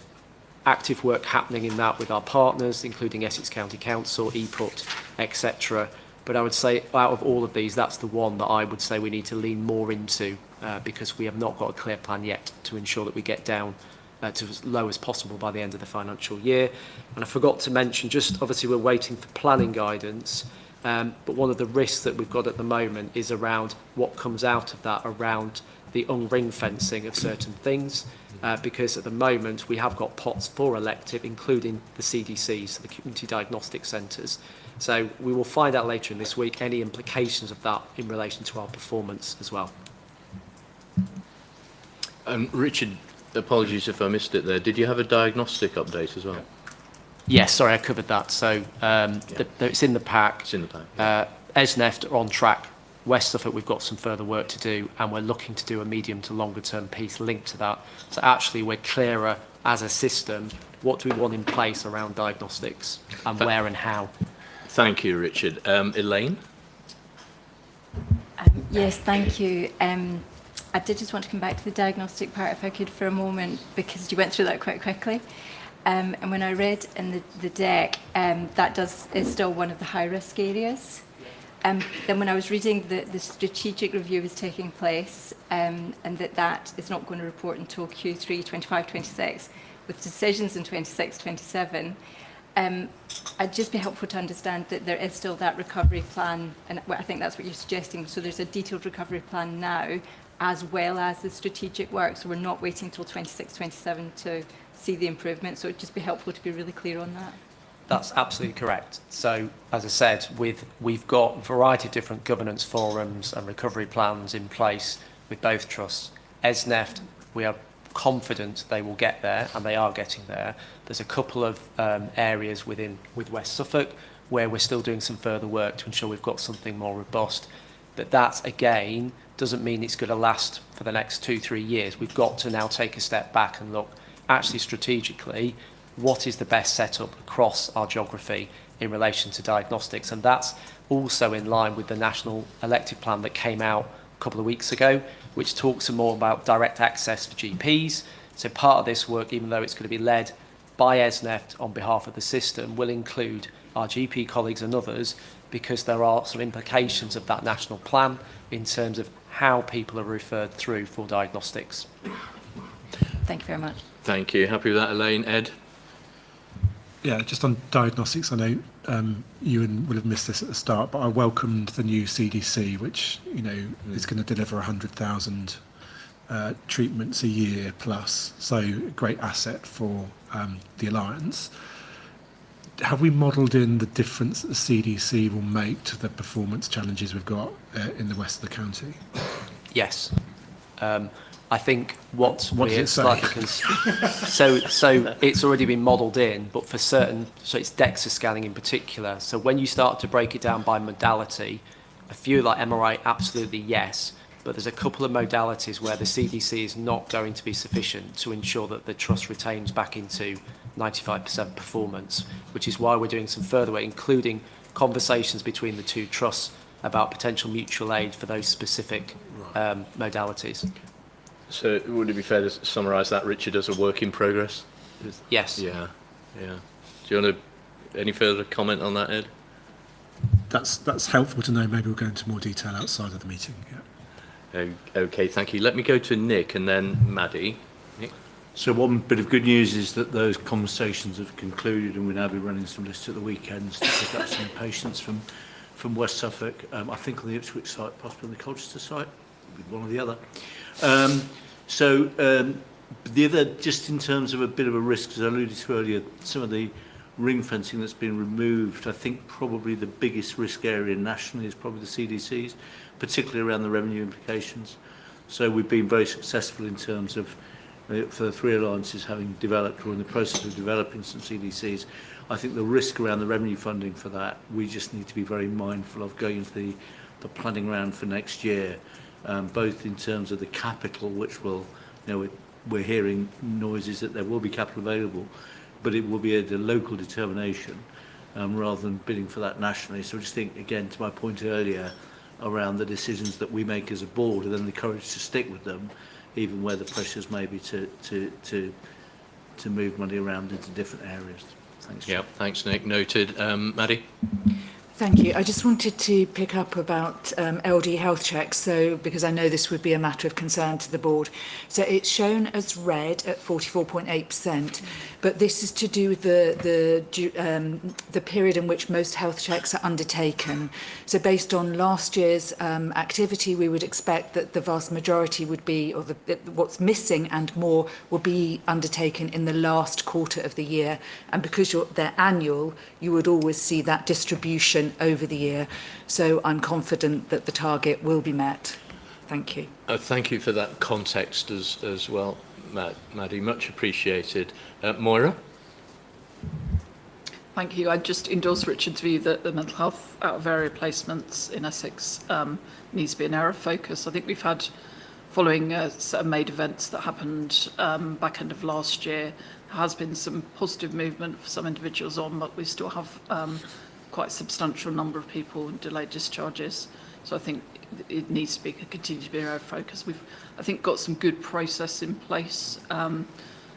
Speaker 2: active work happening in that with our partners, including Essex County Council, EPUT, etc. But I would say out of all of these, that's the one that I would say we need to lean more into because we have not got a clear plan yet to ensure that we get down to as low as possible by the end of the financial year. And I forgot to mention, just obviously we're waiting for planning guidance, but one of the risks that we've got at the moment is around what comes out of that, around the unring fencing of certain things, because at the moment we have got pots for elective, including the CDCs, so the community diagnostic centres. So we will find out later in this week any implications of that in relation to our performance as well.
Speaker 1: Richard, apologies if I missed it there. Did you have a diagnostic update as well?
Speaker 2: Yes, sorry, I covered that. So it's in the pack.
Speaker 1: It's in the pack. Yeah.
Speaker 2: Esneft are on track. West Suffolk, we've got some further work to do, and we're looking to do a medium to longer term piece linked to that. So actually, we're clearer as a system. What do we want in place around diagnostics and where and how?
Speaker 1: Thank you, Richard. Elaine?
Speaker 4: Yes, thank you. I did just want to come back to the diagnostic part, if I could, for a moment, because you went through that quite quickly. And when I read in the deck, that is still one of the high-risk areas. Then when I was reading the strategic review was taking place, and that is not going to report until Q3 25-26, with decisions in 26-27, I'd just be helpful to understand that there is still that recovery plan, and I think that's what you're suggesting. So there's a detailed recovery plan now, as well as the strategic work. So we're not waiting until 26-27 to see the improvement. So it'd just be helpful to be really clear on that.
Speaker 2: That's absolutely correct. So, as I said, we've got a variety of different governance forums and recovery plans in place with both trusts. Esneft, we are confident they will get there, and they are getting there. There's a couple of areas with West Suffolk where we're still doing some further work to ensure we've got something more robust. But that, again, doesn't mean it's going to last for the next 2-3 years. We've got to now take a step back and look, actually strategically, what is the best setup across our geography in relation to diagnostics? And that's also in line with the National Elective Plan that came out a couple of weeks ago, which talks more about direct access for GPs. So part of this work, even though it's going to be led by Esneft on behalf of the system, will include our GP colleagues and others, because there are some implications of that national plan in terms of how people are referred through for diagnostics.
Speaker 4: Thank you very much.
Speaker 1: Thank you. Happy with that, Elaine? Ed?
Speaker 6: Yeah, just on diagnostics, I know Ewan would have missed this at the start, but I welcomed the new CDC, which is going to deliver 100,000 treatments a year plus, so a great asset for the Alliance. Have we modelled in the difference that the CDC will make to the performance challenges we've got in the west of the county?
Speaker 2: Yes. I think what
Speaker 6: does it say?
Speaker 2: So it's already been modelled in, but for certain, so it's DEXA scanning in particular. So when you start to break it down by modality, a few like MRI, absolutely yes, but there's a couple of modalities where the CDC is not going to be sufficient to ensure that the trust retains back into 95% performance, which is why we're doing some further work, including conversations between the two trusts about potential mutual aid for those specific modalities.
Speaker 1: So would it be fair to summarise that, Richard, as a work in progress?
Speaker 2: Yes.
Speaker 1: Yeah. Do you want any further comment on that, Ed?
Speaker 6: That's helpful to know. Maybe we'll go into more detail outside of the meeting. Yeah.
Speaker 1: Okay, thank you. Let me go to Nick and then Maddie. Nick?
Speaker 10: So one bit of good news is that those conversations have concluded, and we'll now be running some lists at the weekends to pick up some patients from West Suffolk. I think on the Ipswich site, possibly on the Colchester site, with one or the other. The other, just in terms of a bit of a risk, as I alluded to earlier, some of the ring fencing that's been removed, I think probably the biggest risk area nationally is probably the CDCs, particularly around the revenue implications. So we've been very successful in terms of, for the three alliances having developed or in the process of developing some CDCs. I think the risk around the revenue funding for that, we just need to be very mindful of going into the planning round for next year, both in terms of the capital, which will, we're hearing noises that there will be capital available, but it will be a local determination rather than bidding for that nationally. So I just think, again, to my point earlier, around the decisions that we make as a board, and then the courage to stick with them, even where the pressures may be to move money around into different areas. Thanks.
Speaker 1: Yeah, thanks, Nick. Noted. Maddie?
Speaker 7: Thank you. I just wanted to pick up about LD health checks, so because I know this would be a matter of concern to the board. So it's shown as red at 44.8%, but this is to do with the period in which most health checks are undertaken. So based on last year's activity, we would expect that the vast majority would be, or what's missing and more, will be undertaken in the last quarter of the year. And because they're annual, you would always see that distribution over the year. So I'm confident that the target will be met. Thank you.
Speaker 1: Thank you for that context as well, Maddie. Much appreciated. Moira?
Speaker 12: Thank you. I just endorse Richard's view that the mental health out of area placements in Essex needs to be an area of focus. I think we've had, following a set of MAID events that happened back end of last year, there has been some positive movement for some individuals on, but we still have quite a substantial number of people in delayed discharges. So I think it needs to be continue to be our focus. We've, I think, got some good process in place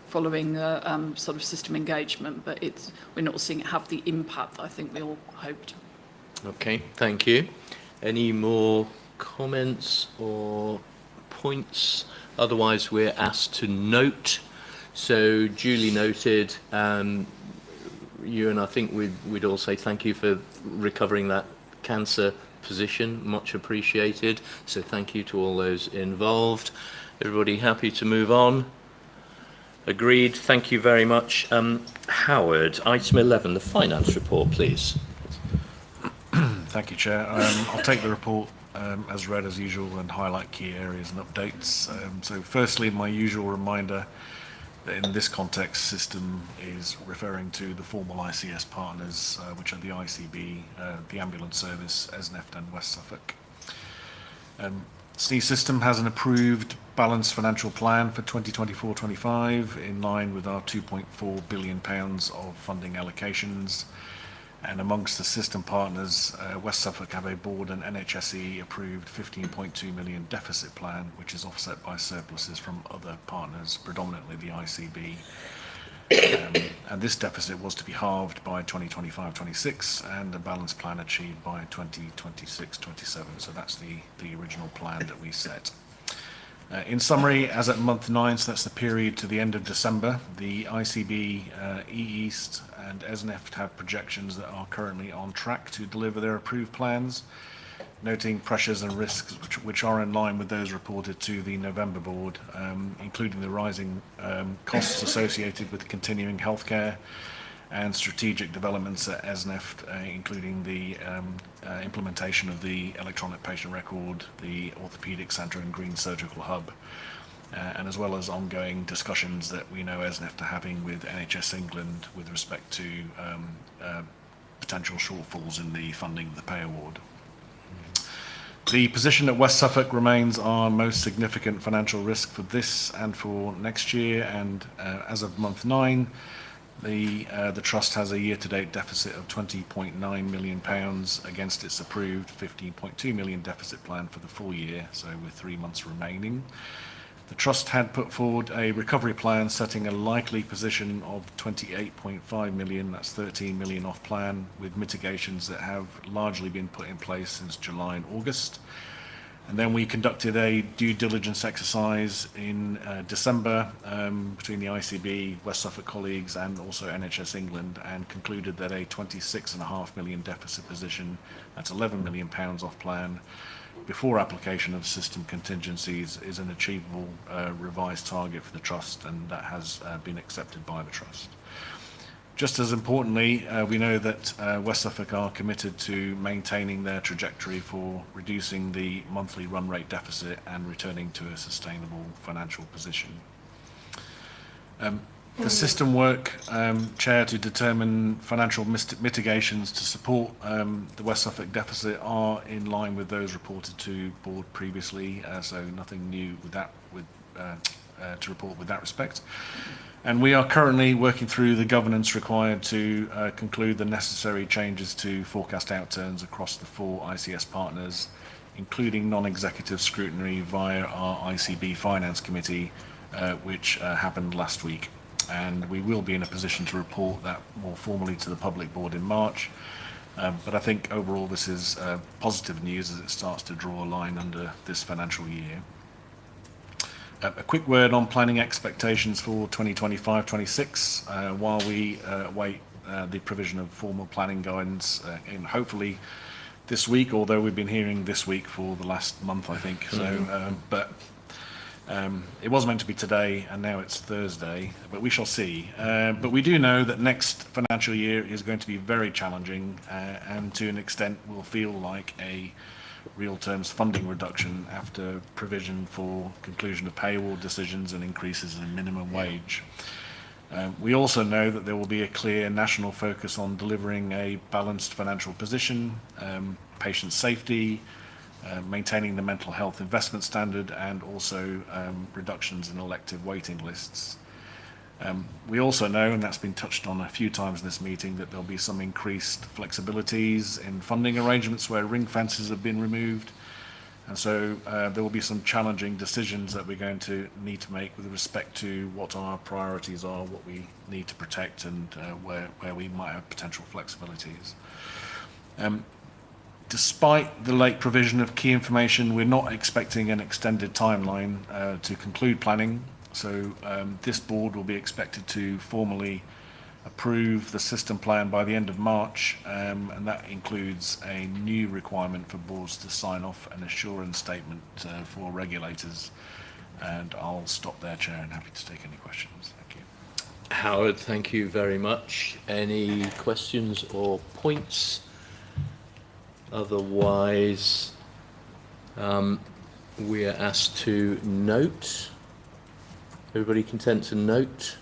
Speaker 12: following sort of system engagement, but we're not seeing it have the impact that I think we all hoped.
Speaker 1: Okay, thank you. Any more comments or points? Otherwise, we're asked to note. So duly noted. You and I think we'd all say thank you for recovering that cancer position, much appreciated. So thank you to all those involved. Everybody happy to move on? Agreed, thank you very much. Howard, item 11, the finance report, please.
Speaker 5: Thank you, Chair. I'll take the report as read as usual and highlight key areas and updates. So firstly, my usual reminder that in this context, system is referring to the formal ICS partners, which are the ICB, the Ambulance Service, ESNEFT and West Suffolk. SNE System has an approved balanced financial plan for 2024-25 in line with our £2.4 billion of funding allocations. And amongst the system partners, West Suffolk have a board and NHSE approved £15.2 million deficit plan, which is offset by surpluses from other partners, predominantly the ICB. And this deficit was to be halved by 2025-26 and a balanced plan achieved by 2026-27. So that's the original plan that we set. In summary, as at month 9, so that's the period to the end of December, the ICB, E-East and ESNEFT have projections that are currently on track to deliver their approved plans, noting pressures and risks which are in line with those reported to the November board, including the rising costs associated with continuing healthcare and strategic developments at ESNEFT, including the implementation of the electronic patient record, the orthopaedic centre and green surgical hub, and as well as ongoing discussions that we know ESNEFT are having with NHS England with respect to potential shortfalls in the funding of the pay award. The position at West Suffolk remains our most significant financial risk for this and for next year, and as of month 9, the Trust has a year-to-date deficit of £20.9 million against its approved £15.2 million deficit plan for the full year, so with 3 months remaining. The Trust had put forward a recovery plan setting a likely position of £28.5 million, that's £13 million off plan, with mitigations that have largely been put in place since July and August. And then we conducted a due diligence exercise in December between the ICB, West Suffolk colleagues and also NHS England, and concluded that a £26.5 million deficit position, that's £11 million off plan, before application of system contingencies is an achievable revised target for the Trust, and that has been accepted by the Trust. Just as importantly, we know that West Suffolk are committed to maintaining their trajectory for reducing the monthly run rate deficit and returning to a sustainable financial position. The system work, Chair, to determine financial mitigations to support the West Suffolk deficit are in line with those reported to Board previously, so nothing new with that, to report with that respect. And we are currently working through the governance required to conclude the necessary changes to forecast outturns across the 4 ICS partners, including non-executive scrutiny via our ICB Finance Committee, which happened last week. And we will be in a position to report that more formally to the public board in March. But I think overall this is positive news as it starts to draw a line under this financial year. A quick word on planning expectations for 2025-26 while we await the provision of formal planning guidance in hopefully this week, although we've been hearing this week for the last month, I think. So, it was meant to be today, and now it's Thursday, but we shall see. But we do know that next financial year is going to be very challenging, and to an extent will feel like a real terms funding reduction after provision for conclusion of pay award decisions and increases in minimum wage. We also know that there will be a clear national focus on delivering a balanced financial position, patient safety, maintaining the mental health investment standard, and also reductions in elective waiting lists. We also know, and that's been touched on a few times in this meeting, that there'll be some increased flexibilities in funding arrangements where ring fences have been removed. And so there will be some challenging decisions that we're going to need to make with respect to what our priorities are, what we need to protect, and where we might have potential flexibilities. Despite the late provision of key information, we're not expecting an extended timeline to conclude planning. So this board will be expected to formally approve the system plan by the end of March, and that includes a new requirement for boards to sign off an assurance statement for regulators. And I'll stop there, Chair, and happy to take any questions. Thank you.
Speaker 1: Howard, thank you very much. Any questions or points? Otherwise, we are asked to note. Everybody content to note?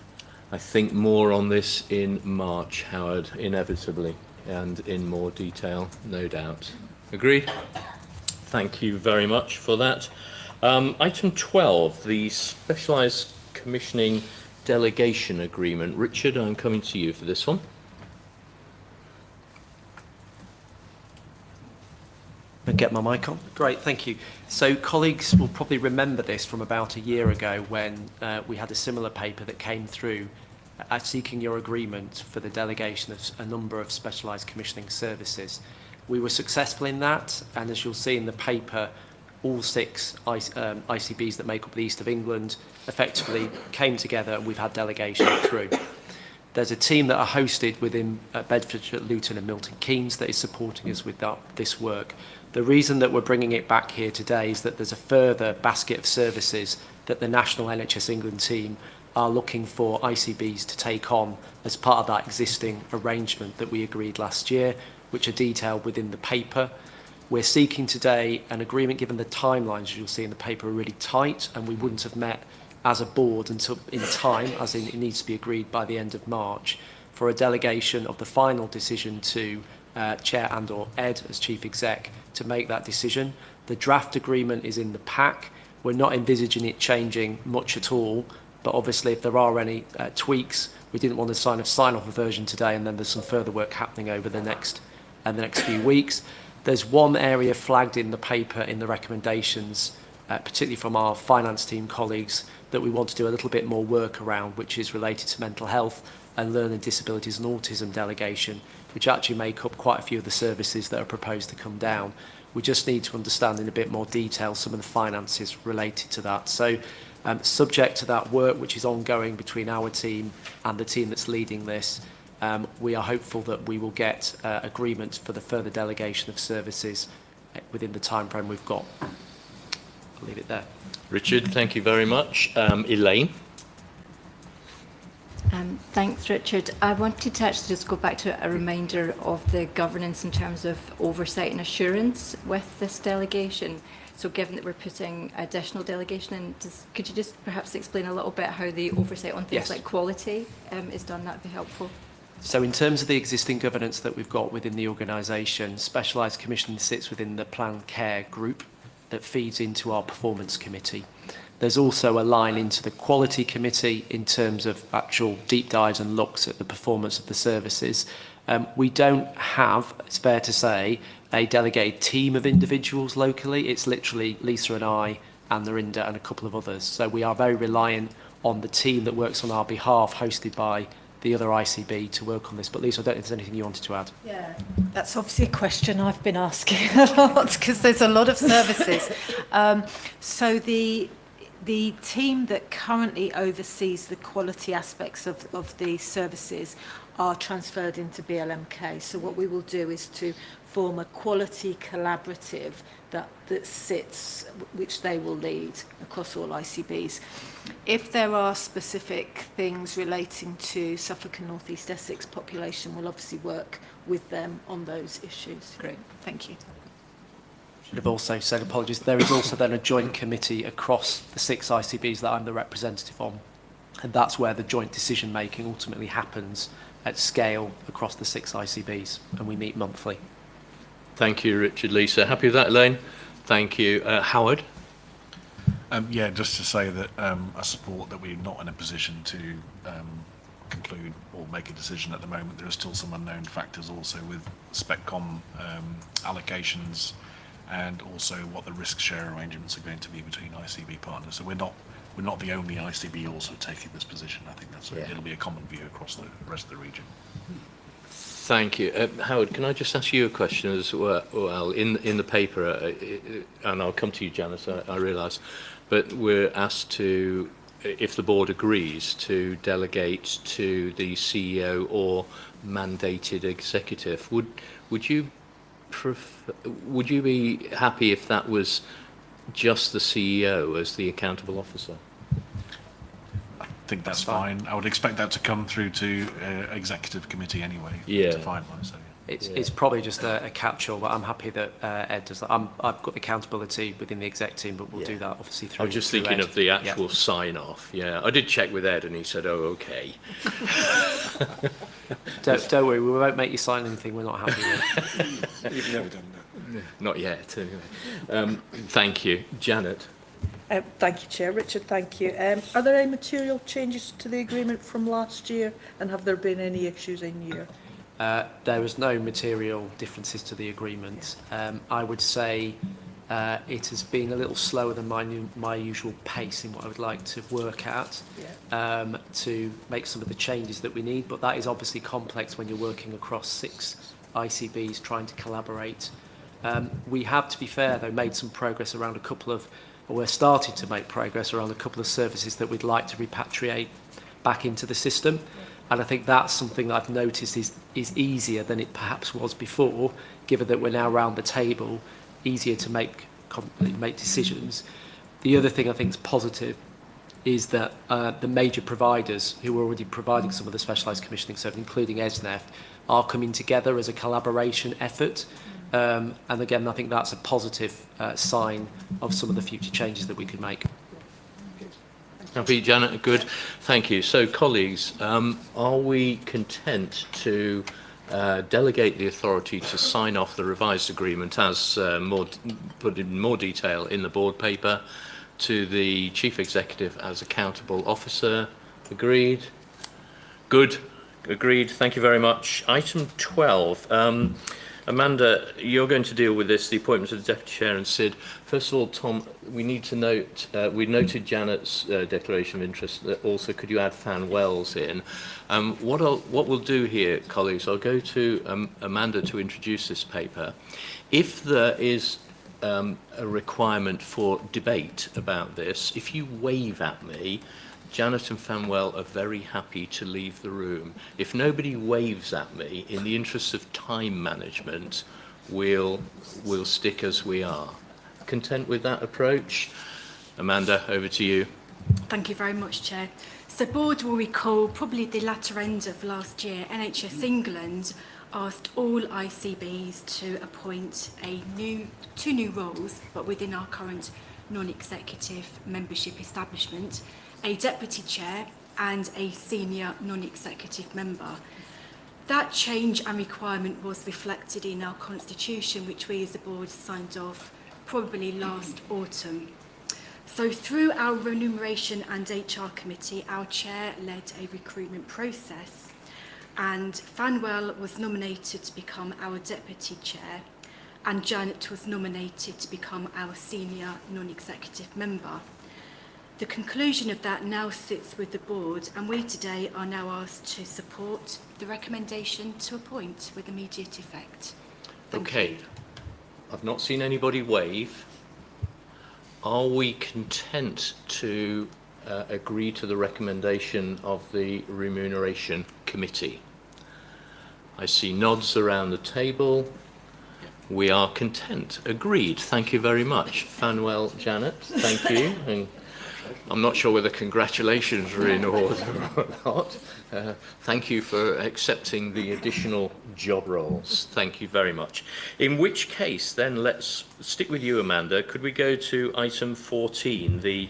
Speaker 1: I think more on this in March, Howard, inevitably, and in more detail, no doubt. Agreed? Thank you very much for that. Item 12, the Specialised Commissioning Delegation Agreement. Richard, I'm coming to you for this one.
Speaker 2: And get my mic on. Great, thank you. So colleagues will probably remember this from about a year ago when we had a similar paper that came through seeking your agreement for the delegation of a number of specialised commissioning services. We were successful in that, and as you'll see in the paper, all 6 ICBs that make up the East of England effectively came together, and we've had delegation through. There's a team that are hosted within Bedfordshire, Luton and Milton Keynes that is supporting us with this work. The reason that we're bringing it back here today is that there's a further basket of services that the National NHS England team are looking for ICBs to take on as part of that existing arrangement that we agreed last year, which are detailed within the paper. We're seeking today an agreement, given the timelines, as you'll see in the paper, are really tight, and we wouldn't have met as a board until in time, as in it needs to be agreed by the end of March, for a delegation of the final decision to Chair and/or Ed as Chief Exec to make that decision. The draft agreement is in the pack. We're not envisaging it changing much at all, but obviously if there are any tweaks, we didn't want to sign off a version today, and then there's some further work happening over the next few weeks. There's one area flagged in the paper in the recommendations, particularly from our finance team colleagues, that we want to do a little bit more work around, which is related to mental health and learning disabilities and autism delegation, which actually make up quite a few of the services that are proposed to come down. We just need to understand in a bit more detail some of the finances related to that. So subject to that work, which is ongoing between our team and the team that's leading this, we are hopeful that we will get agreement for the further delegation of services within the timeframe we've got. I'll leave it there.
Speaker 1: Richard, thank you very much. Elaine?
Speaker 4: Thanks, Richard. I wanted to actually just go back to a reminder of the governance in terms of oversight and assurance with this delegation. So given that we're putting additional delegation in, could you just perhaps explain a little bit how the oversight on things like quality is done? That would be helpful.
Speaker 2: So in terms of the existing governance that we've got within the organisation, specialised commissioning sits within the Plan Care group that feeds into our performance committee. There's also a line into the quality committee in terms of actual deep dives and looks at the performance of the services. We don't have, it's fair to say, a delegated team of individuals locally. It's literally Lisa and I and Narinda and a couple of others. So we are very reliant on the team that works on our behalf, hosted by the other ICB to work on this. But Lisa, I don't know if there's anything you wanted to add.
Speaker 11: Yeah, that's obviously a question I've been asking a lot because there's a lot of services. So the team that currently oversees the quality aspects of the services are transferred into BLMK. So what we will do is to form a quality collaborative that sits, which they will lead across all ICBs. If there are specific things relating to Suffolk and North East Essex population, we'll obviously work with them on those issues. Great, thank you.
Speaker 2: Should have also said, apologies, there is also then a joint committee across the 6 ICBs that I'm the representative on. And that's where the joint decision making ultimately happens at scale across the 6 ICBs, and we meet monthly.
Speaker 1: Thank you, Richard. Lisa, happy with that, Elaine? Thank you. Howard?
Speaker 5: Yeah, just to say that I support that we're not in a position to conclude or make a decision at the moment. There are still some unknown factors also with SpecCom allocations and also what the risk share arrangements are going to be between ICB partners. So we're not the only ICB also taking this position. I think it'll be a common view across the rest of the region.
Speaker 1: Thank you. Howard, can I just ask you a question as well? In the paper, and I'll come to you, Janice, I realise, but we're asked to, if the board agrees, to delegate to the CEO or mandated executive. Would you be happy if that was just the CEO as the accountable officer?
Speaker 5: I think that's fine. I would expect that to come through to executive committee anyway to finalise. So,
Speaker 2: It's probably just a catch-all, but I'm happy that Ed does that. I've got accountability within the exec team, but we'll do that obviously through.
Speaker 1: I was just thinking of the actual sign-off. Yeah, I did check with Ed, and he said, "Oh, okay."
Speaker 2: Don't worry, we won't make you sign anything we're not happy with.
Speaker 18: You've never done that.
Speaker 1: Not yet, anyway. Thank you, Janet.
Speaker 19: Thank you, Chair. Richard, thank you. Are there any material changes to the agreement from last year, and have there been any issues in year?
Speaker 2: There was no material differences to the agreement. I would say it has been a little slower than my usual pace in what I would like to work at to make some of the changes that we need, but that is obviously complex when you're working across 6 ICBs trying to collaborate. We have, to be fair, though, made some progress around we're starting to make progress around a couple of services that we'd like to repatriate back into the system. And I think that's something that I've noticed is easier than it perhaps was before, given that we're now around the table, easier to make decisions. The other thing I think is positive is that the major providers who are already providing some of the specialised commissioning service, including ESNEF, are coming together as a collaboration effort. And again, I think that's a positive sign of some of the future changes that we could make.
Speaker 1: Happy, Janet? Good. Thank you. So, colleagues, are we content to delegate the authority to sign off the revised agreement as put in more detail in the board paper to the Chief Executive as accountable officer? Agreed? Good. Agreed. Thank you very much. Item 12. Amanda, you're going to deal with this, the appointment of the Deputy Chair and Sid. First of all, Tom, we need to note, we noted Janet's declaration of interest. Also, could you add Fan Wells in? What we'll do here, colleagues, I'll go to Amanda to introduce this paper. If there is a requirement for debate about this, if you wave at me, Janet and Fanwell are very happy to leave the room. If nobody waves at me, in the interest of time management, we'll stick as we are. Content with that approach? Amanda, over to you.
Speaker 9: Thank you very much, Chair. So, Board will recall probably the latter end of last year, NHS England asked all ICBs to appoint two new roles, but within our current non-executive membership establishment, a deputy chair and a senior non-executive member. That change and requirement was reflected in our constitution, which we as a board signed off probably last autumn. So through our remuneration and HR committee, our chair led a recruitment process, and Fanwell was nominated to become our deputy chair, and Janet was nominated to become our senior non-executive member. The conclusion of that now sits with the board, and we today are now asked to support the recommendation to appoint with immediate effect.
Speaker 1: Okay. I've not seen anybody wave. Are we content to agree to the recommendation of the Remuneration Committee? I see nods around the table. We are content. Agreed. Thank you very much. Fanuel, Janet, thank you. And I'm not sure whether congratulations are in order or not. Thank you for accepting the additional job roles. Thank you very much. In which case, then, let's stick with you, Amanda. Could we go to item 14, the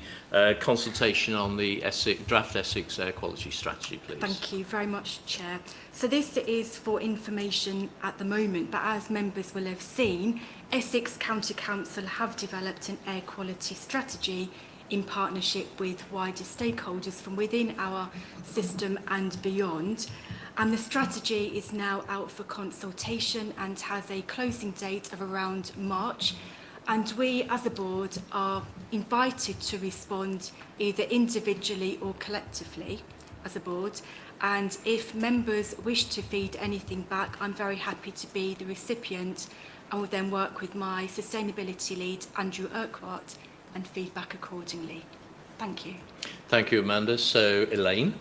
Speaker 1: consultation on the draft Essex Air Quality Strategy, please?
Speaker 9: Thank you very much, Chair. So this is for information at the moment, but as members will have seen, Essex County Council have developed an air quality strategy in partnership with wider stakeholders from within our system and beyond. And the strategy is now out for consultation and has a closing date of around March. And we, as a board, are invited to respond either individually or collectively as a board. And if members wish to feed anything back, I'm very happy to be the recipient and will then work with my sustainability lead, Andrew Urquhart, and feedback accordingly. Thank you.
Speaker 1: Thank you, Amanda. So, Elaine?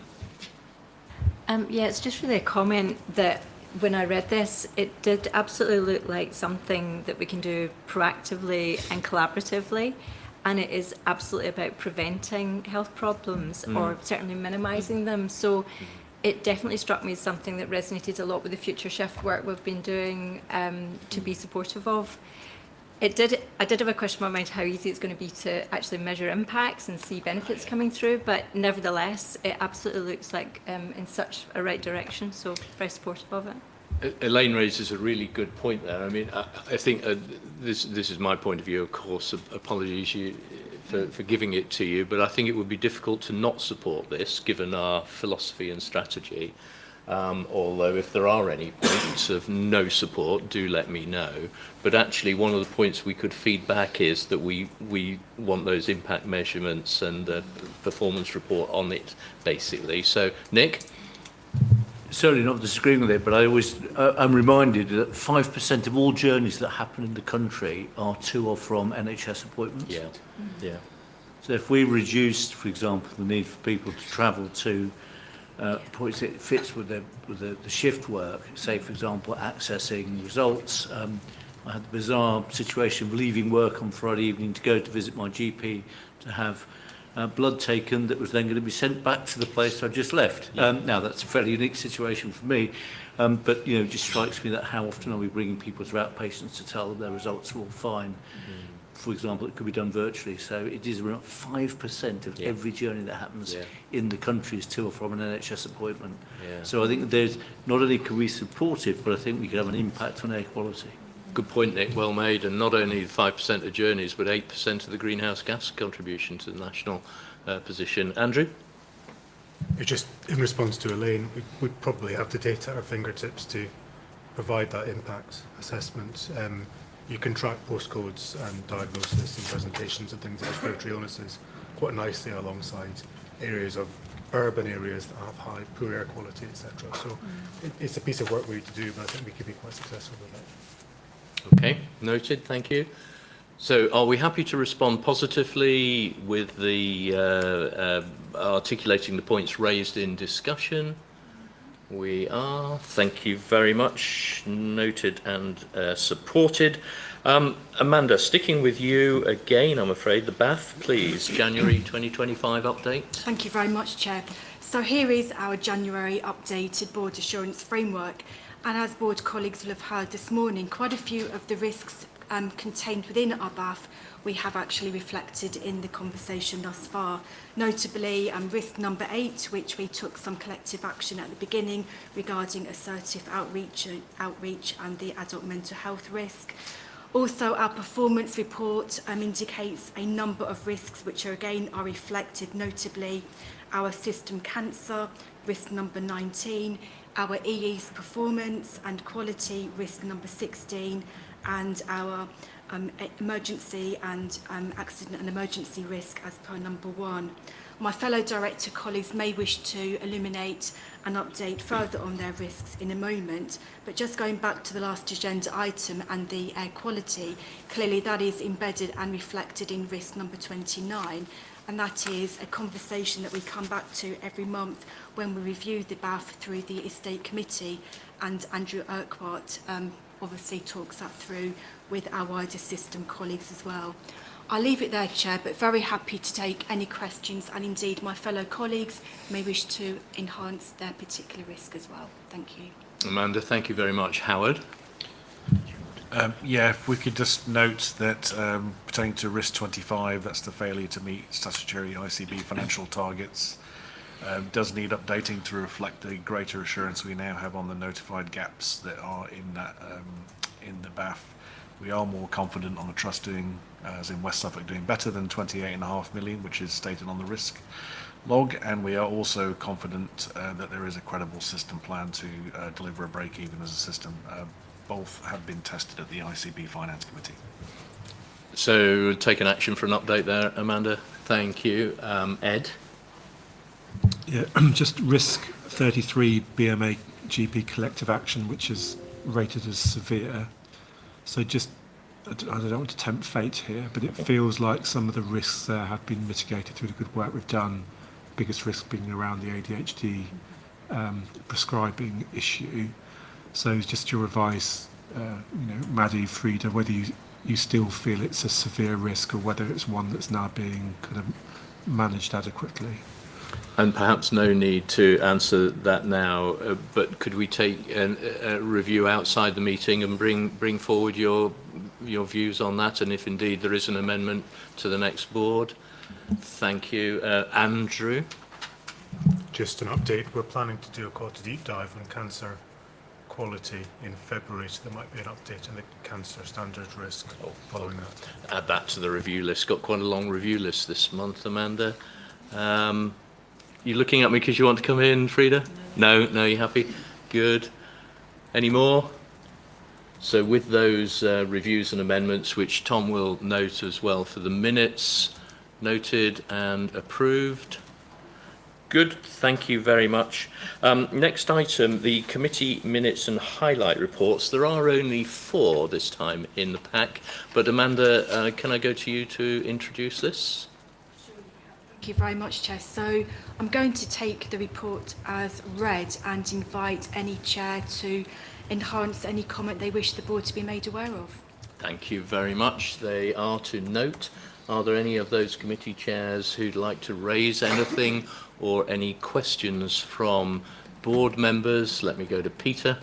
Speaker 4: Yeah, it's just really a comment that when I read this, it did absolutely look like something that we can do proactively and collaboratively. And it is absolutely about preventing health problems or certainly minimising them. So it definitely struck me as something that resonated a lot with the Future Shift work we've been doing to be supportive of. I did have a question in my mind how easy it's going to be to actually measure impacts and see benefits coming through, but nevertheless, it absolutely looks like in such a right direction, so very supportive of it.
Speaker 1: Elaine raises a really good point there. I mean, I think this is my point of view, of course. Apologies for giving it to you, but I think it would be difficult to not support this, given our philosophy and strategy. Although if there are any points of no support, do let me know. But actually, one of the points we could feed back is that we want those impact measurements and the performance report on it, basically. So, Nick?
Speaker 10: Certainly not disagreeing with it, but I'm reminded that 5% of all journeys that happen in the country are to or from NHS appointments.
Speaker 1: Yeah, yeah.
Speaker 10: So if we reduced, for example, the need for people to travel to points that fits with the shift work, say, for example, accessing results. I had the bizarre situation of leaving work on Friday evening to go to visit my GP to have blood taken that was then going to be sent back to the place I just left. Now, that's a fairly unique situation for me, but it just strikes me that how often are we bringing people to outpatients to tell them their results are all fine. For example, it could be done virtually. So it is around 5% of every journey that happens in the country is to or from an NHS appointment. So I think there's not only can we support it, but I think we can have an impact on air quality.
Speaker 1: Good point, Nick. Well made. And not only 5% of journeys, but 8% of the greenhouse gas contribution to the national position. Andrew?
Speaker 22: Just in response to Elaine, we'd probably have the data at our fingertips to provide that impact assessment. You can track postcodes and diagnosis and presentations of things like respiratory illnesses quite nicely alongside areas of urban areas that have high, poor air quality, etc. So it's a piece of work we need to do, but I think we could be quite successful with it.
Speaker 1: Okay, noted, thank you. So are we happy to respond positively with the articulating the points raised in discussion? We are. Thank you very much. Noted and supported. Amanda, sticking with you again, I'm afraid, the BAF, please. January 2025 update.
Speaker 9: Thank you very much, Chair. So here is our January updated board assurance framework. And as board colleagues will have heard this morning, quite a few of the risks contained within our BAF we have actually reflected in the conversation thus far. Notably, risk number 8, which we took some collective action at the beginning regarding assertive outreach and the adult mental health risk. Also, our performance report indicates a number of risks which are reflected, notably our system cancer, risk number 19, our EE's performance and quality, risk number 16, and our emergency and accident and emergency risk as per number 1. My fellow director colleagues may wish to illuminate and update further on their risks in a moment, but just going back to the last agenda item and the air quality, clearly that is embedded and reflected in risk number 29, and that is a conversation that we come back to every month when we review the BAF through the Estate Committee, and Andrew Urquhart obviously talks that through with our wider system colleagues as well. I'll leave it there, Chair, but very happy to take any questions, and indeed my fellow colleagues may wish to enhance their particular risk as well. Thank you.
Speaker 1: Amanda, thank you very much. Howard?
Speaker 5: Yeah, if we could just note that pertaining to risk 25, that's the failure to meet statutory ICB financial targets, does need updating to reflect the greater assurance we now have on the notified gaps that are in that in the BAF. We are more confident on the trust doing, as in West Suffolk, doing better than 28.5 million, which is stated on the risk log, and we are also confident that there is a credible system plan to deliver a break-even as a system. Both have been tested at the ICB Finance Committee.
Speaker 1: So take an action for an update there, Amanda. Thank you. Ed?
Speaker 6: Yeah, just risk 33 BMA GP collective action, which is rated as severe. So just, I don't want to tempt fate here, but it feels like some of the risks there have been mitigated through the good work we've done. Biggest risk being around the ADHD prescribing issue. So just to revise, Maddie, Frida, whether you still feel it's a severe risk or whether it's one that's now being kind of managed adequately.
Speaker 1: And perhaps no need to answer that now, but could we take a review outside the meeting and bring forward your views on that, and if indeed there is an amendment to the next board? Thank you. Andrew?
Speaker 22: Just an update. We're planning to do quite a deep dive on cancer quality in February, so there might be an update on the cancer standard risk following that.
Speaker 1: Add that to the review list. Got quite a long review list this month, Amanda. You looking at me because you want to come in, Frida? No, you happy? Good. Any more? So with those reviews and amendments, which Tom will note as well for the minutes, noted and approved. Good, thank you very much. Next item, the committee minutes and highlight reports. There are only 4 this time in the pack, but Amanda, can I go to you to introduce this?
Speaker 9: Thank you very much, Chair. So I'm going to take the report as read and invite any chair to enhance any comment they wish the board to be made aware of.
Speaker 1: Thank you very much. They are to note. Are there any of those committee chairs who'd like to raise anything or any questions from board members? Let me go to Peter.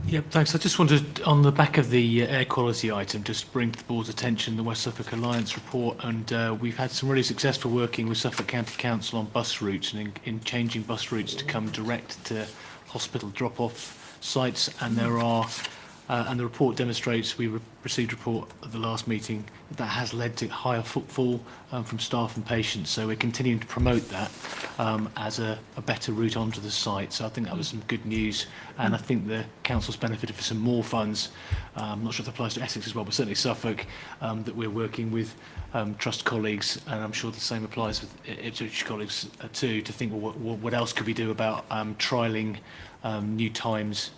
Speaker 14: Yeah, thanks. I just wanted, on the back of the air quality item, just bring to the board's attention the West Suffolk Alliance report, and we've had some really successful working with Suffolk County Council on bus routes and in changing bus routes to come direct to hospital drop-off sites, and there are and the report demonstrates, we received a report at the last meeting, that has led to higher footfall from staff and patients. So we're continuing to promote that as a better route onto the site. So I think that was some good news. And I think the council's benefited for some more funds. I'm not sure if that applies to Essex as well, but certainly Suffolk, that we're working with trust colleagues, and I'm sure the same applies with Ipswich colleagues too, to think, well, what else could we do about trialling new times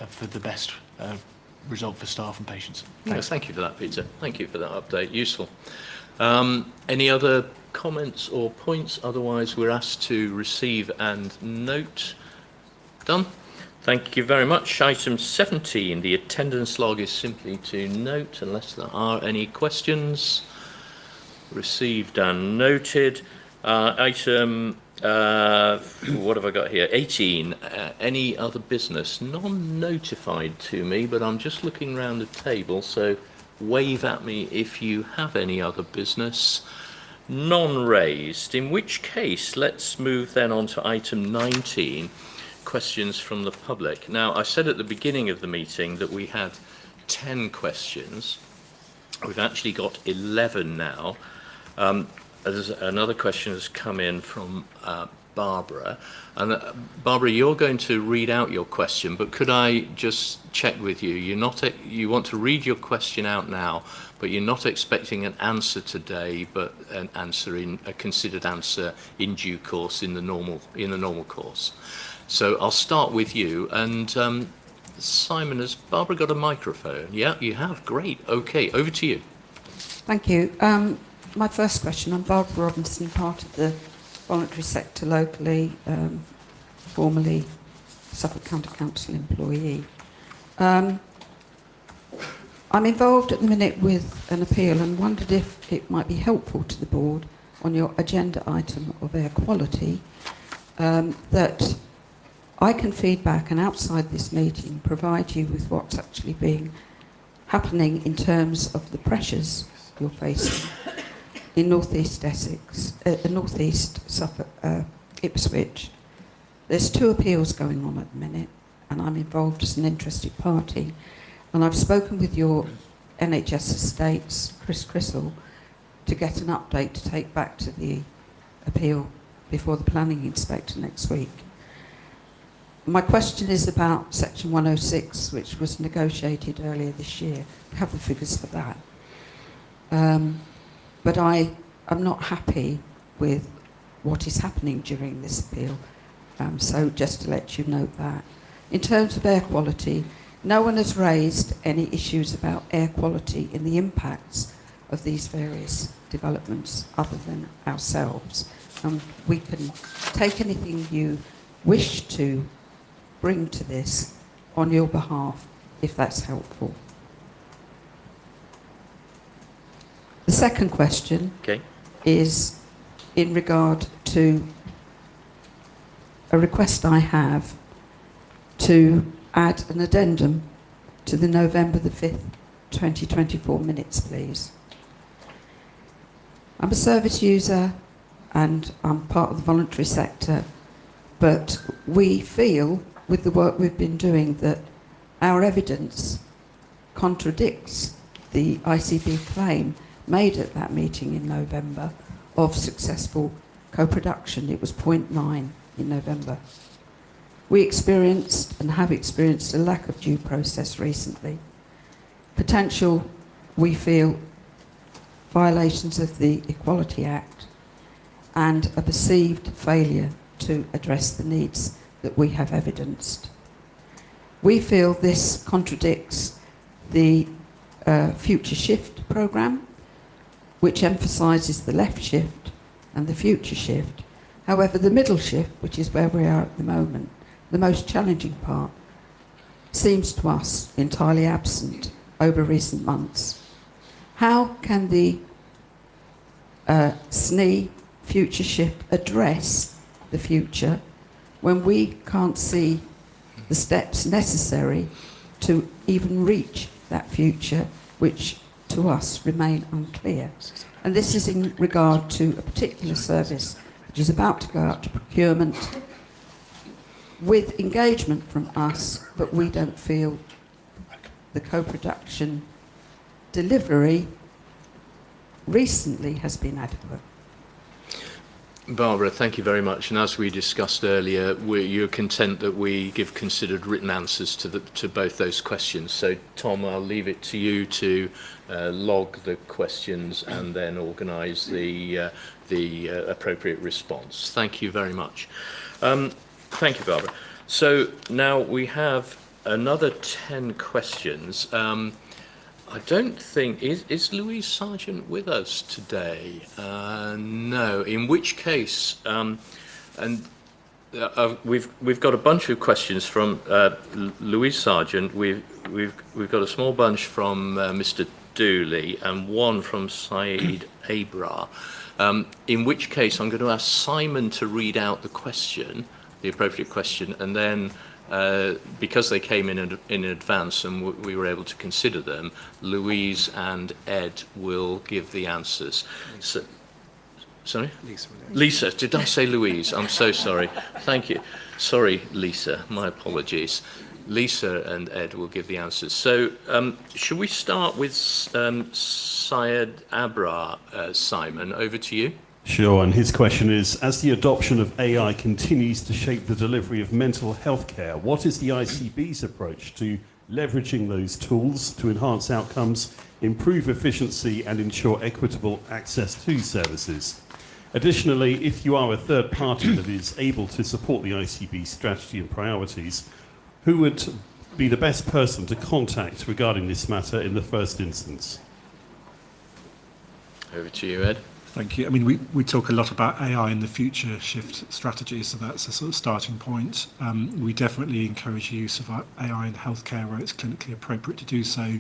Speaker 14: for the best result for staff and patients.
Speaker 1: Thanks. Thank you for that, Peter. Thank you for that update. Useful. Any other comments or points? Otherwise, we're asked to receive and note. Done. Thank you very much. Item 17, the attendance log is simply to note, unless there are any questions. Received and noted. Item what have I got here? 18. Any other business? Non-notified to me, but I'm just looking around the table, so wave at me if you have any other business. Non-raised. In which case, let's move then on to item 19, questions from the public. Now, I said at the beginning of the meeting that we had 10 questions. We've actually got 11 now. Another question has come in from Barbara. And Barbara, you're going to read out your question, but could I just check with you? You want to read your question out now, but you're not expecting an answer today, but a considered answer in due course in the normal course. So I'll start with you. And Simon, has Barbara got a microphone? Yeah, you have. Great. Okay, over to you.
Speaker 17: Thank you. My first question, I'm Barbara Robinson, part of the voluntary sector locally, formerly Suffolk County Council employee. I'm involved at the minute with an appeal and wondered if it might be helpful to the board on your agenda item of air quality that I can feed back and outside this meeting provide you with what's actually happening in terms of the pressures you're facing in northeast Essex, northeast Suffolk, Ipswich. There's 2 appeals going on at the minute, and I'm involved as an interested party. And I've spoken with your NHS estates, Chris Crissell, to get an update to take back to the appeal before the planning inspector next week. My question is about Section 106, which was negotiated earlier this year. We have the figures for that. But I am not happy with what is happening during this appeal. So just to let you know that. In terms of air quality, no one has raised any issues about air quality in the impacts of these various developments other than ourselves. We can take anything you wish to bring to this on your behalf if that's helpful. The second question is in regard to a request I have to add an addendum to the November the 5th, 2024 minutes, please. I'm a service user and I'm part of the voluntary sector, but we feel with the work we've been doing that our evidence contradicts the ICB claim made at that meeting in November of successful co-production. It was 0.9 in November. We experienced and have experienced a lack of due process recently. Potential, we feel, violations of the Equality Act and a perceived failure to address the needs that we have evidenced. We feel this contradicts the Future Shift programme, which emphasises the left shift and the future shift. However, the middle shift, which is where we are at the moment, the most challenging part, seems to us entirely absent over recent months. How can the SNE future shift address the future when we can't see the steps necessary to even reach that future, which to us remain unclear? And this is in regard to a particular service which is about to go out to procurement with engagement from us, but we don't feel the co-production delivery recently has been adequate.
Speaker 1: Barbara, thank you very much. And as we discussed earlier, you're content that we give considered written answers to both those questions. So, Tom, I'll leave it to you to log the questions and then organise the appropriate response. Thank you very much. Thank you, Barbara. So now we have another 10 questions. I don't think, is Louise Sargent with us today? No, in which case, we've got a bunch of questions from Louise Sargent. We've got a small bunch from Mr. Dooley and one from Saeed Abrar. In which case, I'm going to ask Simon to read out the question, the appropriate question, and then because they came in advance and we were able to consider them, Louise and Ed will give the answers. So, sorry? Lisa, did I say Louise? I'm so sorry. Thank you. Sorry, Lisa, my apologies. Lisa and Ed will give the answers. So should we start with Syed Abrar, Simon? Over to you.
Speaker 13: Sure, and his question is, as the adoption of AI continues to shape the delivery of mental health care, what is the ICB's approach to leveraging those tools to enhance outcomes, improve efficiency and ensure equitable access to services? Additionally, if you are a third party that is able to support the ICB strategy and priorities, who would be the best person to contact regarding this matter in the first instance?
Speaker 1: Over to you, Ed.
Speaker 6: Thank you. I mean, we talk a lot about AI in the future shift strategy, so that's a sort of starting point. We definitely encourage use of AI in healthcare where it's clinically appropriate to do so.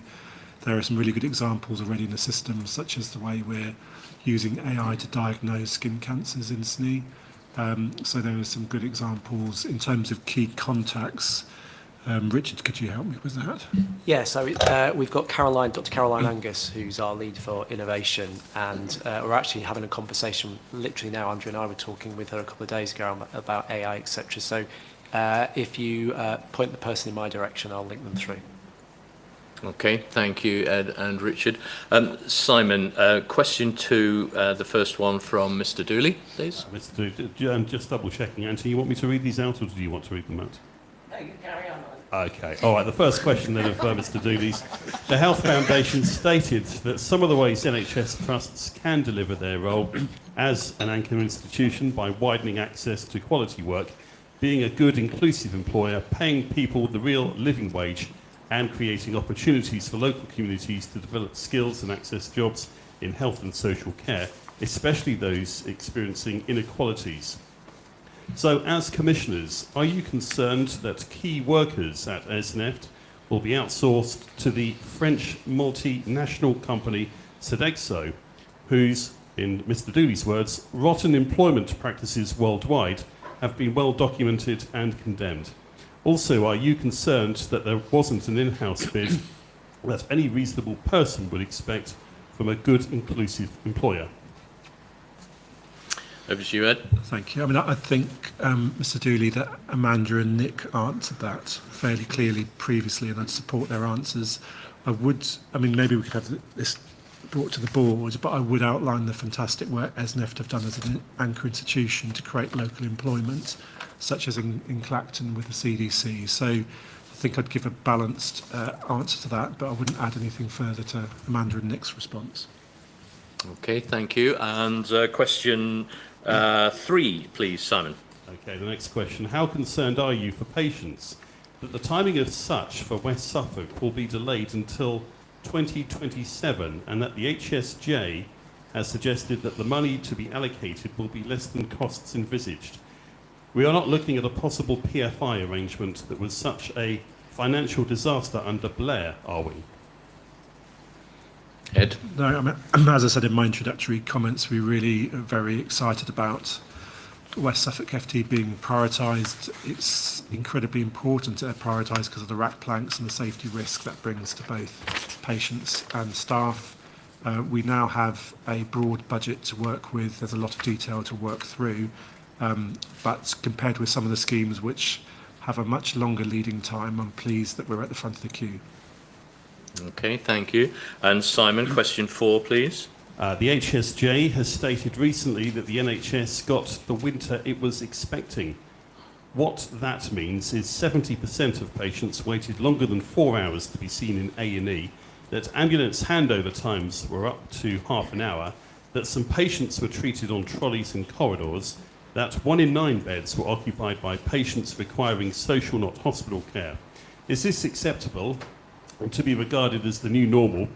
Speaker 6: There are some really good examples already in the system, such as the way we're using AI to diagnose skin cancers in SNE. So there are some good examples in terms of key contacts. Richard, could you help me with that?
Speaker 2: Yeah, so we've got Dr. Caroline Angus, who's our lead for innovation, and we're actually having a conversation literally now. Andrew and I were talking with her a couple of days ago about AI, etc. So if you point the person in my direction, I'll link them through.
Speaker 1: Okay, thank you, Ed and Richard. Simon, question two, the first one from Mr. Dooley, please.
Speaker 13: Mr. Dooley, just double checking, Anthony, you want me to read these out or do you want to read them out?
Speaker 8: No, you carry on.
Speaker 13: Okay, all right, the first question then of Mr. Dooley's. The Health Foundation stated that some of the ways NHS trusts can deliver their role as an anchor institution by widening access to quality work, being a good inclusive employer, paying people the real living wage and creating opportunities for local communities to develop skills and access jobs in health and social care, especially those experiencing inequalities. So, as commissioners, are you concerned that key workers at Esneft will be outsourced to the French multinational company Sodexo, whose, in Mr. Dooley's words, rotten employment practices worldwide have been well documented and condemned? Also, are you concerned that there wasn't an in-house bid that any reasonable person would expect from a good, inclusive employer?
Speaker 1: Over to you, Ed.
Speaker 6: Thank you. I mean, I think, Mr. Dooley, that Amanda and Nick answered that fairly clearly previously, and I'd support their answers. Maybe we could have this brought to the board, but I would outline the fantastic work Esneft have done as an anchor institution to create local employment, such as in Clacton with the CDC. So I think I'd give a balanced answer to that, but I wouldn't add anything further to Amanda and Nick's response.
Speaker 1: Okay, thank you. And question 3, please, Simon.
Speaker 13: Okay, the next question. How concerned are you for patients that the timing of such for West Suffolk will be delayed until 2027 and that the HSJ has suggested that the money to be allocated will be less than costs envisaged? We are not looking at a possible PFI arrangement that was such a financial disaster under Blair, are we?
Speaker 1: Ed?
Speaker 6: No, I mean, as I said in my introductory comments, we really are very excited about West Suffolk FT being prioritised. It's incredibly important to prioritise because of the rack planks and the safety risk that brings to both patients and staff. We now have a broad budget to work with. There's a lot of detail to work through, but compared with some of the schemes which have a much longer leading time, I'm pleased that we're at the front of the queue.
Speaker 1: Okay, thank you. And Simon, question 4, please.
Speaker 13: The HSJ has stated recently that the NHS got the winter it was expecting. What that means is 70% of patients waited longer than 4 hours to be seen in A&E, that ambulance handover times were up to half an hour, that some patients were treated on trolleys and corridors, that 1 in 9 beds were occupied by patients requiring social, not hospital care. Is this acceptable and to be regarded as the new normal?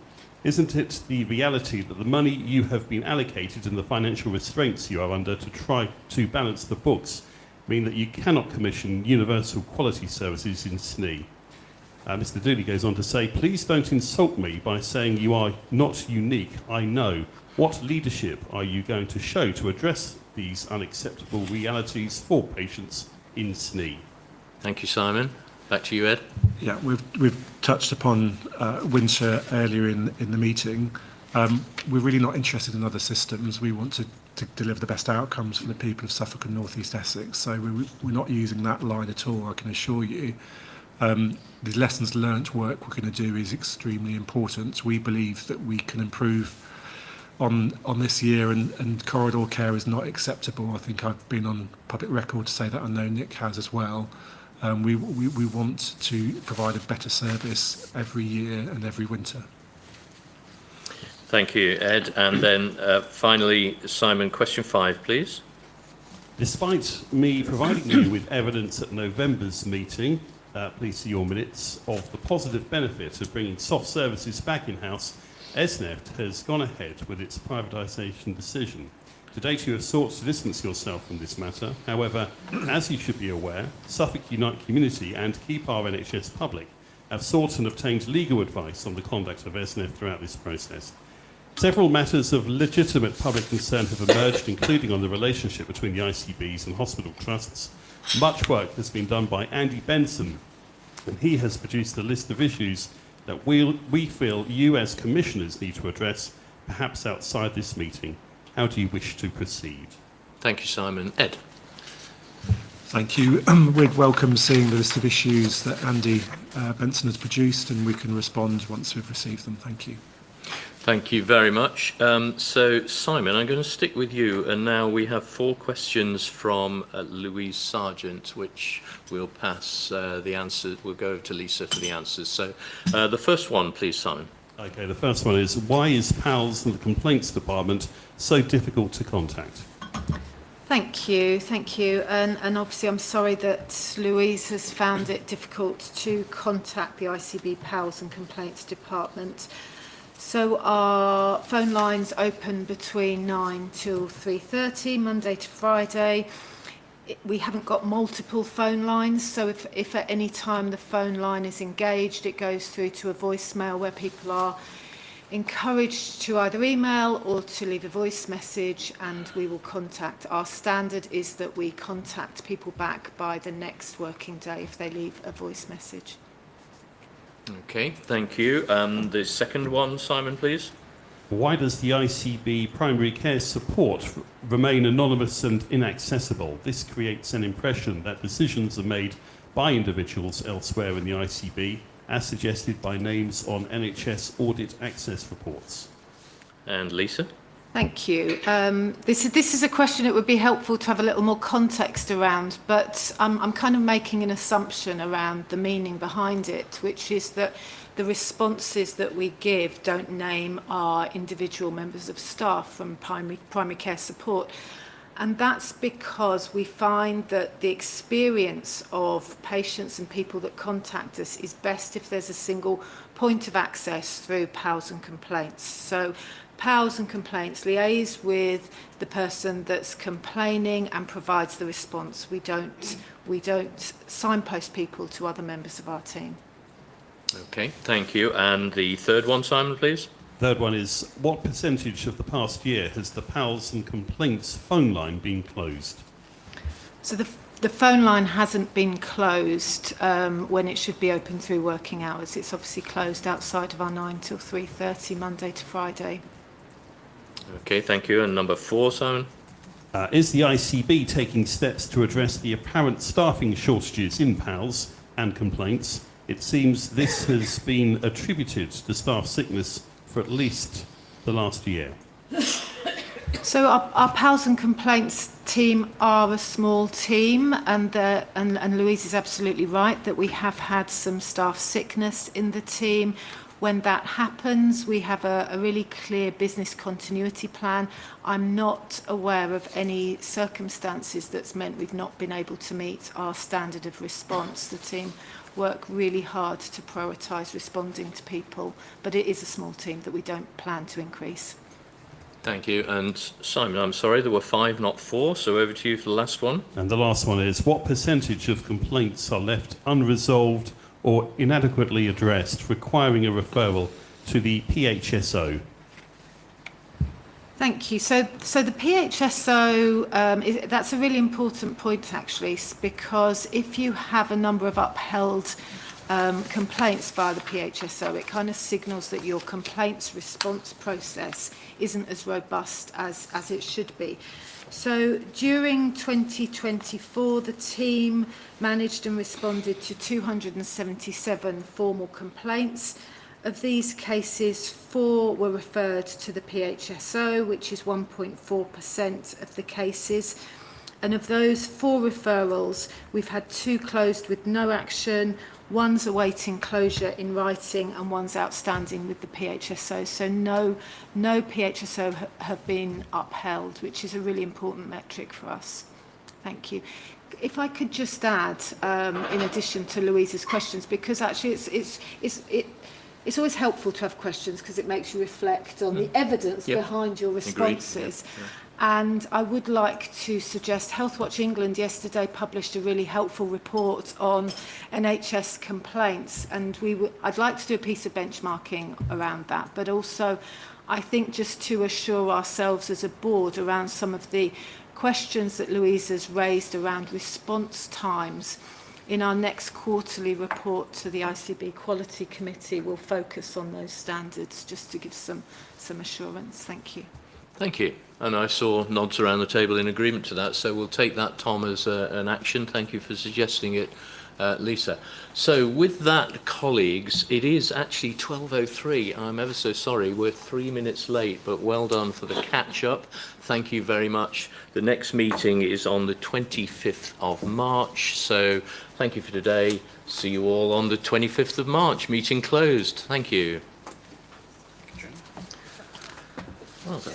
Speaker 13: Isn't it the reality that the money you have been allocated and the financial restraints you are under to try to balance the books mean that you cannot commission universal quality services in SNE? Mr. Dooley goes on to say, please don't insult me by saying you are not unique. I know. What leadership are you going to show to address these unacceptable realities for patients in SNE?
Speaker 1: Thank you, Simon. Back to you, Ed.
Speaker 6: Yeah, we've touched upon Windsor earlier in the meeting. We're really not interested in other systems. We want to deliver the best outcomes for the people of Suffolk and North East Essex. So we're not using that line at all, I can assure you. The lessons learnt work we're going to do is extremely important. We believe that we can improve on this year, and corridor care is not acceptable. I think I've been on public record to say that. I know Nick has as well. We want to provide a better service every year and every winter.
Speaker 1: Thank you, Ed. And then finally, Simon, question 5, please.
Speaker 13: Despite me providing you with evidence at November's meeting, please see your minutes, of the positive benefit of bringing soft services back in-house, Esneft has gone ahead with its privatisation decision. To date, you have sought to distance yourself from this matter. However, as you should be aware, Suffolk Unite Community and Keep Our NHS Public have sought and obtained legal advice on the conduct of Esneft throughout this process. Several matters of legitimate public concern have emerged, including on the relationship between the ICBs and hospital trusts. Much work has been done by Andy Benson, and he has produced a list of issues that we feel you as commissioners need to address, perhaps outside this meeting. How do you wish to proceed?
Speaker 1: Thank you, Simon. Ed.
Speaker 6: Thank you. We'd welcome seeing the list of issues that Andy Benson has produced, and we can respond once we've received them. Thank you.
Speaker 1: Thank you very much. So, Simon, I'm going to stick with you, and now we have 4 questions from Louise Sargent, which we'll pass the answers. We'll go over to Lisa for the answers. So, the first one, please, Simon.
Speaker 13: Okay, the first one is, why is PALS and the Complaints Department so difficult to contact?
Speaker 11: Thank you. And obviously I'm sorry that Louise has found it difficult to contact the ICB PALS and Complaints Department. So our phone lines open between 9 till 3:30, Monday to Friday. We haven't got multiple phone lines, so if at any time the phone line is engaged, it goes through to a voicemail where people are encouraged to either email or to leave a voice message, and we will contact. Our standard is that we contact people back by the next working day if they leave a voice message.
Speaker 1: Okay, thank you. The second one, Simon, please.
Speaker 13: Why does the ICB primary care support remain anonymous and inaccessible? This creates an impression that decisions are made by individuals elsewhere in the ICB, as suggested by names on NHS audit access reports.
Speaker 1: And Lisa?
Speaker 11: Thank you. This is a question that would be helpful to have a little more context around, but I'm kind of making an assumption around the meaning behind it, which is that the responses that we give don't name our individual members of staff from primary care support. And that's because we find that the experience of patients and people that contact us is best if there's a single point of access through PALS and Complaints. So PALS and Complaints liaise with the person that's complaining and provides the response. We don't signpost people to other members of our team.
Speaker 1: Okay, thank you. And the third one, Simon, please.
Speaker 13: Third one is, what percentage of the past year has the PALS and Complaints phone line been closed?
Speaker 11: So the phone line hasn't been closed when it should be open through working hours. It's obviously closed outside of our 9 till 3:30, Monday to Friday.
Speaker 1: Okay, thank you. And number 4, Simon.
Speaker 13: Is the ICB taking steps to address the apparent staffing shortages in PALS and Complaints? It seems this has been attributed to staff sickness for at least the last year.
Speaker 11: So our PALS and Complaints team are a small team, and Louise is absolutely right that we have had some staff sickness in the team. When that happens, we have a really clear business continuity plan. I'm not aware of any circumstances that's meant we've not been able to meet our standard of response. The team work really hard to prioritise responding to people, but it is a small team that we don't plan to increase.
Speaker 1: Thank you. And Simon, I'm sorry, there were 5, not 4, so over to you for the last one.
Speaker 13: And the last one is, what percentage of complaints are left unresolved or inadequately addressed, requiring a referral to the PHSO?
Speaker 11: Thank you. So the PHSO, that's a really important point actually, because if you have a number of upheld complaints via the PHSO, it kind of signals that your complaints response process isn't as robust as it should be. So during 2024, the team managed and responded to 277 formal complaints. Of these cases, 4 were referred to the PHSO, which is 1.4% of the cases. And of those 4 referrals, we've had 2 closed with no action, 1's awaiting closure in writing, and 1's outstanding with the PHSO. So no PHSO have been upheld, which is a really important metric for us. Thank you. If I could just add, in addition to Louisa's questions, because actually it's always helpful to have questions because it makes you reflect on the evidence behind your responses. And I would like to suggest Healthwatch England yesterday published a really helpful report on NHS complaints, and I'd like to do a piece of benchmarking around that, but also I think just to assure ourselves as a board around some of the questions that Louisa's raised around response times. In our next quarterly report to the ICB Quality Committee, we'll focus on those standards just to give some assurance. Thank you.
Speaker 1: Thank you. And I saw nods around the table in agreement to that, so we'll take that, Tom, as an action. Thank you for suggesting it, Lisa. So with that, colleagues, it is actually 12:03. I'm ever so sorry. We're 3 minutes late, but well done for the catch-up. Thank you very much. The next meeting is on the 25th of March, so thank you for today. See you all on the 25th of March. Meeting closed. Thank you. Well done.